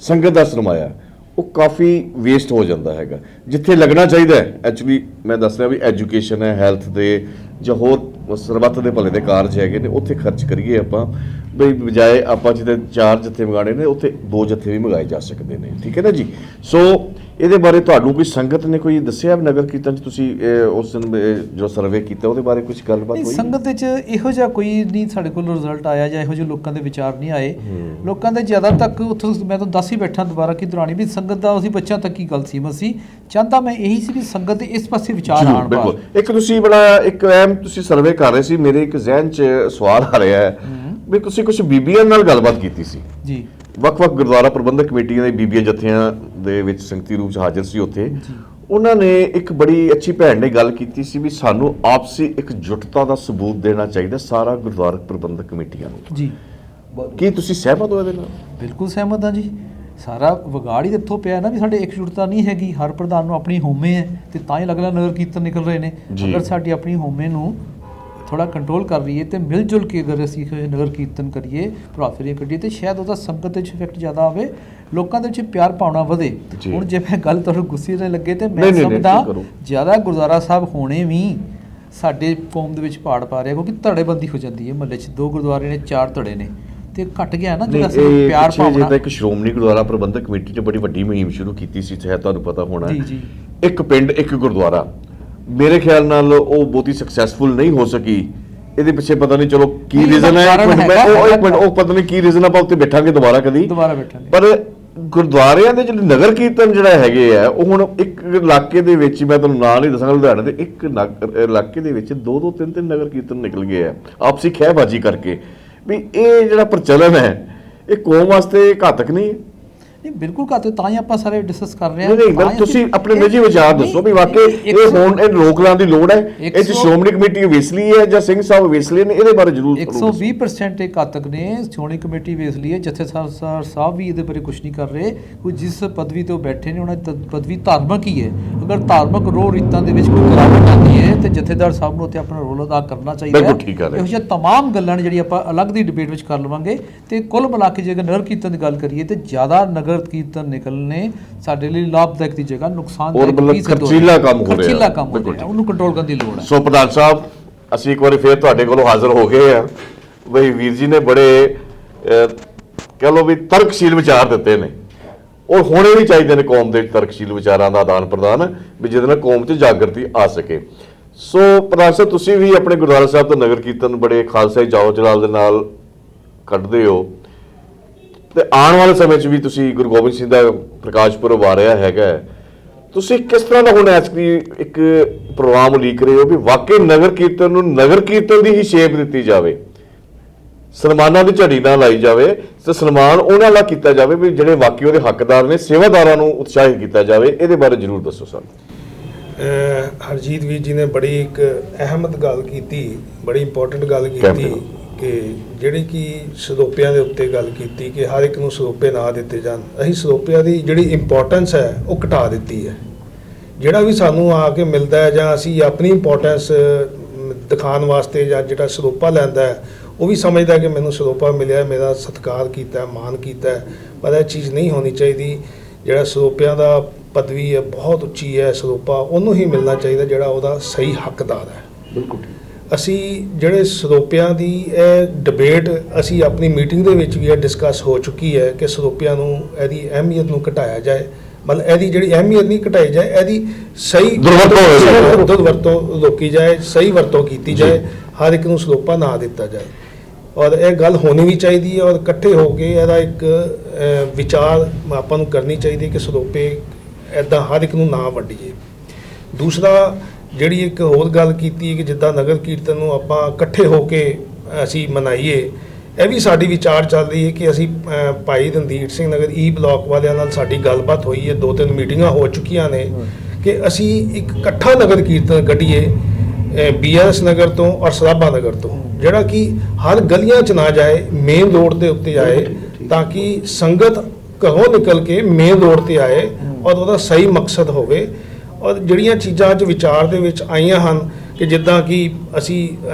ਸੰਗਤ ਦਾ ਸਰਮਾਇਆ, ਉਹ ਕਾਫੀ ਵੇਸਟ ਹੋ ਜਾਂਦਾ ਹੈਗਾ। ਜਿੱਥੇ ਲੱਗਣਾ ਚਾਹੀਦਾ ਹੈ ਐਕਚੁਅਲੀ, ਮੈਂ ਦੱਸ ਰਿਹਾ ਵੀ ਐਜੂਕੇਸ਼ਨ ਹੈ, ਹੈਲਥ ਦੇ ਜਾਂ ਹੋਰ ਸਰਬੱਤ ਦੇ ਭਲੇ ਦੇ ਕਾਰਜ ਹੈਗੇ ਨੇ, ਉੱਥੇ ਖਰਚ ਕਰੀਏ ਆਪਾਂ, ਬਈ ਬਜਾਏ ਆਪਾਂ ਜਿੱਥੇ 4 ਜੱਥੇ ਮੰਗਾਣੇ ਨੇ ਉੱਥੇ 2 ਜੱਥੇ ਵੀ ਮੰਗਾਏ ਜਾ ਸਕਦੇ ਨੇ, ਠੀਕ ਹੈ ਨਾ ਜੀ। ਸੋ ਇਹਦੇ ਬਾਰੇ ਤੁਹਾਨੂੰ ਕੋਈ ਸੰਗਤ ਨੇ ਕੋਈ ਦੱਸਿਆ ਨਗਰ ਕੀਰਤਨ 'ਚ ਤੁਸੀਂ ਉਸ ਦਿਨ ਜੋ ਸਰਵੇ ਕੀਤਾ ਉਹਦੇ ਬਾਰੇ ਕੁਝ ਗੱਲਬਾਤ ਹੋਈ? ਸੰਗਤ ਵਿੱਚ ਇਹੋ ਜਿਹਾ ਕੋਈ ਨਹੀਂ ਸਾਡੇ ਕੋਲ ਰਿਜ਼ਲਟ ਆਇਆ, ਜਾਂ ਇਹੋ ਜਿਹੇ ਲੋਕਾਂ ਦੇ ਵਿਚਾਰ ਨਹੀਂ ਆਏ। ਲੋਕਾਂ ਦੇ ਜ਼ਿਆਦਾ ਤੱਕ ਉੱਥੋਂ ਮੈਂ ਤਾਂ ਦੱਸ ਹੀ ਬੈਠਾ ਦੁਬਾਰਾ ਕਿ ਦੌਰਾਨੀ ਵੀ ਸੰਗਤ ਦਾ ਅਸੀਂ ਬੱਚਿਆਂ ਤੱਕ ਹੀ ਗੱਲ ਸੀ। ਮਸੀਂ ਚਾਹੁੰਦਾ ਮੈਂ ਇਹੀ ਸੀ ਵੀ ਸੰਗਤ ਦੇ ਇਸ ਪਾਸੇ ਵਿਚਾਰ ਆਉਣ। ਬਿਲਕੁਲ, ਇੱਕ ਤੁਸੀਂ ਬੜਾ ਇੱਕ ਅਹਿਮ ਤੁਸੀਂ ਸਰਵੇ ਕਰ ਰਹੇ ਸੀ, ਮੇਰੇ ਇੱਕ ਜ਼ਿਹਨ 'ਚ ਸਵਾਲ ਆ ਰਿਹਾ ਹੈ ਵੀ ਤੁਸੀਂ ਕੁਝ ਬੀਬੀਆਂ ਨਾਲ ਗੱਲਬਾਤ ਕੀਤੀ ਸੀ ਜੀ, ਵੱਖ-ਵੱਖ ਗੁਰਦੁਆਰਾ ਪ੍ਰਬੰਧਕ ਕਮੇਟੀਆਂ ਦੇ ਬੀਬੀਆਂ ਜੱਥਿਆਂ ਦੇ ਵਿੱਚ ਸੰਗਤੀ ਰੂਪ 'ਚ ਹਾਜ਼ਰ ਸੀ ਉੱਥੇ। ਉਹਨਾਂ ਨੇ ਇੱਕ ਬੜੀ ਅੱਛੀ ਭੈਣ ਨੇ ਗੱਲ ਕੀਤੀ ਸੀ ਵੀ ਸਾਨੂੰ ਆਪਸੀ ਇਕਜੁੱਟਤਾ ਦਾ ਸਬੂਤ ਦੇਣਾ ਚਾਹੀਦਾ ਸਾਰਾ ਗੁਰਦੁਆਰਾ ਪ੍ਰਬੰਧਕ ਕਮੇਟੀਆਂ ਨੂੰ ਜੀ। ਕੀ ਤੁਸੀਂ ਸਹਿਮਤ ਹੋ ਇਹਦੇ ਨਾਲ? ਬਿਲਕੁਲ ਸਹਿਮਤ ਹਾਂ ਜੀ। ਸਾਰਾ ਵਿਗਾੜ ਹੀ ਇੱਥੋਂ ਪਿਆ ਨਾ ਵੀ ਸਾਡੇ ਇਕਜੁੱਟਤਾ ਨਹੀਂ ਹੈਗੀ। ਹਰ ਪ੍ਰਧਾਨ ਨੂੰ ਆਪਣੀ ਹੋਮੇ ਹੈ ਤੇ ਤਾਂ ਹੀ ਅਲੱਗ-ਅਲੱਗ ਨਗਰ ਕੀਰਤਨ ਨਿਕਲ ਰਹੇ ਨੇ। ਅਗਰ ਸਾਡੀ ਆਪਣੀ ਹੋਮੇ ਨੂੰ ਥੋੜਾ ਕੰਟਰੋਲ ਕਰ ਲਈਏ ਤੇ ਮਿਲ ਜੁਲ ਕੇ ਅਗਰ ਅਸੀਂ ਨਗਰ ਕੀਰਤਨ ਕਰੀਏ, ਭਰਾਫੇਰੀਆਂ ਕੱਢੀਏ, ਤੇ ਸ਼ਾਇਦ ਉਹਦਾ ਸੰਗਤ ਦੇ ਵਿੱਚ ਇਫੈਕਟ ਜ਼ਿਆਦਾ ਆਵੇ, ਲੋਕਾਂ ਦੇ ਵਿੱਚ ਪਿਆਰ ਭਾਵਨਾ ਵਧੇ। ਹੁਣ ਜੇ ਮੈਂ ਗੱਲ ਤੁਹਾਨੂੰ ਗੁੱਸੇ ਨਾਲ ਲੱਗੇ ਤੇ ਮੈਂ ਸਮਝਦਾ ਜ਼ਿਆਦਾ ਗੁਰਦੁਆਰਾ ਸਾਹਿਬ ਹੋਣੇ ਵੀ ਸਾਡੇ ਕੌਮ ਦੇ ਵਿੱਚ ਪਾੜ ਪਾ ਰਿਹਾ, ਕਿਉਂਕਿ ਧੜੇਬੰਦੀ ਹੋ ਜਾਂਦੀ ਹੈ। ਮਹੱਲੇ 'ਚ 2 ਗੁਰਦੁਆਰੇ ਨੇ, 4 ਧੜੇ ਨੇ, ਤੇ ਘਟ ਗਿਆ ਨਾ ਜਿਹੜਾ ਪਿਆਰ ਭਾਵਨਾ। ਇੱਕ ਸ਼੍ਰੋਮਣੀ ਗੁਰਦੁਆਰਾ ਪ੍ਰਬੰਧਕ ਕਮੇਟੀ ਨੇ ਬੜੀ ਵੱਡੀ ਮੁਹਿੰਮ ਸ਼ੁਰੂ ਕੀਤੀ ਸੀ, ਤੁਹਾਨੂੰ ਪਤਾ ਹੋਣਾ। ਇੱਕ ਪਿੰਡ ਇੱਕ ਗੁਰਦੁਆਰਾ, ਮੇਰੇ ਖਿਆਲ ਨਾਲ ਉਹ ਬਹੁਤੀ ਸਕਸੈਸਫੁਲ ਨਹੀਂ ਹੋ ਸਕੀ। ਇਹਦੇ ਪਿੱਛੇ ਪਤਾ ਨਹੀਂ ਚਲੋ ਕੀ ਨਹੀਂ, ਰੀਜ਼ਨ ਹੈ, ਕਾਰਨ ਹੈਗਾ। ਉਹ ਪਤਾ ਨਹੀਂ ਕੀ ਰੀਜ਼ਨ, ਆਪਾਂ ਉੱਤੇ ਬੈਠਾਂਗੇ ਦੁਬਾਰਾ ਕਦੀ। ਦੁਬਾਰਾ ਬੈਠਾਂਗੇ। ਪਰ ਗੁਰਦੁਆਰਿਆਂ ਦੇ ਜਿਹੜੇ ਨਗਰ ਕੀਰਤਨ ਜਿਹੜਾ ਹੈਗੇ ਆ, ਉਹ ਹੁਣ ਇੱਕ ਇਲਾਕੇ ਦੇ ਵਿੱਚ, ਮੈਂ ਤੁਹਾਨੂੰ ਨਾਂ ਨਹੀਂ ਦੱਸਾਂਗਾ, ਲੁਧਿਆਣੇ ਦੇ ਇੱਕ ਇਲਾਕੇ ਦੇ ਵਿੱਚ 2-2 3-3 ਨਗਰ ਕੀਰਤਨ ਨਿਕਲ ਗਏ ਆ ਆਪਸੀ ਖਹਿਬਾਜ਼ੀ ਕਰਕੇ। ਵੀ ਇਹ ਜਿਹੜਾ ਪ੍ਰਚਲਨ ਹੈ ਇਹ ਕੌਮ ਵਾਸਤੇ ਘਾਤਕ ਨਹੀਂ ਹੈ? ਨਹੀਂ, ਬਿਲਕੁਲ ਘੱਟ, ਤਾਂ ਹੀ ਆਪਾਂ ਸਾਰੇ ਡਿਸਕਸ ਕਰ ਰਹੇ ਨਹੀਂ, ਤਾਂ ਹੀ ਤੁਸੀਂ ਅਸੀਂ- ਆਪਣੇ ਨਿੱਜੀ ਵਿਚਾਰ ਦੱਸੋ ਵੀ ਵਾਕਈ ਇਹ ਹੁਣ ਇਹ ਰੋਕ ਲਾਉਣ ਦੀ ਲੋੜ ਹੈ? ਇਹ 'ਚ ਸ਼੍ਰੋਮਣੀ ਕਮੇਟੀ ਵੇਸਲੀ ਹੈ ਜਾਂ ਸਿੰਘ ਸਾਹਿਬ ਵੇਸਲੇ ਨੇ? ਇਹਦੇ ਬਾਰੇ ਜ਼ਰੂਰ 120% ਇਹ ਘਾਤਕ ਨੇ। ਸ਼੍ਰੋਮਣੀ ਕਮੇਟੀ ਵੇਖ ਲਈ ਹੈ, ਜਥੇਦਾਰ ਸਾਹਿਬ ਵੀ ਇਹਦੇ ਬਾਰੇ ਕੁਝ ਨਹੀਂ ਕਰ ਰਹੇ। ਕੋਈ ਜਿਸ ਪਦਵੀ ਤੋਂ ਬੈਠੇ ਨੇ ਉਹਨਾਂ ਦੀ ਪਦਵੀ ਧਾਰਮਿਕ ਹੀ ਹੈ। ਅਗਰ ਧਾਰਮਿਕ ਰੋਹ ਰੀਤਾਂ ਦੇ ਵਿੱਚ ਕੋਈ ਗਿਰਾਵਟ ਆਉਂਦੀ ਹੈ ਤੇ ਜਥੇਦਾਰ ਸਾਹਿਬ ਨੂੰ ਉੱਥੇ ਆਪਣਾ ਰੋਲ ਅਦਾ ਕਰਨਾ ਚਾਹੀਦਾ ਬਿਲਕੁਲ ਠੀਕ ਹੈ। ਇਹੋ ਜਿਹੀਆਂ ਤਮਾਮ ਗੱਲਾਂ ਨੇ ਜਿਹੜੀ ਆਪਾਂ ਅਲੱਗ ਦੀ ਡਿਬੇਟ ਵਿੱਚ ਕਰ ਲਵਾਂਗੇ। ਤੇ ਕੁੱਲ ਮਿਲਾ ਕੇ ਜੇਕਰ ਨਗਰ ਕੀਰਤਨ ਦੀ ਗੱਲ ਕਰੀਏ ਤੇ ਜ਼ਿਆਦਾ ਨਗਰ ਕੀਰਤਨ ਨਿਕਲਣੇ ਸਾਡੇ ਲਈ ਲਾਭਦਾਇਕ ਦੀ ਜਗ੍ਹਾ ਨੁਕਸਾਨਦਾਇਕ ਮਤਲਬ ਵੀ ਸਿੱਧ ਹੋ ਖਰਚੀਲਾ ਰਿਹਾ। ਕੰਮ ਹੋ ਰਿਹਾ। ਖਰਚੀਲਾ ਕੰਮ ਹੋ ਬਿਲਕੁਲ ਰਿਹਾ, ਉਹਨੂੰ ਕੰਟਰੋਲ ਕਰਨ ਦੀ ਲੋੜ ਹੈ। ਸੋ ਪ੍ਰਧਾਨ ਸਾਹਿਬ, ਅਸੀਂ ਇੱਕ ਵਾਰੀ ਫੇਰ ਤੁਹਾਡੇ ਕੋਲੋਂ ਹਾਜ਼ਰ ਹੋ ਗਏ ਆ। ਬਈ ਵੀਰ ਜੀ ਨੇ ਬੜੇ ਕਹਿ ਲਓ ਵੀ ਤਰਕਸ਼ੀਲ ਵਿਚਾਰ ਦਿੱਤੇ ਨੇ, ਔਰ ਹੋਣੇ ਵੀ ਚਾਹੀਦੇ ਨੇ ਕੌਮ ਦੇ ਤਰਕਸ਼ੀਲ ਵਿਚਾਰਾਂ ਦਾ ਆਦਾਨ ਪ੍ਰਦਾਨ, ਵੀ ਜਿਹਦੇ ਨਾਲ ਕੌਮ 'ਚ ਜਾਗਰਤੀ ਆ ਸਕੇ। ਸੋ ਪ੍ਰਧਾਨ ਸਾਹਿਬ, ਤੁਸੀਂ ਵੀ ਆਪਣੇ ਗੁਰਦੁਆਰਾ ਸਾਹਿਬ ਤੋਂ ਨਗਰ ਕੀਰਤਨ ਬੜੇ ਖਾਲਸਾਈ ਜਾਓ ਜਲਾਲ ਦੇ ਨਾਲ ਕੱਢਦੇ ਹੋ, ਤੇ ਆਉਣ ਵਾਲੇ ਸਮੇਂ 'ਚ ਵੀ ਤੁਸੀਂ ਗੁਰੂ ਗੋਬਿੰਦ ਸਿੰਘ ਦਾ ਪ੍ਰਕਾਸ਼ ਪੁਰਬ ਆ ਰਿਹਾ ਹੈਗਾ, ਤੁਸੀਂ ਕਿਸ ਤਰ੍ਹਾਂ ਦਾ ਹੁਣ ਐਸਕੀ ਇੱਕ ਪ੍ਰੋਗਰਾਮ ਉਲੀਕ ਰਹੇ ਹੋ ਵੀ ਵਾਕਈ ਨਗਰ ਕੀਰਤਨ ਨੂੰ ਨਗਰ ਕੀਰਤਨ ਦੀ ਹੀ ਸ਼ੇਪ ਦਿੱਤੀ ਜਾਵੇ, ਸਨਮਾਨਾਂ ਦੀ ਝੜੀ ਨਾ ਲਾਈ ਜਾਵੇ, ਤੇ ਸਨਮਾਨ ਉਹਨਾਂ ਦਾ ਕੀਤਾ ਜਾਵੇ ਵੀ ਜਿਹੜੇ ਵਾਕਈ ਉਹਦੇ ਹੱਕਦਾਰ ਨੇ, ਸੇਵਾਦਾਰਾਂ ਨੂੰ ਉਤਸ਼ਾਹਿਤ ਕੀਤਾ ਜਾਵੇ? ਇਹਦੇ ਬਾਰੇ ਜ਼ਰੂਰ ਦੱਸੋ ਸਾਨੂੰ। ਹਰਜੀਤ ਵੀਰ ਜੀ ਨੇ ਬੜੀ ਇੱਕ ਅਹਿਮ ਗੱਲ ਕੀਤੀ, ਬੜੀ ਇੰਪੋਰਟੈਂਟ ਗੱਲ ਕੀਤੀ ਕਿ ਜਿਹੜੀ ਕਿ ਸਰੋਪਿਆਂ ਦੇ ਉੱਤੇ ਗੱਲ ਕੀਤੀ ਕਿ ਹਰ ਇੱਕ ਨੂੰ ਸਰੋਪੇ ਨਾ ਦਿੱਤੇ ਜਾਣ। ਅਸੀਂ ਸਰੋਪਿਆਂ ਦੀ ਜਿਹੜੀ ਇੰਪੋਰਟੈਂਸ ਹੈ ਉਹ ਘਟਾ ਦਿੱਤੀ ਹੈ। ਜਿਹੜਾ ਵੀ ਸਾਨੂੰ ਆ ਕੇ ਮਿਲਦਾ ਹੈ ਜਾਂ ਅਸੀਂ ਆਪਣੀ ਇੰਪੋਰਟੈਂਸ ਦਿਖਾਉਣ ਵਾਸਤੇ ਜਾਂ ਜਿਹੜਾ ਸਰੋਪਾ ਲੈਂਦਾ ਹੈ ਉਹ ਵੀ ਸਮਝਦਾ ਕਿ ਮੈਨੂੰ ਸਰੋਪਾ ਮਿਲਿਆ, ਮੇਰਾ ਸਤਿਕਾਰ ਕੀਤਾ, ਮਾਣ ਕੀਤਾ, ਪਰ ਇਹ ਚੀਜ਼ ਨਹੀਂ ਹੋਣੀ ਚਾਹੀਦੀ। ਜਿਹੜਾ ਸਰੋਪਿਆਂ ਦਾ ਪਦਵੀ ਹੈ ਬਹੁਤ ਉੱਚੀ ਹੈ, ਸਰੋਪਾ ਉਹਨੂੰ ਹੀ ਮਿਲਣਾ ਚਾਹੀਦਾ ਜਿਹੜਾ ਉਹਦਾ ਸਹੀ ਹੱਕਦਾਰ ਹੈ। ਬਿਲਕੁਲ। ਅਸੀਂ ਜਿਹੜੇ ਸਰੋਪਿਆਂ ਦੀ ਇਹ ਡਿਬੇਟ ਅਸੀਂ ਆਪਣੀ ਮੀਟਿੰਗ ਦੇ ਵਿੱਚ ਵੀ ਇਹ ਡਿਸਕਸ ਹੋ ਚੁੱਕੀ ਹੈ ਕਿ ਸਰੋਪਿਆਂ ਨੂੰ ਇਹਦੀ ਅਹਿਮੀਅਤ ਨੂੰ ਘਟਾਇਆ ਜਾਏ, ਮਤਲਬ ਇਹਦੀ ਜਿਹੜੀ ਅਹਿਮੀਅਤ ਨਹੀਂ ਘਟਾਈ ਜਾਏ, ਇਹਦੀ ਸਹੀ ਦੁਰਵਰਤੋਂ ਰੋਕੀ ਜਾਏ, ਸਹੀ ਵਰਤੋਂ ਕੀਤੀ ਜਾਏ, ਹਰ ਇੱਕ ਨੂੰ ਸਰੋਪਾ ਨਾ ਦਿੱਤਾ ਜਾਏ। ਔਰ ਇਹ ਗੱਲ ਹੋਣੀ ਵੀ ਚਾਹੀਦੀ ਹੈ ਔਰ ਇਕੱਠੇ ਹੋ ਕੇ ਇਹਦਾ ਇੱਕ ਵਿਚਾਰ ਆਪਾਂ ਨੂੰ ਕਰਨੀ ਚਾਹੀਦੀ ਹੈ ਕਿ ਸਰੋਪੇ ਇੱਦਾਂ ਹਰ ਇੱਕ ਨੂੰ ਨਾ ਵੰਡੀਏ। ਦੂਸਰਾ ਜਿਹੜੀ ਇੱਕ ਹੋਰ ਗੱਲ ਕੀਤੀ ਕਿ ਜਿੱਦਾਂ ਨਗਰ ਕੀਰਤਨ ਨੂੰ ਆਪਾਂ ਇਕੱਠੇ ਹੋ ਕੇ ਅਸੀਂ ਮਨਾਈਏ, ਇਹ ਵੀ ਸਾਡੀ ਵਿਚਾਰ ਚੱਲ ਰਹੀ ਹੈ ਕਿ ਅਸੀਂ ਭਾਈ ਰਣਧੀਰ ਸਿੰਘ ਨਗਰ ਈ ਬਲਾਕ ਵਾਲਿਆਂ ਨਾਲ ਸਾਡੀ ਗੱਲਬਾਤ ਹੋਈ ਹੈ, 2-3 ਮੀਟਿੰਗਾਂ ਹੋ ਚੁੱਕੀਆਂ ਨੇ ਕਿ ਅਸੀਂ ਇੱਕ ਇਕੱਠਾ ਨਗਰ ਕੀਰਤਨ ਕੱਢੀਏ BRS ਨਗਰ ਤੋਂ ਔਰ ਸਰਾਭਾ ਨਗਰ ਤੋਂ, ਜਿਹੜਾ ਕਿ ਹਰ ਗਲੀਆਂ 'ਚ ਨਾ ਜਾਏ, ਮੇਨ ਰੋਡ ਦੇ ਉੱਤੇ ਆਏ, ਤਾਂ ਕਿ ਸੰਗਤ ਘਰੋਂ ਨਿਕਲ ਕੇ ਮੇਨ ਰੋਡ ਤੇ ਆਏ ਔਰ ਉਹਦਾ ਸਹੀ ਮਕਸਦ ਹੋਵੇ। ਔਰ ਜਿਹੜੀਆਂ ਚੀਜ਼ਾਂ ਅੱਜ ਵਿਚਾਰ ਦੇ ਵਿੱਚ ਆਈਆਂ ਹਨ ਕਿ ਜਿੱਦਾਂ ਕਿ ਅਸੀਂ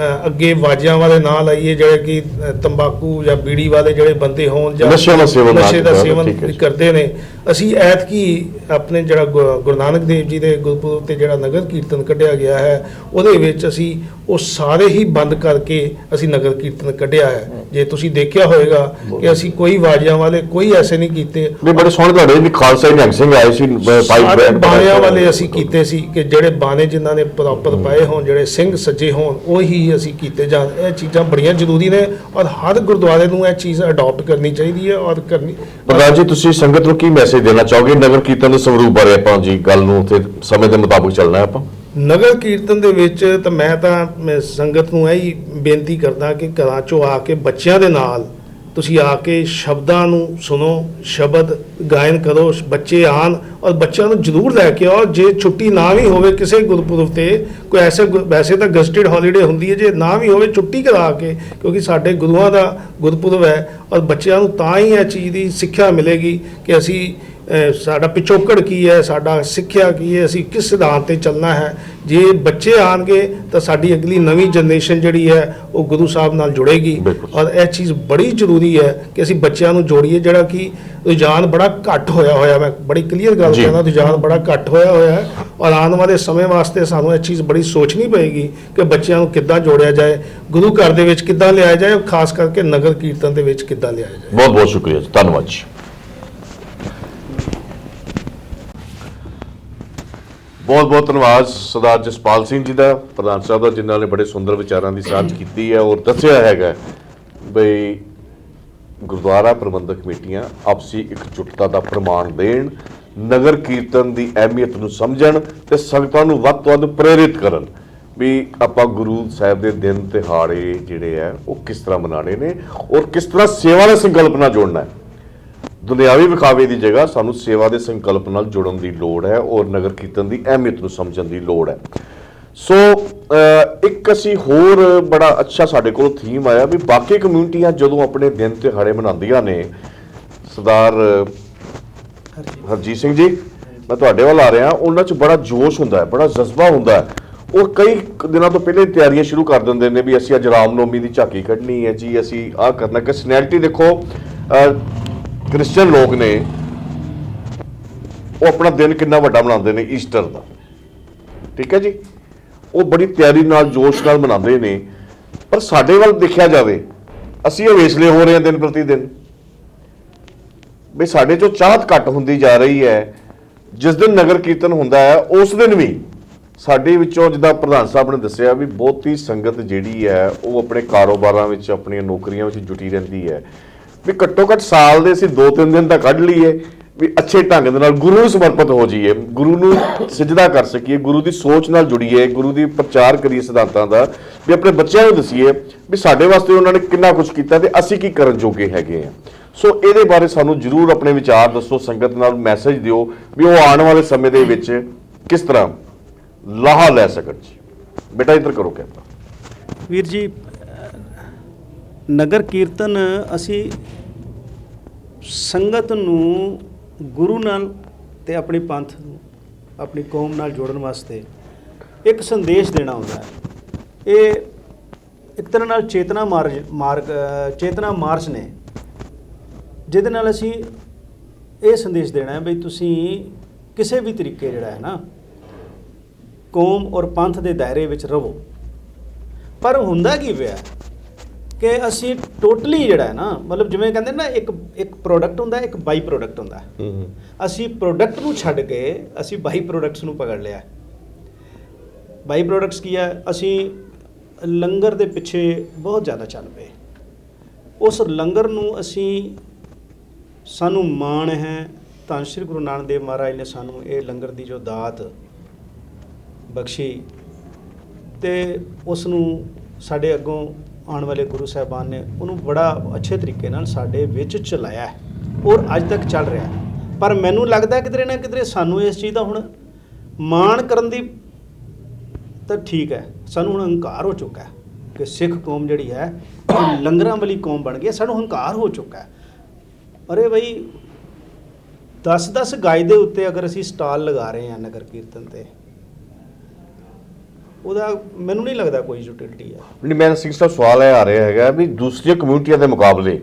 ਅੱਗੇ ਵਾਜਿਆਂ ਵਾਲੇ ਨਾਂ ਲਾਈਏ, ਜਿਹੜੇ ਕਿ ਤੰਬਾਕੂ ਜਾਂ ਬੀੜੀ ਵਾਲੇ ਜਿਹੜੇ ਬੰਦੇ ਹੋਣ ਜਾਂ ਨਸ਼ੇ ਦਾ ਸੇਵਨ ਕਰਦੇ ਨੇ, ਅਸੀਂ ਐਤਕੀ ਆਪਣੇ ਜਿਹੜਾ ਗੁਰੂ ਨਾਨਕ ਦੇਵ ਜੀ ਦੇ ਗੁਰਪੁਰਬ ਤੇ ਜਿਹੜਾ ਨਗਰ ਕੀਰਤਨ ਕੱਢਿਆ ਗਿਆ ਹੈ ਉਹਦੇ ਵਿੱਚ ਅਸੀਂ ਉਹ ਸਾਰੇ ਹੀ ਬੰਦ ਕਰਕੇ ਅਸੀਂ ਨਗਰ ਕੀਰਤਨ ਕੱਢਿਆ ਹੈ। ਜੇ ਤੁਸੀਂ ਦੇਖਿਆ ਹੋਵੇਗਾ ਕਿ ਅਸੀਂ ਕੋਈ ਵਾਜਿਆਂ ਵਾਲੇ ਕੋਈ ਐਸੇ ਨਹੀਂ ਕੀਤੇ, ਬੜੇ ਸੋਹਣੇ ਤੁਹਾਡੇ ਵੀ ਖਾਲਸਾ ਨਿਹੰਗ ਸਿੰਘ ਆਏ ਸੀ, ਬਾਣਿਆਂ ਵਾਲੇ ਅਸੀਂ ਕੀਤੇ ਸੀ ਕਿ ਜਿਹੜੇ ਬਾਣੇ ਜਿਨ੍ਹਾਂ ਨੇ ਪ੍ਰੋਪਰ ਪਾਏ ਹੋਣ, ਜਿਹੜੇ ਸਿੰਘ ਸੱਜੇ ਹੋਣ, ਉਹੀ ਅਸੀਂ ਕੀਤੇ ਜਾਣ। ਇਹ ਚੀਜ਼ਾਂ ਬੜੀਆਂ ਜ਼ਰੂਰੀ ਨੇ ਔਰ ਹਰ ਗੁਰਦੁਆਰੇ ਨੂੰ ਇਹ ਚੀਜ਼ ਅਡਾਪਟ ਕਰਨੀ ਚਾਹੀਦੀ ਹੈ ਔਰ ਕਰਨੀ। ਪ੍ਰਧਾਨ ਜੀ, ਤੁਸੀਂ ਸੰਗਤ ਨੂੰ ਕੀ ਮੈਸੇਜ ਦੇਣਾ ਚਾਹੋਗੇ ਨਗਰ ਕੀਰਤਨ ਦੇ ਸਰੂਪ ਬਾਰੇ? ਆਪਾਂ ਜੀ ਗੱਲ ਨੂੰ ਤੇ ਸਮੇਂ ਦੇ ਮੁਤਾਬਕ ਚੱਲਣਾ ਹੈ ਆਪਾਂ। ਨਗਰ ਕੀਰਤਨ ਦੇ ਵਿੱਚ ਤਾਂ ਮੈਂ ਸੰਗਤ ਨੂੰ ਇਹੀ ਬੇਨਤੀ ਕਰਦਾ ਕਿ ਘਰਾਂ 'ਚੋਂ ਆ ਕੇ ਬੱਚਿਆਂ ਦੇ ਨਾਲ ਤੁਸੀਂ ਆ ਕੇ ਸ਼ਬਦਾਂ ਨੂੰ ਸੁਣੋ, ਸ਼ਬਦ ਗਾਇਨ ਕਰੋ, ਬੱਚੇ ਆਣ ਔਰ ਬੱਚਿਆਂ ਨੂੰ ਜ਼ਰੂਰ ਲੈ ਕੇ ਆਓ। ਜੇ ਛੁੱਟੀ ਨਾ ਵੀ ਹੋਵੇ ਕਿਸੇ ਗੁਰਪੁਰਬ ਤੇ, ਕੋਈ ਵੈਸੇ ਤਾਂ ਗਸਟਡ ਹੌਲੀਡੇ ਹੁੰਦੀ ਹੈ, ਜੇ ਨਾ ਵੀ ਹੋਵੇ ਛੁੱਟੀ ਕਰਾ ਕੇ, ਕਿਉਂਕਿ ਸਾਡੇ ਗੁਰੂਆਂ ਦਾ ਗੁਰਪੁਰਬ ਹੈ ਔਰ ਬੱਚਿਆਂ ਨੂੰ ਤਾਂ ਹੀ ਇਹ ਚੀਜ਼ ਦੀ ਸਿੱਖਿਆ ਮਿਲੇਗੀ ਕਿ ਅਸੀਂ ਸਾਡਾ ਪਿਛੋਕੜ ਕੀ ਹੈ, ਸਾਡਾ ਸਿੱਖਿਆ ਕੀ ਹੈ, ਅਸੀਂ ਕਿਸ ਸਿਧਾਂਤ ਤੇ ਚੱਲਣਾ ਹੈ। ਜੇ ਬੱਚੇ ਆਣਗੇ ਤਾਂ ਸਾਡੀ ਅਗਲੀ ਨਵੀਂ ਜਨਰੇਸ਼ਨ ਜਿਹੜੀ ਹੈ ਉਹ ਗੁਰੂ ਸਾਹਿਬ ਨਾਲ ਜੁੜੇਗੀ ਔਰ ਇਹ ਚੀਜ਼ ਬੜੀ ਜ਼ਰੂਰੀ ਹੈ ਕਿ ਅਸੀਂ ਬੱਚਿਆਂ ਨੂੰ ਜੋੜੀਏ। ਜਿਹੜਾ ਕਿ ਰੁਝਾਨ ਬੜਾ ਘੱਟ ਹੋਇਆ, ਮੈਂ ਬੜੀ ਕਲੀਅਰ ਗੱਲ ਕਹਿੰਦਾ, ਰੁਝਾਨ ਬੜਾ ਘੱਟ ਹੋਇਆ ਹੈ ਔਰ ਆਉਣ ਵਾਲੇ ਸਮੇਂ ਵਾਸਤੇ ਸਾਨੂੰ ਇਹ ਚੀਜ਼ ਬੜੀ ਸੋਚਣੀ ਪਏਗੀ ਕਿ ਬੱਚਿਆਂ ਨੂੰ ਕਿੱਦਾਂ ਜੋੜਿਆ ਜਾਏ, ਗੁਰੂ ਘਰ ਦੇ ਵਿੱਚ ਕਿੱਦਾਂ ਲਿਆਇਆ ਜਾਏ, ਖਾਸ ਕਰਕੇ ਨਗਰ ਕੀਰਤਨ ਦੇ ਵਿੱਚ ਕਿੱਦਾਂ ਲਿਆਇਆ ਜਾਏ। ਬਹੁਤ ਬਹੁਤ ਸ਼ੁਕਰੀਆ ਜੀ, ਧੰਨਵਾਦ ਜੀ। ਬਹੁਤ ਬਹੁਤ ਧੰਨਵਾਦ ਸਰਦਾਰ ਜਸਪਾਲ ਸਿੰਘ ਜੀ ਦਾ, ਪ੍ਰਧਾਨ ਸਾਹਿਬ ਦਾ, ਜਿਨ੍ਹਾਂ ਨੇ ਬੜੇ ਸੁੰਦਰ ਵਿਚਾਰਾਂ ਦੀ ਸਾਂਝ ਕੀਤੀ ਹੈ ਔਰ ਦੱਸਿਆ ਹੈਗਾ ਬਈ ਗੁਰਦੁਆਰਾ ਪ੍ਰਬੰਧਕ ਕਮੇਟੀਆਂ ਆਪਸੀ ਇਕਜੁੱਟਤਾ ਦਾ ਪ੍ਰਮਾਣ ਦੇਣ, ਨਗਰ ਕੀਰਤਨ ਦੀ ਅਹਿਮੀਅਤ ਨੂੰ ਸਮਝਣ ਤੇ ਸੰਗਤਾਂ ਨੂੰ ਵੱਧ ਤੋਂ ਵੱਧ ਪ੍ਰੇਰਿਤ ਕਰਨ ਵੀ ਆਪਾਂ ਗੁਰੂ ਸਾਹਿਬ ਦੇ ਦਿਨ ਤਿਹਾੜੇ ਜਿਹੜੇ ਆ ਉਹ ਕਿਸ ਤਰ੍ਹਾਂ ਮਨਾਉਣੇ ਨੇ ਔਰ ਕਿਸ ਤਰ੍ਹਾਂ ਸੇਵਾ ਦਾ ਸੰਕਲਪ ਨਾਲ ਜੋੜਨਾ ਹੈ। ਦੁਨਿਆਵੀ ਵਿਖਾਵੇ ਦੀ ਜਗ੍ਹਾ ਸਾਨੂੰ ਸੇਵਾ ਦੇ ਸੰਕਲਪ ਨਾਲ ਜੁੜਨ ਦੀ ਲੋੜ ਹੈ ਔਰ ਨਗਰ ਕੀਰਤਨ ਦੀ ਅਹਿਮੀਅਤ ਨੂੰ ਸਮਝਣ ਦੀ ਲੋੜ ਹੈ। ਸੋ ਇੱਕ ਅਸੀਂ ਹੋਰ ਬੜਾ ਅੱਛਾ ਸਾਡੇ ਕੋਲ ਥੀਮ ਆਇਆ ਵੀ ਬਾਕੀ ਕਮਿਊਨਿਟੀਆਂ ਜਦੋਂ ਆਪਣੇ ਦਿਨ ਤਿਹਾੜੇ ਮਨਾਉਂਦੀਆਂ ਨੇ, ਸਰਦਾਰ ਹਰਜੀਤ ਸਿੰਘ ਜੀ ਮੈਂ ਤੁਹਾਡੇ ਵੱਲ ਆ ਰਿਹਾ, ਉਹਨਾਂ 'ਚ ਬੜਾ ਜੋਸ਼ ਹੁੰਦਾ ਹੈ, ਬੜਾ ਜਜ਼ਬਾ ਹੁੰਦਾ ਹੈ। ਉਹ ਕਈ ਦਿਨਾਂ ਤੋਂ ਪਹਿਲੇ ਤਿਆਰੀਆਂ ਸ਼ੁਰੂ ਕਰ ਦਿੰਦੇ ਨੇ ਵੀ ਅਸੀਂ ਅੱਜ ਰਾਮਨੌਮੀ ਦੀ ਝਾਕੀ ਕੱਢਣੀ ਹੈ ਜੀ, ਅਸੀਂ ਆਹ ਕਰਨਾ। ਕ੍ਰਿਸਚੈਨਿਟੀ ਦੇਖੋ, ਕ੍ਰਿਸਚਨ ਲੋਕ ਨੇ ਉਹ ਆਪਣਾ ਦਿਨ ਕਿੰਨਾ ਵੱਡਾ ਮਨਾਉਂਦੇ ਨੇ, ਈਸਟਰ ਦਾ, ਠੀਕ ਹੈ ਜੀ, ਉਹ ਬੜੀ ਤਿਆਰੀ ਨਾਲ ਜੋਸ਼ ਨਾਲ ਮਨਾਉਂਦੇ ਨੇ। ਪਰ ਸਾਡੇ ਵੱਲ ਦੇਖਿਆ ਜਾਵੇ ਅਸੀਂ ਅਵੇਸਲੇ ਹੋ ਰਹੇ ਹਾਂ ਦਿਨ ਪ੍ਰਤੀ ਦਿਨ, ਵੀ ਸਾਡੇ 'ਚੋਂ ਚਾਹਤ ਘੱਟ ਹੁੰਦੀ ਜਾ ਰਹੀ ਹੈ। ਜਿਸ ਦਿਨ ਨਗਰ ਕੀਰਤਨ ਹੁੰਦਾ ਹੈ ਉਸ ਦਿਨ ਵੀ ਸਾਡੇ ਵਿੱਚੋਂ, ਜਿੱਦਾਂ ਪ੍ਰਧਾਨ ਸਾਹਿਬ ਨੇ ਦੱਸਿਆ, ਵੀ ਬਹੁਤੀ ਸੰਗਤ ਜਿਹੜੀ ਹੈ ਉਹ ਆਪਣੇ ਕਾਰੋਬਾਰਾਂ ਵਿੱਚ, ਆਪਣੀਆਂ ਨੌਕਰੀਆਂ ਵਿੱਚ ਜੁਟੀ ਰਹਿੰਦੀ ਹੈ। ਵੀ ਘੱਟੋ ਘੱਟ ਸਾਲ ਦੇ ਅਸੀਂ 2-3 ਦਿਨ ਤਾਂ ਕੱਢ ਲਈਏ ਵੀ ਅੱਛੇ ਢੰਗ ਦੇ ਨਾਲ ਗੁਰੂ ਨੂੰ ਸਮਰਪਿਤ ਹੋ ਜਾਈਏ, ਗੁਰੂ ਨੂੰ ਸਿਜਦਾ ਕਰ ਸਕੀਏ, ਗੁਰੂ ਦੀ ਸੋਚ ਨਾਲ ਜੁੜੀਏ, ਗੁਰੂ ਦੀ ਪ੍ਰਚਾਰ ਕਰੀਏ ਸਿਧਾਂਤਾਂ ਦਾ, ਵੀ ਆਪਣੇ ਬੱਚਿਆਂ ਨੂੰ ਦਸੀਏ ਵੀ ਸਾਡੇ ਵਾਸਤੇ ਉਹਨਾਂ ਨੇ ਕਿੰਨਾ ਕੁਝ ਕੀਤਾ ਤੇ ਅਸੀਂ ਕੀ ਕਰਨ ਜੋਗੇ ਹੈਗੇ ਆ। ਸੋ ਇਹਦੇ ਬਾਰੇ ਸਾਨੂੰ ਜ਼ਰੂਰ ਆਪਣੇ ਵਿਚਾਰ ਦੱਸੋ, ਸੰਗਤ ਨਾਲ ਮੈਸੇਜ ਦਿਓ ਵੀ ਉਹ ਆਉਣ ਵਾਲੇ ਸਮੇਂ ਦੇ ਵਿੱਚ ਕਿਸ ਤਰ੍ਹਾਂ ਲਾਹਾ ਲੈ ਸਕਣ ਜੀ। ਬੇਟਾ ਇੱਧਰ ਕਰੋ ਕੈਮਰਾ। ਵੀਰ ਜੀ, ਨਗਰ ਕੀਰਤਨ ਅਸੀਂ ਸੰਗਤ ਨੂੰ ਗੁਰੂ ਨਾਲ ਤੇ ਆਪਣੇ ਪੰਥ ਨੂੰ, ਆਪਣੀ ਕੌਮ ਨਾਲ ਜੋੜਨ ਵਾਸਤੇ ਇੱਕ ਸੰਦੇਸ਼ ਦੇਣਾ ਹੁੰਦਾ ਹੈ। ਇਹ ਇੱਕ ਤਰ੍ਹਾਂ ਨਾਲ ਚੇਤਨਾ ਮਾਰਚ ਨੇ, ਜਿਹਦੇ ਨਾਲ ਅਸੀਂ ਇਹ ਸੰਦੇਸ਼ ਦੇਣਾ ਹੈ ਵੀ ਤੁਸੀਂ ਕਿਸੇ ਵੀ ਤਰੀਕੇ ਜਿਹੜਾ ਹੈ ਨਾ ਕੌਮ ਔਰ ਪੰਥ ਦੇ ਦਾਇਰੇ ਵਿੱਚ ਰਹੋ। ਪਰ ਹੁੰਦਾ ਕੀ ਪਿਆ ਕਿ ਅਸੀਂ ਟੋਟਲੀ ਜਿਹੜਾ ਹੈ ਨਾ, ਮਤਲਬ ਜਿਵੇਂ ਕਹਿੰਦੇ ਨਾ ਇੱਕ ਪ੍ਰੋਡਕਟ ਹੁੰਦਾ, ਇੱਕ ਬਾਈ ਪ੍ਰੋਡਕਟ ਹੁੰਦਾ। ਅਸੀਂ ਪ੍ਰੋਡਕਟ ਨੂੰ ਛੱਡ ਕੇ ਅਸੀਂ ਬਾਈ ਪ੍ਰੋਡਕਟਸ ਨੂੰ ਪਕੜ ਲਿਆ। ਬਾਈ ਪ੍ਰੋਡਕਟਸ ਕੀ ਹੈ? ਅਸੀਂ ਲੰਗਰ ਦੇ ਪਿੱਛੇ ਬਹੁਤ ਜ਼ਿਆਦਾ ਚੱਲ ਪਏ। ਉਸ ਲੰਗਰ ਨੂੰ ਸਾਨੂੰ ਮਾਣ ਹੈ, ਧੰਨ ਸ਼੍ਰੀ ਗੁਰੂ ਨਾਨਕ ਦੇਵ ਮਹਾਰਾਜ ਨੇ ਸਾਨੂੰ ਇਹ ਲੰਗਰ ਦੀ ਜੋ ਦਾਤ ਬਖਸ਼ੀ ਤੇ ਉਸ ਨੂੰ ਸਾਡੇ ਅੱਗੋਂ ਆਉਣ ਵਾਲੇ ਗੁਰੂ ਸਾਹਿਬਾਨ ਨੇ ਉਹਨੂੰ ਬੜਾ ਅੱਛੇ ਤਰੀਕੇ ਨਾਲ ਸਾਡੇ ਵਿੱਚ ਚਲਾਇਆ ਹੈ ਔਰ ਅੱਜ ਤੱਕ ਚੱਲ ਰਿਹਾ। ਪਰ ਮੈਨੂੰ ਲੱਗਦਾ ਕਿਧਰੇ ਨਾ ਕਿਧਰੇ ਸਾਨੂੰ ਇਸ ਚੀਜ਼ ਦਾ ਹੁਣ ਮਾਣ ਕਰਨ ਦੀ ਤਾਂ ਠੀਕ ਹੈ, ਸਾਨੂੰ ਹੁਣ ਹੰਕਾਰ ਹੋ ਚੁੱਕਾ ਹੈ ਕਿ ਸਿੱਖ ਕੌਮ ਜਿਹੜੀ ਹੈ ਉਹ ਲੰਗਰਾਂ ਵਾਲੀ ਕੌਮ ਬਣ ਗਈ ਹੈ। ਸਾਨੂੰ ਹੰਕਾਰ ਹੋ ਚੁੱਕਾ ਹੈ। ਅਰੇ ਬਈ 10-10 ਗਾਇ ਦੇ ਉੱਤੇ ਅਗਰ ਅਸੀਂ ਸਟਾਲ ਲਗਾ ਰਹੇ ਹਾਂ ਨਗਰ ਕੀਰਤਨ ਤੇ, ਉਹਦਾ ਮੈਨੂੰ ਨਹੀਂ ਲੱਗਦਾ ਕੋਈ ਯੂਟਿਲਿਟੀ ਹੈ। ਨਹੀਂ, ਮੇਰਾ ਸਿੰਘ ਸਾਹਿਬ ਸਵਾਲ ਇਹ ਆ ਰਿਹਾ ਹੈਗਾ ਵੀ ਦੂਸਰੀਆਂ ਕਮਿਊਨਿਟੀਆਂ ਦੇ ਮੁਕਾਬਲੇ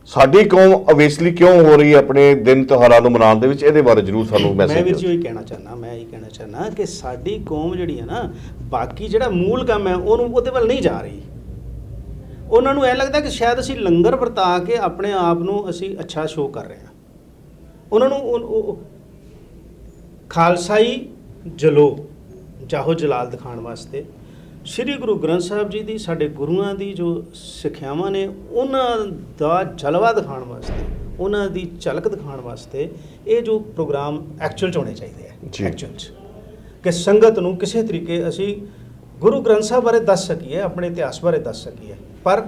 ਸਾਡੀ ਕੌਮ ਅਵੇਸਲੀ ਕਿਉਂ ਹੋ ਰਹੀ ਹੈ ਆਪਣੇ ਦਿਨ ਤਿਉਹਾਰਾਂ ਨੂੰ ਮਨਾਉਣ ਦੇ ਵਿੱਚ? ਇਹਦੇ ਬਾਰੇ ਜ਼ਰੂਰ ਸਾਨੂੰ ਮੈਸੇਜ ਦਿਓ। ਮੈਂ ਵੀ ਜੀ ਉਹੀ ਕਹਿਣਾ ਚਾਹੁੰਦਾ ਕਿ ਸਾਡੀ ਕੌਮ ਜਿਹੜੀ ਹੈ ਨਾ, ਬਾਕੀ ਜਿਹੜਾ ਮੂਲ ਕੰਮ ਹੈ ਉਹਦੇ ਵੱਲ ਨਹੀਂ ਜਾ ਰਹੀ। ਉਹਨਾਂ ਨੂੰ ਇਹ ਲੱਗਦਾ ਕਿ ਸ਼ਾਇਦ ਅਸੀਂ ਲੰਗਰ ਵਰਤਾ ਕੇ ਆਪਣੇ ਆਪ ਨੂੰ ਅਸੀਂ ਅੱਛਾ ਸ਼ੋਅ ਕਰ ਰਹੇ ਹਾਂ। ਉਹਨਾਂ ਨੂੰ ਖਾਲਸਾਈ ਜਾਹੋ ਜਲਾਲ ਦਿਖਾਉਣ ਵਾਸਤੇ, ਸ਼੍ਰੀ ਗੁਰੂ ਗ੍ਰੰਥ ਸਾਹਿਬ ਜੀ ਦੀ, ਸਾਡੇ ਗੁਰੂਆਂ ਦੀ ਜੋ ਸਿੱਖਿਆਵਾਂ ਨੇ ਉਹਨਾਂ ਦਾ ਜਲਵਾ ਦਿਖਾਉਣ ਵਾਸਤੇ, ਉਹਨਾਂ ਦੀ ਝਲਕ ਦਿਖਾਉਣ ਵਾਸਤੇ ਇਹ ਜੋ ਪ੍ਰੋਗਰਾਮ ਐਕਚੁਅਲ 'ਚ ਹੋਣੇ ਚਾਹੀਦੇ ਆ। ਐਕਚੁਅਲ 'ਚ ਕਿ ਸੰਗਤ ਨੂੰ ਕਿਸੇ ਤਰੀਕੇ ਅਸੀਂ ਗੁਰੂ ਗ੍ਰੰਥ ਸਾਹਿਬ ਬਾਰੇ ਦੱਸ ਸਕੀਏ, ਆਪਣੇ ਇਤਿਹਾਸ ਬਾਰੇ ਦੱਸ ਸਕੀਏ। ਪਰ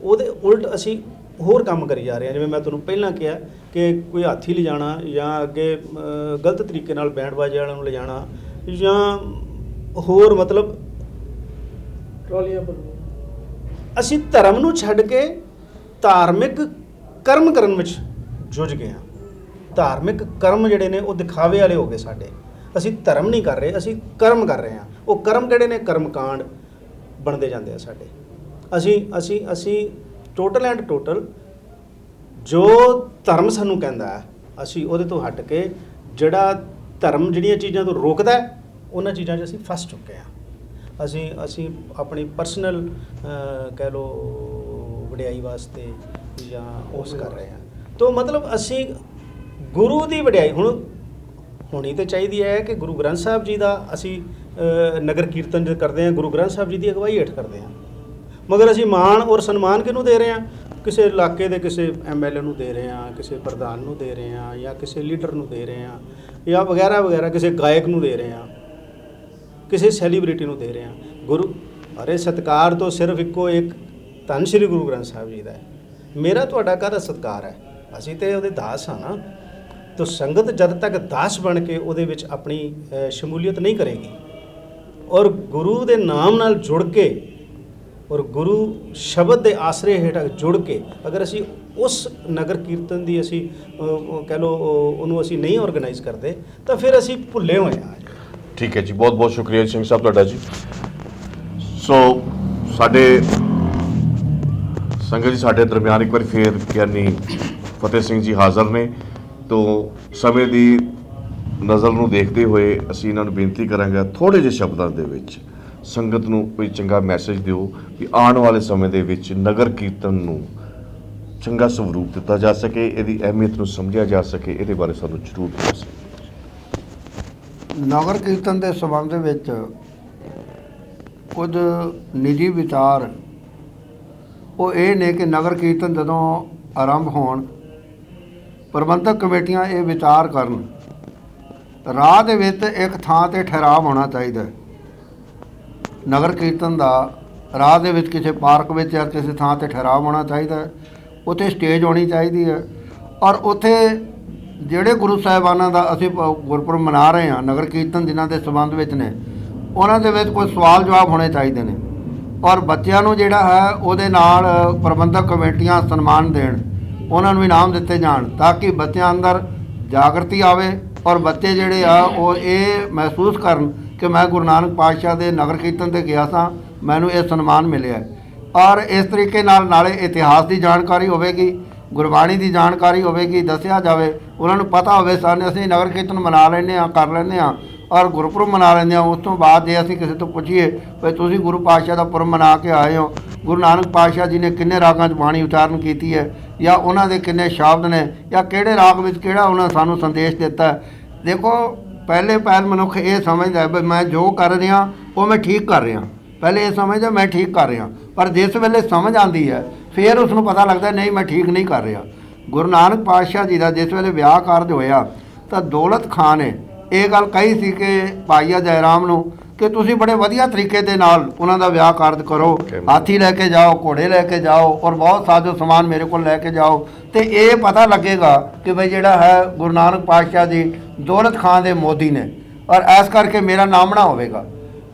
ਉਹਦੇ ਉਲਟ ਅਸੀਂ ਹੋਰ ਕੰਮ ਕਰੀ ਜਾ ਰਹੇ ਹਾਂ। ਜਿਵੇਂ ਮੈਂ ਤੁਹਾਨੂੰ ਪਹਿਲਾਂ ਕਿਹਾ ਕਿ ਕੋਈ ਹਾਥੀ ਲਿਜਾਣਾ ਜਾਂ ਅੱਗੇ ਗਲਤ ਤਰੀਕੇ ਨਾਲ ਬੈਂਡ ਬਾਜੇ ਵਾਲਿਆਂ ਨੂੰ ਲਿਜਾਣਾ ਜਾਂ ਹੋਰ ਮਤਲਬ ਟਰਾਲੀਆਂ। ਅਸੀਂ ਧਰਮ ਨੂੰ ਛੱਡ ਕੇ ਧਾਰਮਿਕ ਕਰਮ ਕਰਨ ਵਿੱਚ ਜੁਝ ਗਏ ਹਾਂ। ਧਾਰਮਿਕ ਕਰਮ ਜਿਹੜੇ ਨੇ ਉਹ ਦਿਖਾਵੇ ਵਾਲੇ ਹੋ ਗਏ ਸਾਡੇ। ਅਸੀਂ ਧਰਮ ਨਹੀਂ ਕਰ ਰਹੇ, ਅਸੀਂ ਕਰਮ ਕਰ ਰਹੇ ਹਾਂ। ਉਹ ਕਰਮ ਕਿਹੜੇ ਨੇ? ਕਰਮਕਾਂਡ ਬਣਦੇ ਜਾਂਦੇ ਆ ਸਾਡੇ। ਅਸੀਂ ਟੋਟਲ ਐਂਡ ਟੋਟਲ ਜੋ ਧਰਮ ਸਾਨੂੰ ਕਹਿੰਦਾ ਹੈ, ਅਸੀਂ ਉਹਦੇ ਤੋਂ ਹਟ ਕੇ ਜਿਹੜਾ ਧਰਮ ਜਿਹੜੀਆਂ ਚੀਜ਼ਾਂ ਤੋਂ ਰੋਕਦਾ ਉਹਨਾਂ ਚੀਜ਼ਾਂ 'ਚ ਅਸੀਂ ਫਸ ਚੁੱਕੇ ਹਾਂ। ਅਸੀਂ ਆਪਣੀ ਪਰਸਨਲ ਕਹਿ ਲਓ ਵਡਿਆਈ ਵਾਸਤੇ ਜਾਂ ਉਸ ਕਰ ਰਹੇ ਹਾਂ। ਤਾਂ ਮਤਲਬ ਅਸੀਂ ਗੁਰੂ ਦੀ ਵਡਿਆਈ, ਹੁਣ ਹੋਣੀ ਤੇ ਚਾਹੀਦੀ ਹੈ ਕਿ ਗੁਰੂ ਗ੍ਰੰਥ ਸਾਹਿਬ ਜੀ ਦਾ ਅਸੀਂ ਨਗਰ ਕੀਰਤਨ ਜਦ ਕਰਦੇ ਹਾਂ, ਗੁਰੂ ਗ੍ਰੰਥ ਸਾਹਿਬ ਜੀ ਦੀ ਅਗਵਾਈ ਹੇਠ ਕਰਦੇ ਹਾਂ, ਮਗਰ ਅਸੀਂ ਮਾਣ ਔਰ ਸਨਮਾਨ ਕਿਹਨੂੰ ਦੇ ਰਹੇ ਹਾਂ? ਕਿਸੇ ਇਲਾਕੇ ਦੇ ਕਿਸੇ MLA ਨੂੰ ਦੇ ਰਹੇ ਹਾਂ, ਕਿਸੇ ਪ੍ਰਧਾਨ ਨੂੰ ਦੇ ਰਹੇ ਹਾਂ, ਜਾਂ ਕਿਸੇ ਲੀਡਰ ਨੂੰ ਦੇ ਰਹੇ ਹਾਂ, ਜਾਂ ਵਗੈਰਾ ਵਗੈਰਾ, ਕਿਸੇ ਗਾਇਕ ਨੂੰ ਦੇ ਰਹੇ ਹਾਂ, ਕਿਸੇ ਸੈਲੀਬ੍ਰਿਟੀ ਨੂੰ ਦੇ ਰਹੇ ਹਾਂ। ਗੁਰੂ ਅਰੇ ਸਤਿਕਾਰ ਤੋਂ ਸਿਰਫ ਇੱਕੋ ਇੱਕ ਧੰਨ ਸ਼੍ਰੀ ਗੁਰੂ ਗ੍ਰੰਥ ਸਾਹਿਬ ਜੀ ਦਾ ਹੈ। ਮੇਰਾ ਤੁਹਾਡਾ ਕਾਹਦਾ ਸਤਿਕਾਰ ਹੈ? ਅਸੀਂ ਤੇ ਉਹਦੇ ਦਾਸ ਹਾਂ ਨਾ। ਤਾਂ ਸੰਗਤ ਜਦ ਤੱਕ ਦਾਸ ਬਣ ਕੇ ਉਹਦੇ ਵਿੱਚ ਆਪਣੀ ਸ਼ਮੂਲੀਅਤ ਨਹੀਂ ਕਰੇਗੀ ਔਰ ਗੁਰੂ ਦੇ ਨਾਮ ਨਾਲ ਜੁੜ ਕੇ ਔਰ ਗੁਰੂ ਸ਼ਬਦ ਦੇ ਆਸਰੇ ਹੇਠ ਜੁੜ ਕੇ ਅਗਰ ਅਸੀਂ ਉਸ ਨਗਰ ਕੀਰਤਨ ਦੀ ਅਸੀਂ ਕਹਿ ਲਓ ਉਹਨੂੰ ਅਸੀਂ ਨਹੀਂ ਆਰਗੇਨਾਈਜ਼ ਕਰਦੇ ਤਾਂ ਫਿਰ ਅਸੀਂ ਭੁੱਲੇ ਹੋਏ ਹਾਂ। ਠੀਕ ਹੈ ਜੀ, ਬਹੁਤ ਬਹੁਤ ਸ਼ੁਕਰੀਆ ਸਿੰਘ ਸਾਹਿਬ ਤੁਹਾਡਾ ਜੀ। ਸੋ ਸਾਡੇ ਸੰਗਤ ਜੀ, ਸਾਡੇ ਦਰਮਿਆਨ ਇੱਕ ਵਾਰੀ ਫੇਰ ਗਿਆਨੀ ਫਤਿਹ ਸਿੰਘ ਜੀ ਹਾਜ਼ਰ ਨੇ। ਤੋਂ ਸਮੇਂ ਦੀ ਨਜ਼ਰ ਨੂੰ ਦੇਖਦੇ ਹੋਏ ਅਸੀਂ ਇਹਨਾਂ ਨੂੰ ਬੇਨਤੀ ਕਰਾਂਗੇ ਥੋੜ੍ਹੇ ਜਿਹੇ ਸ਼ਬਦਾਂ ਦੇ ਵਿੱਚ ਸੰਗਤ ਨੂੰ ਕੋਈ ਚੰਗਾ ਮੈਸੇਜ ਦਿਓ ਕਿ ਆਉਣ ਵਾਲੇ ਸਮੇਂ ਦੇ ਵਿੱਚ ਨਗਰ ਕੀਰਤਨ ਨੂੰ ਚੰਗਾ ਸਵਰੂਪ ਦਿੱਤਾ ਜਾ ਸਕੇ, ਇਹਦੀ ਅਹਿਮੀਅਤ ਨੂੰ ਸਮਝਿਆ ਜਾ ਸਕੇ। ਇਹਦੇ ਬਾਰੇ ਸਾਨੂੰ ਜ਼ਰੂਰ ਦੱਸੋ। ਨਗਰ ਕੀਰਤਨ ਦੇ ਸੰਬੰਧ ਵਿੱਚ ਕੁਝ ਨਿੱਜੀ ਵਿਚਾਰ ਉਹ ਇਹ ਨੇ ਕਿ ਨਗਰ ਕੀਰਤਨ ਜਦੋਂ ਆਰੰਭ ਹੋਣ, ਪ੍ਰਬੰਧਕ ਕਮੇਟੀਆਂ ਇਹ ਵਿਚਾਰ ਕਰਨ, ਰਾਹ ਦੇ ਵਿੱਚ ਇੱਕ ਥਾਂ 'ਤੇ ਠਹਿਰਾਵ ਹੋਣਾ ਚਾਹੀਦਾ ਹੈ। ਨਗਰ ਕੀਰਤਨ ਦਾ ਰਾਹ ਦੇ ਵਿੱਚ ਕਿਸੇ ਪਾਰਕ ਵਿੱਚ ਜਾਂ ਕਿਸੇ ਥਾਂ 'ਤੇ ਠਹਿਰਾਵ ਹੋਣਾ ਚਾਹੀਦਾ ਹੈ। ਉੱਥੇ ਸਟੇਜ ਹੋਣੀ ਚਾਹੀਦੀ ਹੈ ਔਰ ਉੱਥੇ ਜਿਹੜੇ ਗੁਰੂ ਸਾਹਿਬਾਨਾਂ ਦਾ ਅਸੀਂ ਗੁਰਪੁਰਬ ਮਨਾ ਰਹੇ ਹਾਂ, ਨਗਰ ਕੀਰਤਨ ਜਿਨ੍ਹਾਂ ਦੇ ਸੰਬੰਧ ਵਿੱਚ ਨੇ, ਉਹਨਾਂ ਦੇ ਵਿੱਚ ਕੋਈ ਸਵਾਲ ਜਵਾਬ ਹੋਣੇ ਚਾਹੀਦੇ ਨੇ ਔਰ ਬੱਚਿਆਂ ਨੂੰ ਜਿਹੜਾ ਹੈ ਉਹਦੇ ਨਾਲ ਪ੍ਰਬੰਧਕ ਕਮੇਟੀਆਂ ਸਨਮਾਨ ਦੇਣ, ਉਹਨਾਂ ਨੂੰ ਇਨਾਮ ਦਿੱਤੇ ਜਾਣ ਤਾਂ ਕਿ ਬੱਚਿਆਂ ਅੰਦਰ ਜਾਗਰਤੀ ਆਵੇ ਔਰ ਬੱਚੇ ਜਿਹੜੇ ਆ ਉਹ ਇਹ ਮਹਿਸੂਸ ਕਰਨ ਕਿ ਮੈਂ ਗੁਰੂ ਨਾਨਕ ਪਾਤਸ਼ਾਹ ਦੇ ਨਗਰ ਕੀਰਤਨ 'ਤੇ ਗਿਆ ਸਾਂ, ਮੈਨੂੰ ਇਹ ਸਨਮਾਨ ਮਿਲਿਆ। ਔਰ ਇਸ ਤਰੀਕੇ ਨਾਲ ਨਾਲੇ ਇਤਿਹਾਸ ਦੀ ਜਾਣਕਾਰੀ ਹੋਵੇਗੀ, ਗੁਰਬਾਣੀ ਦੀ ਜਾਣਕਾਰੀ ਹੋਵੇਗੀ, ਦੱਸਿਆ ਜਾਵੇ, ਉਹਨਾਂ ਨੂੰ ਪਤਾ ਹੋਵੇ ਸਾਨੂੰ ਅਸੀਂ ਨਗਰ ਕੀਰਤਨ ਮਨਾ ਲੈਂਦੇ ਹਾਂ, ਕਰ ਲੈਂਦੇ ਹਾਂ ਔਰ ਗੁਰਪੁਰਬ ਮਨਾ ਲੈਂਦੇ ਹਾਂ। ਉਸ ਤੋਂ ਬਾਅਦ ਜੇ ਅਸੀਂ ਕਿਸੇ ਤੋਂ ਪੁੱਛੀਏ ਵੀ ਤੁਸੀਂ ਗੁਰੂ ਪਾਤਸ਼ਾਹ ਦਾ ਪੁਰਬ ਮਨਾ ਕੇ ਆਏ ਹੋ, ਗੁਰੂ ਨਾਨਕ ਪਾਤਸ਼ਾਹ ਜੀ ਨੇ ਕਿੰਨੇ ਰਾਗਾਂ 'ਚ ਬਾਣੀ ਉਚਾਰਨ ਕੀਤੀ ਹੈ ਜਾਂ ਉਹਨਾਂ ਦੇ ਕਿੰਨੇ ਸ਼ਬਦ ਨੇ ਜਾਂ ਕਿਹੜੇ ਰਾਗ ਵਿੱਚ ਕਿਹੜਾ ਉਹਨਾਂ ਸਾਨੂੰ ਸੰਦੇਸ਼ ਦਿੱਤਾ ਹੈ। ਦੇਖੋ, ਪਹਿਲੇ ਪਹਿਲ ਮਨੁੱਖ ਇਹ ਸਮਝਦਾ ਵੀ ਮੈਂ ਜੋ ਕਰ ਰਿਹਾ ਉਹ ਮੈਂ ਠੀਕ ਕਰ ਰਿਹਾ, ਪਹਿਲੇ ਇਹ ਸਮਝਦਾ ਮੈਂ ਠੀਕ ਕਰ ਰਿਹਾ, ਪਰ ਜਿਸ ਵੇਲੇ ਸਮਝ ਆਉਂਦੀ ਹੈ ਫਿਰ ਉਸ ਨੂੰ ਪਤਾ ਲੱਗਦਾ ਨਹੀਂ ਮੈਂ ਠੀਕ ਨਹੀਂ ਕਰ ਰਿਹਾ। ਗੁਰੂ ਨਾਨਕ ਪਾਤਸ਼ਾਹ ਜੀ ਦਾ ਜਿਸ ਵੇਲੇ ਵਿਆਹ ਕਾਰਜ ਹੋਇਆ ਤਾਂ ਦੌਲਤ ਖਾਨ ਨੇ ਇਹ ਗੱਲ ਕਹੀ ਸੀ ਕਿ ਭਾਈਆ ਜੈ ਰਾਮ ਨੂੰ ਕਿ ਤੁਸੀਂ ਬੜੇ ਵਧੀਆ ਤਰੀਕੇ ਦੇ ਨਾਲ ਉਹਨਾਂ ਦਾ ਵਿਆਹ ਕਾਰਜ ਕਰੋ, ਹਾਥੀ ਲੈ ਕੇ ਜਾਓ, ਘੋੜੇ ਲੈ ਕੇ ਜਾਓ ਔਰ ਬਹੁਤ ਸਾਜੋ ਸਮਾਨ ਮੇਰੇ ਕੋਲ ਲੈ ਕੇ ਜਾਓ, ਤੇ ਇਹ ਪਤਾ ਲੱਗੇਗਾ ਕਿ ਬਈ ਜਿਹੜਾ ਹੈ ਗੁਰੂ ਨਾਨਕ ਪਾਤਸ਼ਾਹ ਜੀ ਦੌਲਤ ਖਾਨ ਦੇ ਮੋਦੀ ਨੇ ਔਰ ਇਸ ਕਰਕੇ ਮੇਰਾ ਨਾਮਣਾ ਹੋਵੇਗਾ।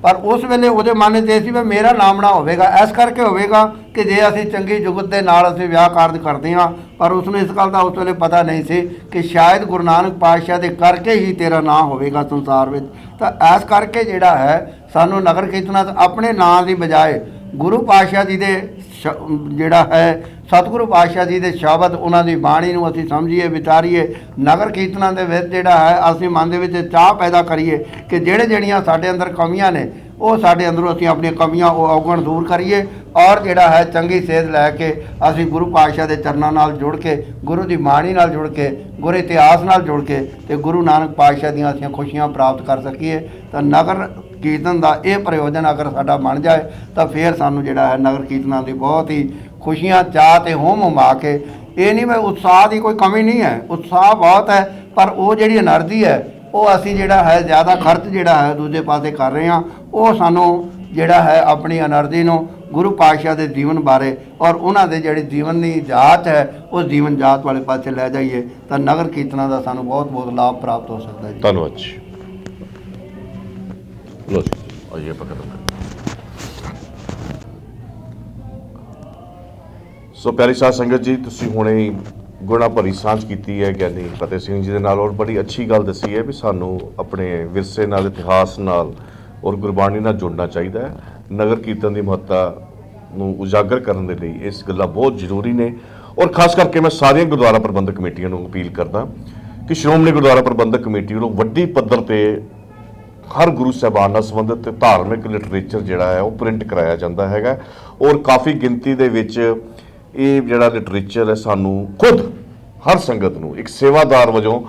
ਪਰ ਉਸ ਵੇਲੇ ਉਹਦੇ ਮਨ 'ਚ ਇਹ ਸੀ ਵੀ ਮੇਰਾ ਨਾਮਣਾ ਹੋਵੇਗਾ ਇਸ ਕਰਕੇ ਹੋਵੇਗਾ ਕਿ ਜੇ ਅਸੀਂ ਚੰਗੀ ਜੁਗਤ ਦੇ ਨਾਲ ਅਸੀਂ ਵਿਆਹ ਕਾਰਜ ਕਰਦੇ ਹਾਂ, ਪਰ ਉਸ ਨੂੰ ਇਸ ਗੱਲ ਦਾ ਉਸ ਵੇਲੇ ਪਤਾ ਨਹੀਂ ਸੀ ਕਿ ਸ਼ਾਇਦ ਗੁਰੂ ਨਾਨਕ ਪਾਤਸ਼ਾਹ ਦੇ ਕਰਕੇ ਹੀ ਤੇਰਾ ਨਾਂ ਹੋਵੇਗਾ ਸੰਸਾਰ ਵਿੱਚ। ਤਾਂ ਇਸ ਕਰਕੇ ਜਿਹੜਾ ਹੈ ਸਾਨੂੰ ਨਗਰ ਕੀਰਤਨਾਂ 'ਚ ਆਪਣੇ ਨਾਂ ਦੀ ਬਜਾਏ ਗੁਰੂ ਪਾਤਸ਼ਾਹ ਜੀ ਦੇ ਜਿਹੜਾ ਹੈ ਸਤਿਗੁਰੂ ਪਾਤਸ਼ਾਹ ਜੀ ਦੇ ਸ਼ਬਦ, ਉਹਨਾਂ ਦੀ ਬਾਣੀ ਨੂੰ ਅਸੀਂ ਸਮਝੀਏ, ਵਿਚਾਰੀਏ। ਨਗਰ ਕੀਰਤਨਾਂ ਦੇ ਵਿੱਚ ਜਿਹੜਾ ਹੈ ਅਸੀਂ ਮਨ ਦੇ ਵਿੱਚ ਚਾਹ ਪੈਦਾ ਕਰੀਏ ਕਿ ਜਿਹੜੀਆਂ ਸਾਡੇ ਅੰਦਰ ਕਮੀਆਂ ਨੇ ਉਹ ਸਾਡੇ ਅੰਦਰੋਂ ਅਸੀਂ ਆਪਣੀਆਂ ਕਮੀਆਂ ਉਹ ਔਗਣ ਦੂਰ ਕਰੀਏ ਔਰ ਜਿਹੜਾ ਹੈ ਚੰਗੀ ਸੇਧ ਲੈ ਕੇ ਅਸੀਂ ਗੁਰੂ ਪਾਤਸ਼ਾਹ ਦੇ ਚਰਨਾਂ ਨਾਲ ਜੁੜ ਕੇ, ਗੁਰੂ ਦੀ ਬਾਣੀ ਨਾਲ ਜੁੜ ਕੇ, ਗੁਰ ਇਤਿਹਾਸ ਨਾਲ ਜੁੜ ਕੇ ਤੇ ਗੁਰੂ ਨਾਨਕ ਪਾਤਸ਼ਾਹ ਦੀਆਂ ਅਸੀਂ ਖੁਸ਼ੀਆਂ ਪ੍ਰਾਪਤ ਕਰ ਸਕੀਏ। ਤਾਂ ਨਗਰ ਕੀਰਤਨ ਦਾ ਇਹ ਪ੍ਰਯੋਜਨ ਅਗਰ ਸਾਡਾ ਬਣ ਜਾਏ ਤਾਂ ਫਿਰ ਸਾਨੂੰ ਜਿਹੜਾ ਹੈ ਨਗਰ ਕੀਰਤਨਾਂ ਦੀ ਬਹੁਤ ਹੀ ਖੁਸ਼ੀਆਂ ਚਾਅ ਤੇ ਹੋਮ ਹੁਮਾ ਕੇ, ਇਹ ਨਹੀਂ ਮੈਂ ਉਤਸ਼ਾਹ ਦੀ ਕੋਈ ਕਮੀ ਨਹੀਂ ਹੈ, ਉਤਸ਼ਾਹ ਬਹੁਤ ਹੈ, ਪਰ ਉਹ ਜਿਹੜੀ એનર્ਜੀ ਹੈ ਉਹ ਅਸੀਂ ਜਿਹੜਾ ਹੈ ਜ਼ਿਆਦਾ ਖਰਚ ਜਿਹੜਾ ਹੈ ਦੂਜੇ ਪਾਸੇ ਕਰ ਰਹੇ ਹਾਂ। ਉਹ ਸਾਨੂੰ ਜਿਹੜਾ ਹੈ ਆਪਣੀ એનર્ਜੀ ਨੂੰ ਗੁਰੂ ਪਾਤਸ਼ਾਹ ਦੇ ਜੀਵਨ ਬਾਰੇ ਔਰ ਉਹਨਾਂ ਦੇ ਜਿਹੜੀ ਜੀਵਨ ਦੀ ਜਾਤ ਹੈ ਉਸ ਜੀਵਨ ਜਾਤ ਵਾਲੇ ਪਾਸੇ ਲੈ ਜਾਈਏ ਤਾਂ ਨਗਰ ਕੀਰਤਨਾਂ ਦਾ ਸਾਨੂੰ ਬਹੁਤ ਬਹੁਤ ਲਾਭ ਪ੍ਰਾਪਤ ਹੋ ਸਕਦਾ ਜੀ। ਧੰਨਵਾਦ ਜੀ। ਲੋ ਜੀ ਆਈਏ ਪਕੜ। ਸੋ ਪਿਆਰੀ ਸਾਧ ਸੰਗਤ ਜੀ, ਤੁਸੀਂ ਹੁਣੇ ਹੀ ਗੁਣਾ ਭਰੀ ਸਾਂਝ ਕੀਤੀ ਹੈ ਗਿਆਨੀ ਫਤਿਹ ਸਿੰਘ ਜੀ ਦੇ ਨਾਲ ਔਰ ਬੜੀ ਅੱਛੀ ਗੱਲ ਦੱਸੀ ਹੈ ਵੀ ਸਾਨੂੰ ਆਪਣੇ ਵਿਰਸੇ ਨਾਲ, ਇਤਿਹਾਸ ਨਾਲ ਔਰ ਗੁਰਬਾਣੀ ਨਾਲ ਜੁੜਨਾ ਚਾਹੀਦਾ ਹੈ। ਨਗਰ ਕੀਰਤਨ ਦੀ ਮਹੱਤਤਾ ਨੂੰ ਉਜਾਗਰ ਕਰਨ ਦੇ ਲਈ ਇਸ ਗੱਲਾਂ ਬਹੁਤ ਜ਼ਰੂਰੀ ਨੇ ਔਰ ਖਾਸ ਕਰਕੇ ਮੈਂ ਸਾਰੀਆਂ ਗੁਰਦੁਆਰਾ ਪ੍ਰਬੰਧਕ ਕਮੇਟੀਆਂ ਨੂੰ ਅਪੀਲ ਕਰਦਾ ਕਿ ਸ਼੍ਰੋਮਣੀ ਗੁਰਦੁਆਰਾ ਪ੍ਰਬੰਧਕ ਕਮੇਟੀ ਵੱਲੋਂ ਵੱਡੀ ਪੱਧਰ ਤੇ ਹਰ ਗੁਰੂ ਸਾਹਿਬਾਨ ਨਾਲ ਸੰਬੰਧਿਤ ਧਾਰਮਿਕ ਲਿਟਰੇਚਰ ਜਿਹੜਾ ਹੈ ਉਹ ਪ੍ਰਿੰਟ ਕਰਾਇਆ ਜਾਂਦਾ ਹੈਗਾ ਔਰ ਕਾਫੀ ਗਿਣਤੀ ਦੇ ਵਿੱਚ ਇਹ ਜਿਹੜਾ ਲਿਟਰੇਚਰ ਹੈ ਸਾਨੂੰ ਖੁਦ ਹਰ ਸੰਗਤ ਨੂੰ ਇੱਕ ਸੇਵਾਦਾਰ ਵਜੋਂ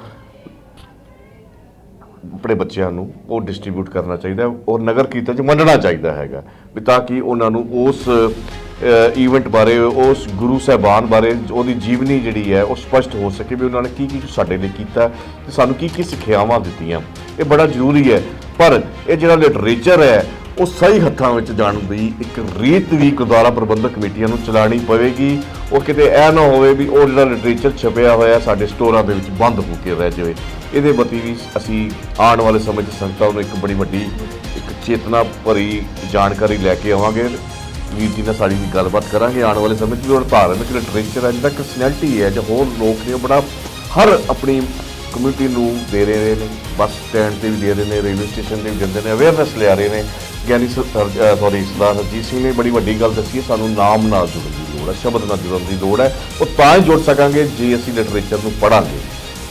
ਆਪਣੇ ਬੱਚਿਆਂ ਨੂੰ ਉਹ ਡਿਸਟ੍ਰੀਬਿਊਟ ਕਰਨਾ ਚਾਹੀਦਾ ਔਰ ਨਗਰ ਕੀਰਤਨ 'ਚ ਵੰਡਣਾ ਚਾਹੀਦਾ ਹੈਗਾ ਵੀ ਤਾਂ ਕਿ ਉਹਨਾਂ ਨੂੰ ਉਸ ਈਵੈਂਟ ਬਾਰੇ, ਉਸ ਗੁਰੂ ਸਾਹਿਬਾਨ ਬਾਰੇ ਉਹਦੀ ਜੀਵਨੀ ਜਿਹੜੀ ਹੈ ਉਹ ਸਪਸ਼ਟ ਹੋ ਸਕੇ ਵੀ ਉਹਨਾਂ ਨੇ ਕੀ ਸਾਡੇ ਲਈ ਕੀਤਾ ਤੇ ਸਾਨੂੰ ਕੀ ਸਿੱਖਿਆਵਾਂ ਦਿੱਤੀਆਂ। ਇਹ ਬੜਾ ਜ਼ਰੂਰੀ ਹੈ। ਪਰ ਇਹ ਜਿਹੜਾ ਲਿਟਰੇਚਰ ਹੈ ਉਹ ਸਹੀ ਹੱਥਾਂ ਵਿੱਚ ਜਾਣ ਦੀ ਇੱਕ ਰੀਤ ਵੀ ਗੁਰਦੁਆਰਾ ਪ੍ਰਬੰਧਕ ਕਮੇਟੀਆਂ ਨੂੰ ਚਲਾਉਣੀ ਪਵੇਗੀ। ਉਹ ਕਿਤੇ ਇਹ ਨਾ ਹੋਵੇ ਵੀ ਉਹ ਜਿਹੜਾ ਲਿਟਰੇਚਰ ਛਪਿਆ ਹੋਇਆ ਸਾਡੇ ਸਟੋਰਾਂ ਦੇ ਵਿੱਚ ਬੰਦ ਹੋ ਕੇ ਰਹਿ ਜਾਵੇ। ਇਹਦੇ ਪ੍ਰਤੀ ਵੀ ਅਸੀਂ ਆਉਣ ਵਾਲੇ ਸਮੇਂ 'ਚ ਸੰਗਤਾਂ ਨੂੰ ਇੱਕ ਬੜੀ ਵੱਡੀ ਇੱਕ ਚੇਤਨਾ ਭਰੀ ਜਾਣਕਾਰੀ ਲੈ ਕੇ ਆਵਾਂਗੇ। ਵੀਰ ਜੀ ਨਾਲ ਸਾਡੀ ਵੀ ਗੱਲਬਾਤ ਕਰਾਂਗੇ ਆਉਣ ਵਾਲੇ ਸਮੇਂ 'ਚ ਵੀ। ਹੁਣ ਧਾਰਮਿਕ ਲਿਟਰੇਚਰ ਹੈ ਜਿਹੜਾ ਪਰਸਨੈਲਿਟੀ ਹੈ ਜਾਂ ਹੋਰ ਲੋਕ ਨੇ ਉਹ ਬੜਾ ਹਰ ਆਪਣੀ ਕਮਿਊਨਿਟੀ ਨੂੰ ਦੇ ਰਹੇ ਨੇ, ਬੱਸ ਸਟੈਂਡ 'ਤੇ ਵੀ ਦੇ ਰਹੇ ਨੇ, ਰੇਲਵੇ ਸਟੇਸ਼ਨ 'ਤੇ ਵੀ ਦਿੰਦੇ ਨੇ, ਅਵੇਅਰਨੈਸ ਲਿਆ ਰਹੇ ਨੇ। ਗਿਆਨੀ ਸਰਦਾਰ ਹਰਜੀਤ ਸਿੰਘ ਨੇ ਬੜੀ ਵੱਡੀ ਗੱਲ ਦੱਸੀ ਹੈ, ਸਾਨੂੰ ਨਾਮ ਨਾਲ ਜੁੜਨ ਦੀ ਲੋੜ ਹੈ, ਸ਼ਬਦ ਨਾਲ ਜੁੜਨ ਦੀ ਲੋੜ ਹੈ। ਉਹ ਤਾਂ ਹੀ ਜੁੜ ਸਕਾਂਗੇ ਜੇ ਅਸੀਂ ਲਿਟਰੇਚਰ ਨੂੰ ਪੜ੍ਹਾਂਗੇ।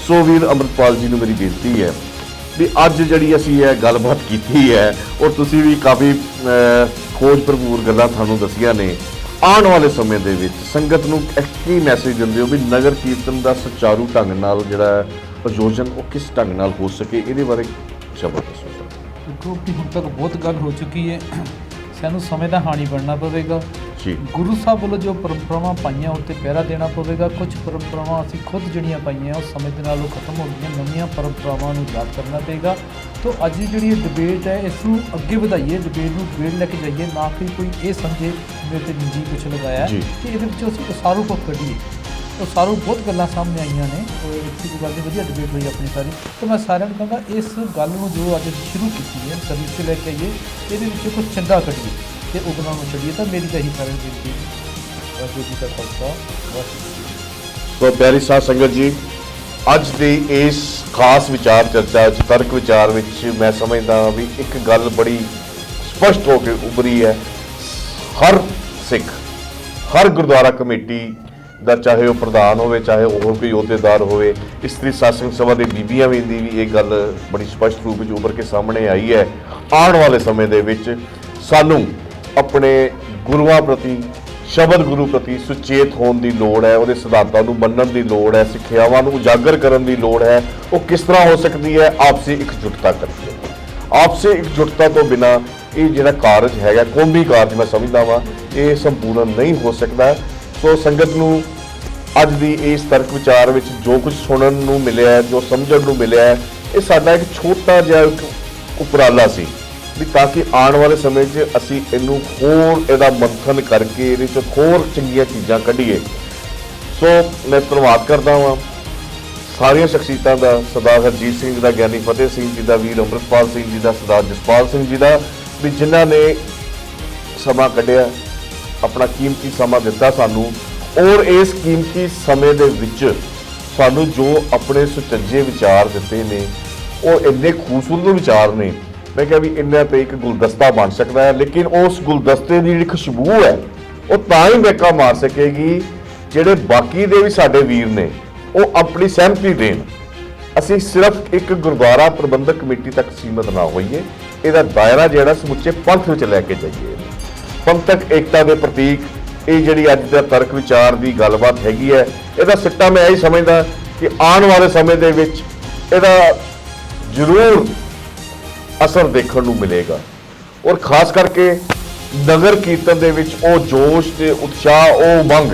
ਸੋ ਵੀਰ ਅੰਮ੍ਰਿਤਪਾਲ ਜੀ ਨੂੰ ਮੇਰੀ ਬੇਨਤੀ ਹੈ ਵੀ ਅੱਜ ਜਿਹੜੀ ਅਸੀਂ ਇਹ ਗੱਲਬਾਤ ਕੀਤੀ ਹੈ ਔਰ ਤੁਸੀਂ ਵੀ ਕਾਫੀ ਖੋਜ ਭਰਪੂਰ ਗੱਲਾਂ ਤੁਹਾਨੂੰ ਦੱਸੀਆਂ ਨੇ। ਆਉਣ ਵਾਲੇ ਸਮੇਂ ਦੇ ਵਿੱਚ ਸੰਗਤ ਨੂੰ ਕੀ ਮੈਸੇਜ ਦਿੰਦੇ ਹੋ ਵੀ ਨਗਰ ਕੀਰਤਨ ਦਾ ਸੁਚਾਰੂ ਢੰਗ ਨਾਲ ਜਿਹੜਾ ਆਯੋਜਨ ਉਹ ਕਿਸ ਢੰਗ ਨਾਲ ਹੋ ਸਕੇ, ਇਹਦੇ ਬਾਰੇ ਸ਼ਬਦ ਦੱਸੋ ਸਰ। ਦੇਖੋ ਕਿ ਹੁਣ ਤੱਕ ਬਹੁਤ ਗੱਲ ਹੋ ਚੁੱਕੀ ਹੈ, ਸਾਨੂੰ ਸਮੇਂ ਦਾ ਹਾਣੀ ਬਣਨਾ ਪਵੇਗਾ ਜੀ। ਗੁਰੂ ਸਾਹਿਬ ਵੱਲੋਂ ਜੋ ਪਰੰਪਰਾਵਾਂ ਪਾਈਆਂ ਉੱਤੇ ਪਹਿਰਾ ਦੇਣਾ ਪਵੇਗਾ। ਕੁਝ ਪਰੰਪਰਾਵਾਂ ਅਸੀਂ ਖੁਦ ਜਿਹੜੀਆਂ ਪਾਈਆਂ ਉਹ ਸਮੇਂ ਦੇ ਨਾਲ ਉਹ ਖਤਮ ਹੋ ਗਈਆਂ, ਨਵੀਆਂ ਪਰੰਪਰਾਵਾਂ ਨੂੰ ਯਾਦ ਕਰਨਾ ਪਵੇਗਾ। ਤੋ ਅੱਜ ਦੀ ਜਿਹੜੀ ਇਹ ਡਿਬੇਟ ਹੈ ਇਸ ਨੂੰ ਅੱਗੇ ਵਧਾਈਏ, ਡਿਬੇਟ ਲੈ ਕੇ ਜਾਈਏ, ਨਾ ਕਿ ਕੋਈ ਇਹ ਸਮਝੇ ਮੇਰੇ ਤੇ ਨਿੱਜੀ ਕੁਛ ਲਗਾਇਆ ਕਿ ਇਹਦੇ ਵਿੱਚ ਅਸੀਂ ਉਸਾਰੂ ਕੋ ਕੱਢੀਏ। ਉਸਾਰੂ ਬਹੁਤ ਗੱਲਾਂ ਸਾਹਮਣੇ ਆਈਆਂ ਨੇ, ਇੱਕ ਗੱਲ ਦੀ ਵਧੀਆ ਡਿਬੇਟ ਹੋਈ ਆਪਣੀ ਸਾਰੀ। ਤਾਂ ਮੈਂ ਸਾਰਿਆਂ ਨੂੰ ਕਹਾਂਗਾ ਇਸ ਗੱਲ ਨੂੰ ਜੋ ਅੱਜ ਸ਼ੁਰੂ ਕੀਤੀ ਹੈ ਸਰਵਿਸ 'ਚ ਲੈ ਕੇ ਆਈਏ, ਇਹਦੇ ਵਿੱਚ ਕੁਝ ਚੰਗਾ ਕੱਢੀਏ ਤੇ ਉਗਣਾ ਨੂੰ ਛੱਡੀਏ। ਤਾਂ ਮੇਰੀ ਤਾਂ ਇਹੀ ਸਾਰਿਆਂ ਨੂੰ ਬੇਨਤੀ ਹੈ। ਵਾਹਿਗੁਰੂ ਜੀ ਕਾ ਖਾਲਸਾ, ਵਾਹਿਗੁਰੂ ਜੀ ਕੀ ਫਤਿਹ। ਸੋ ਪਿਆਰੀ ਸਾਧ ਸੰਗਤ ਜੀ, ਅੱਜ ਦੀ ਇਸ ਖਾਸ ਵਿਚਾਰ ਚਰਚਾ ਵਿੱਚ, ਤਰਕ ਵਿਚਾਰ ਵਿੱਚ ਮੈਂ ਸਮਝਦਾ ਵੀ ਇੱਕ ਗੱਲ ਬੜੀ ਸਪਸ਼ਟ ਹੋ ਕੇ ਉਭਰੀ ਹੈ। ਹਰ ਸਿੱਖ, ਹਰ ਗੁਰਦੁਆਰਾ ਕਮੇਟੀ ਦਾ, ਚਾਹੇ ਉਹ ਪ੍ਰਧਾਨ ਹੋਵੇ, ਚਾਹੇ ਹੋਰ ਕੋਈ ਅਹੁਦੇਦਾਰ ਹੋਵੇ, ਇਸਤਰੀ ਸਾਧੂ ਸਭਾ ਦੇ ਬੀਬੀਆਂ ਵੀ ਦੀ ਵੀ ਇਹ ਗੱਲ ਬੜੀ ਸਪਸ਼ਟ ਰੂਪ ਵਿੱਚ ਉੱਭਰ ਕੇ ਸਾਹਮਣੇ ਆਈ ਹੈ। ਆਉਣ ਵਾਲੇ ਸਮੇਂ ਦੇ ਵਿੱਚ ਸਾਨੂੰ ਆਪਣੇ ਗੁਰੂਆਂ ਪ੍ਰਤੀ, ਸ਼ਬਦ ਗੁਰੂ ਪ੍ਰਤੀ ਸੁਚੇਤ ਹੋਣ ਦੀ ਲੋੜ ਹੈ, ਉਹਦੇ ਸਿਧਾਂਤਾਂ ਨੂੰ ਮੰਨਣ ਦੀ ਲੋੜ ਹੈ, ਸਿੱਖਿਆਵਾਂ ਨੂੰ ਉਜਾਗਰ ਕਰਨ ਦੀ ਲੋੜ ਹੈ। ਉਹ ਕਿਸ ਤਰ੍ਹਾਂ ਹੋ ਸਕਦੀ ਹੈ? ਆਪਸੀ ਇਕਜੁੱਟਤਾ ਕਰਕੇ। ਆਪਸੀ ਇਕਜੁੱਟਤਾ ਤੋਂ ਬਿਨਾਂ ਇਹ ਜਿਹੜਾ ਕਾਰਜ ਹੈਗਾ, ਕੌਮੀ ਕਾਰਜ ਮੈਂ ਸਮਝਦਾ ਵਾਂ, ਇਹ ਸੰਪੂਰਨ ਨਹੀਂ ਹੋ ਸਕਦਾ। ਸੋ ਸੰਗਤ ਨੂੰ ਅੱਜ ਦੀ ਇਸ ਤਰਕ ਵਿਚਾਰ ਵਿੱਚ ਜੋ ਕੁਝ ਸੁਣਨ ਨੂੰ ਮਿਲਿਆ, ਜੋ ਸਮਝਣ ਨੂੰ ਮਿਲਿਆ, ਇਹ ਸਾਡਾ ਇੱਕ ਛੋਟਾ ਜਿਹਾ ਉਪਰਾਲਾ ਸੀ ਵੀ ਤਾਂ ਕਿ ਆਉਣ ਵਾਲੇ ਸਮੇਂ 'ਚ ਅਸੀਂ ਇਹਨੂੰ ਹੋਰ ਇਹਦਾ ਮੰਥਨ ਕਰਕੇ ਇਹਦੇ 'ਚ ਹੋਰ ਚੰਗੀਆਂ ਚੀਜ਼ਾਂ ਕੱਢੀਏ। ਸੋ ਮੈਂ ਧੰਨਵਾਦ ਕਰਦਾ ਹਾਂ ਸਾਰੀਆਂ ਸ਼ਖਸੀਅਤਾਂ ਦਾ, ਸਰਦਾਰ ਹਰਜੀਤ ਸਿੰਘ ਜੀ ਦਾ, ਗਿਆਨੀ ਫਤਿਹ ਸਿੰਘ ਜੀ ਦਾ, ਵੀਰ ਅੰਮ੍ਰਿਤਪਾਲ ਸਿੰਘ ਜੀ ਦਾ, ਸਰਦਾਰ ਜਸਪਾਲ ਸਿੰਘ ਜੀ ਦਾ, ਵੀ ਜਿਨ੍ਹਾਂ ਨੇ ਸਮਾਂ ਕੱਢਿਆ, ਆਪਣਾ ਕੀਮਤੀ ਸਮਾਂ ਦਿੱਤਾ ਸਾਨੂੰ, ਔਰ ਇਸ ਕੀਮਤੀ ਸਮੇਂ ਦੇ ਵਿੱਚ ਸਾਨੂੰ ਜੋ ਆਪਣੇ ਸੁਚੱਜੇ ਵਿਚਾਰ ਦਿੱਤੇ ਨੇ ਉਹ ਇੰਨੇ ਖੂਬਸੂਰਤ ਵਿਚਾਰ ਨੇ। ਮੈਂ ਕਿਹਾ ਵੀ ਇਹਨਾਂ 'ਤੇ ਇੱਕ ਗੁਲਦਸਤਾ ਬਣ ਸਕਦਾ ਹੈ, ਲੇਕਿਨ ਉਸ ਗੁਲਦਸਤੇ ਦੀ ਜਿਹੜੀ ਖੁਸ਼ਬੂ ਹੈ ਉਹ ਤਾਂ ਹੀ ਮਹਿਕਾ ਮਾਰ ਸਕੇਗੀ ਜਿਹੜੇ ਬਾਕੀ ਦੇ ਵੀ ਸਾਡੇ ਵੀਰ ਨੇ ਉਹ ਆਪਣੀ ਸਹਿਮਤੀ ਦੇਣ। ਅਸੀਂ ਸਿਰਫ ਇੱਕ ਗੁਰਦੁਆਰਾ ਪ੍ਰਬੰਧਕ ਕਮੇਟੀ ਤੱਕ ਸੀਮਤ ਨਾ ਹੋਈਏ, ਇਹਦਾ ਦਾਇਰਾ ਜਿਹੜਾ ਸਮੁੱਚੇ ਪੰਥ ਵਿੱਚ ਲੈ ਕੇ ਜਾਈਏ। ਪੰਥਕ ਏਕਤਾ ਦੇ ਪ੍ਰਤੀਕ ਇਹ ਜਿਹੜੀ ਅੱਜ ਦਾ ਤਰਕ ਵਿਚਾਰ ਦੀ ਗੱਲਬਾਤ ਹੈਗੀ ਹੈ, ਇਹਦਾ ਸਿੱਟਾ ਮੈਂ ਇਹੀ ਸਮਝਦਾ ਕਿ ਆਉਣ ਵਾਲੇ ਸਮੇਂ ਦੇ ਵਿੱਚ ਇਹਦਾ ਜ਼ਰੂਰ ਅਸਰ ਦੇਖਣ ਨੂੰ ਮਿਲੇਗਾ। ਔਰ ਖਾਸ ਕਰਕੇ ਨਗਰ ਕੀਰਤਨ ਦੇ ਵਿੱਚ ਉਹ ਜੋਸ਼ ਤੇ ਉਤਸ਼ਾਹ, ਉਹ ਉਮੰਗ,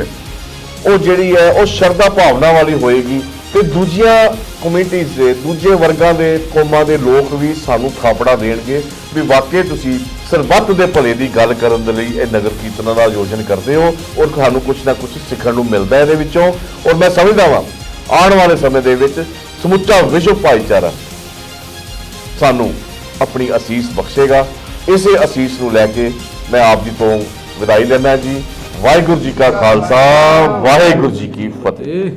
ਉਹ ਜਿਹੜੀ ਹੈ ਉਹ ਸ਼ਰਧਾ ਭਾਵਨਾ ਵਾਲੀ ਹੋਏਗੀ ਤੇ ਦੂਜੀਆਂ ਕਮਿਊਨਿਟੀਜ਼ ਦੇ, ਦੂਜੇ ਵਰਗਾਂ ਦੇ, ਕੌਮਾਂ ਦੇ ਲੋਕ ਵੀ ਸਾਨੂੰ ਥਾਪੜਾ ਦੇਣਗੇ ਵੀ ਵਾਕਈ ਤੁਸੀਂ ਸਰਬੱਤ ਦੇ ਭਲੇ ਦੀ ਗੱਲ ਕਰਨ ਦੇ ਲਈ ਇਹ ਨਗਰ ਕੀਰਤਨਾਂ ਦਾ ਆਯੋਜਨ ਕਰਦੇ ਹੋ ਔਰ ਤੁਹਾਨੂੰ ਕੁਝ ਨਾ ਕੁਝ ਸਿੱਖਣ ਨੂੰ ਮਿਲਦਾ ਇਹਦੇ ਵਿੱਚੋਂ। ਔਰ ਮੈਂ ਸਮਝਦਾ ਵਾਂ ਆਉਣ ਵਾਲੇ ਸਮੇਂ ਦੇ ਵਿੱਚ ਸਮੁੱਚਾ ਵਿਸ਼ਵ ਭਾਈਚਾਰਾ ਸਾਨੂੰ ਆਪਣੀ ਅਸੀਸ ਬਖਸ਼ੇਗਾ। ਇਸੇ ਅਸੀਸ ਨੂੰ ਲੈ ਕੇ ਮੈਂ ਆਪ ਜੀ ਤੋਂ ਵਿਦਾਈ ਲੈਣਾ ਜੀ। ਵਾਹਿਗੁਰੂ ਜੀ ਕਾ ਖਾਲਸਾ, ਵਾਹਿਗੁਰੂ ਜੀ ਕੀ ਫਤਿਹ।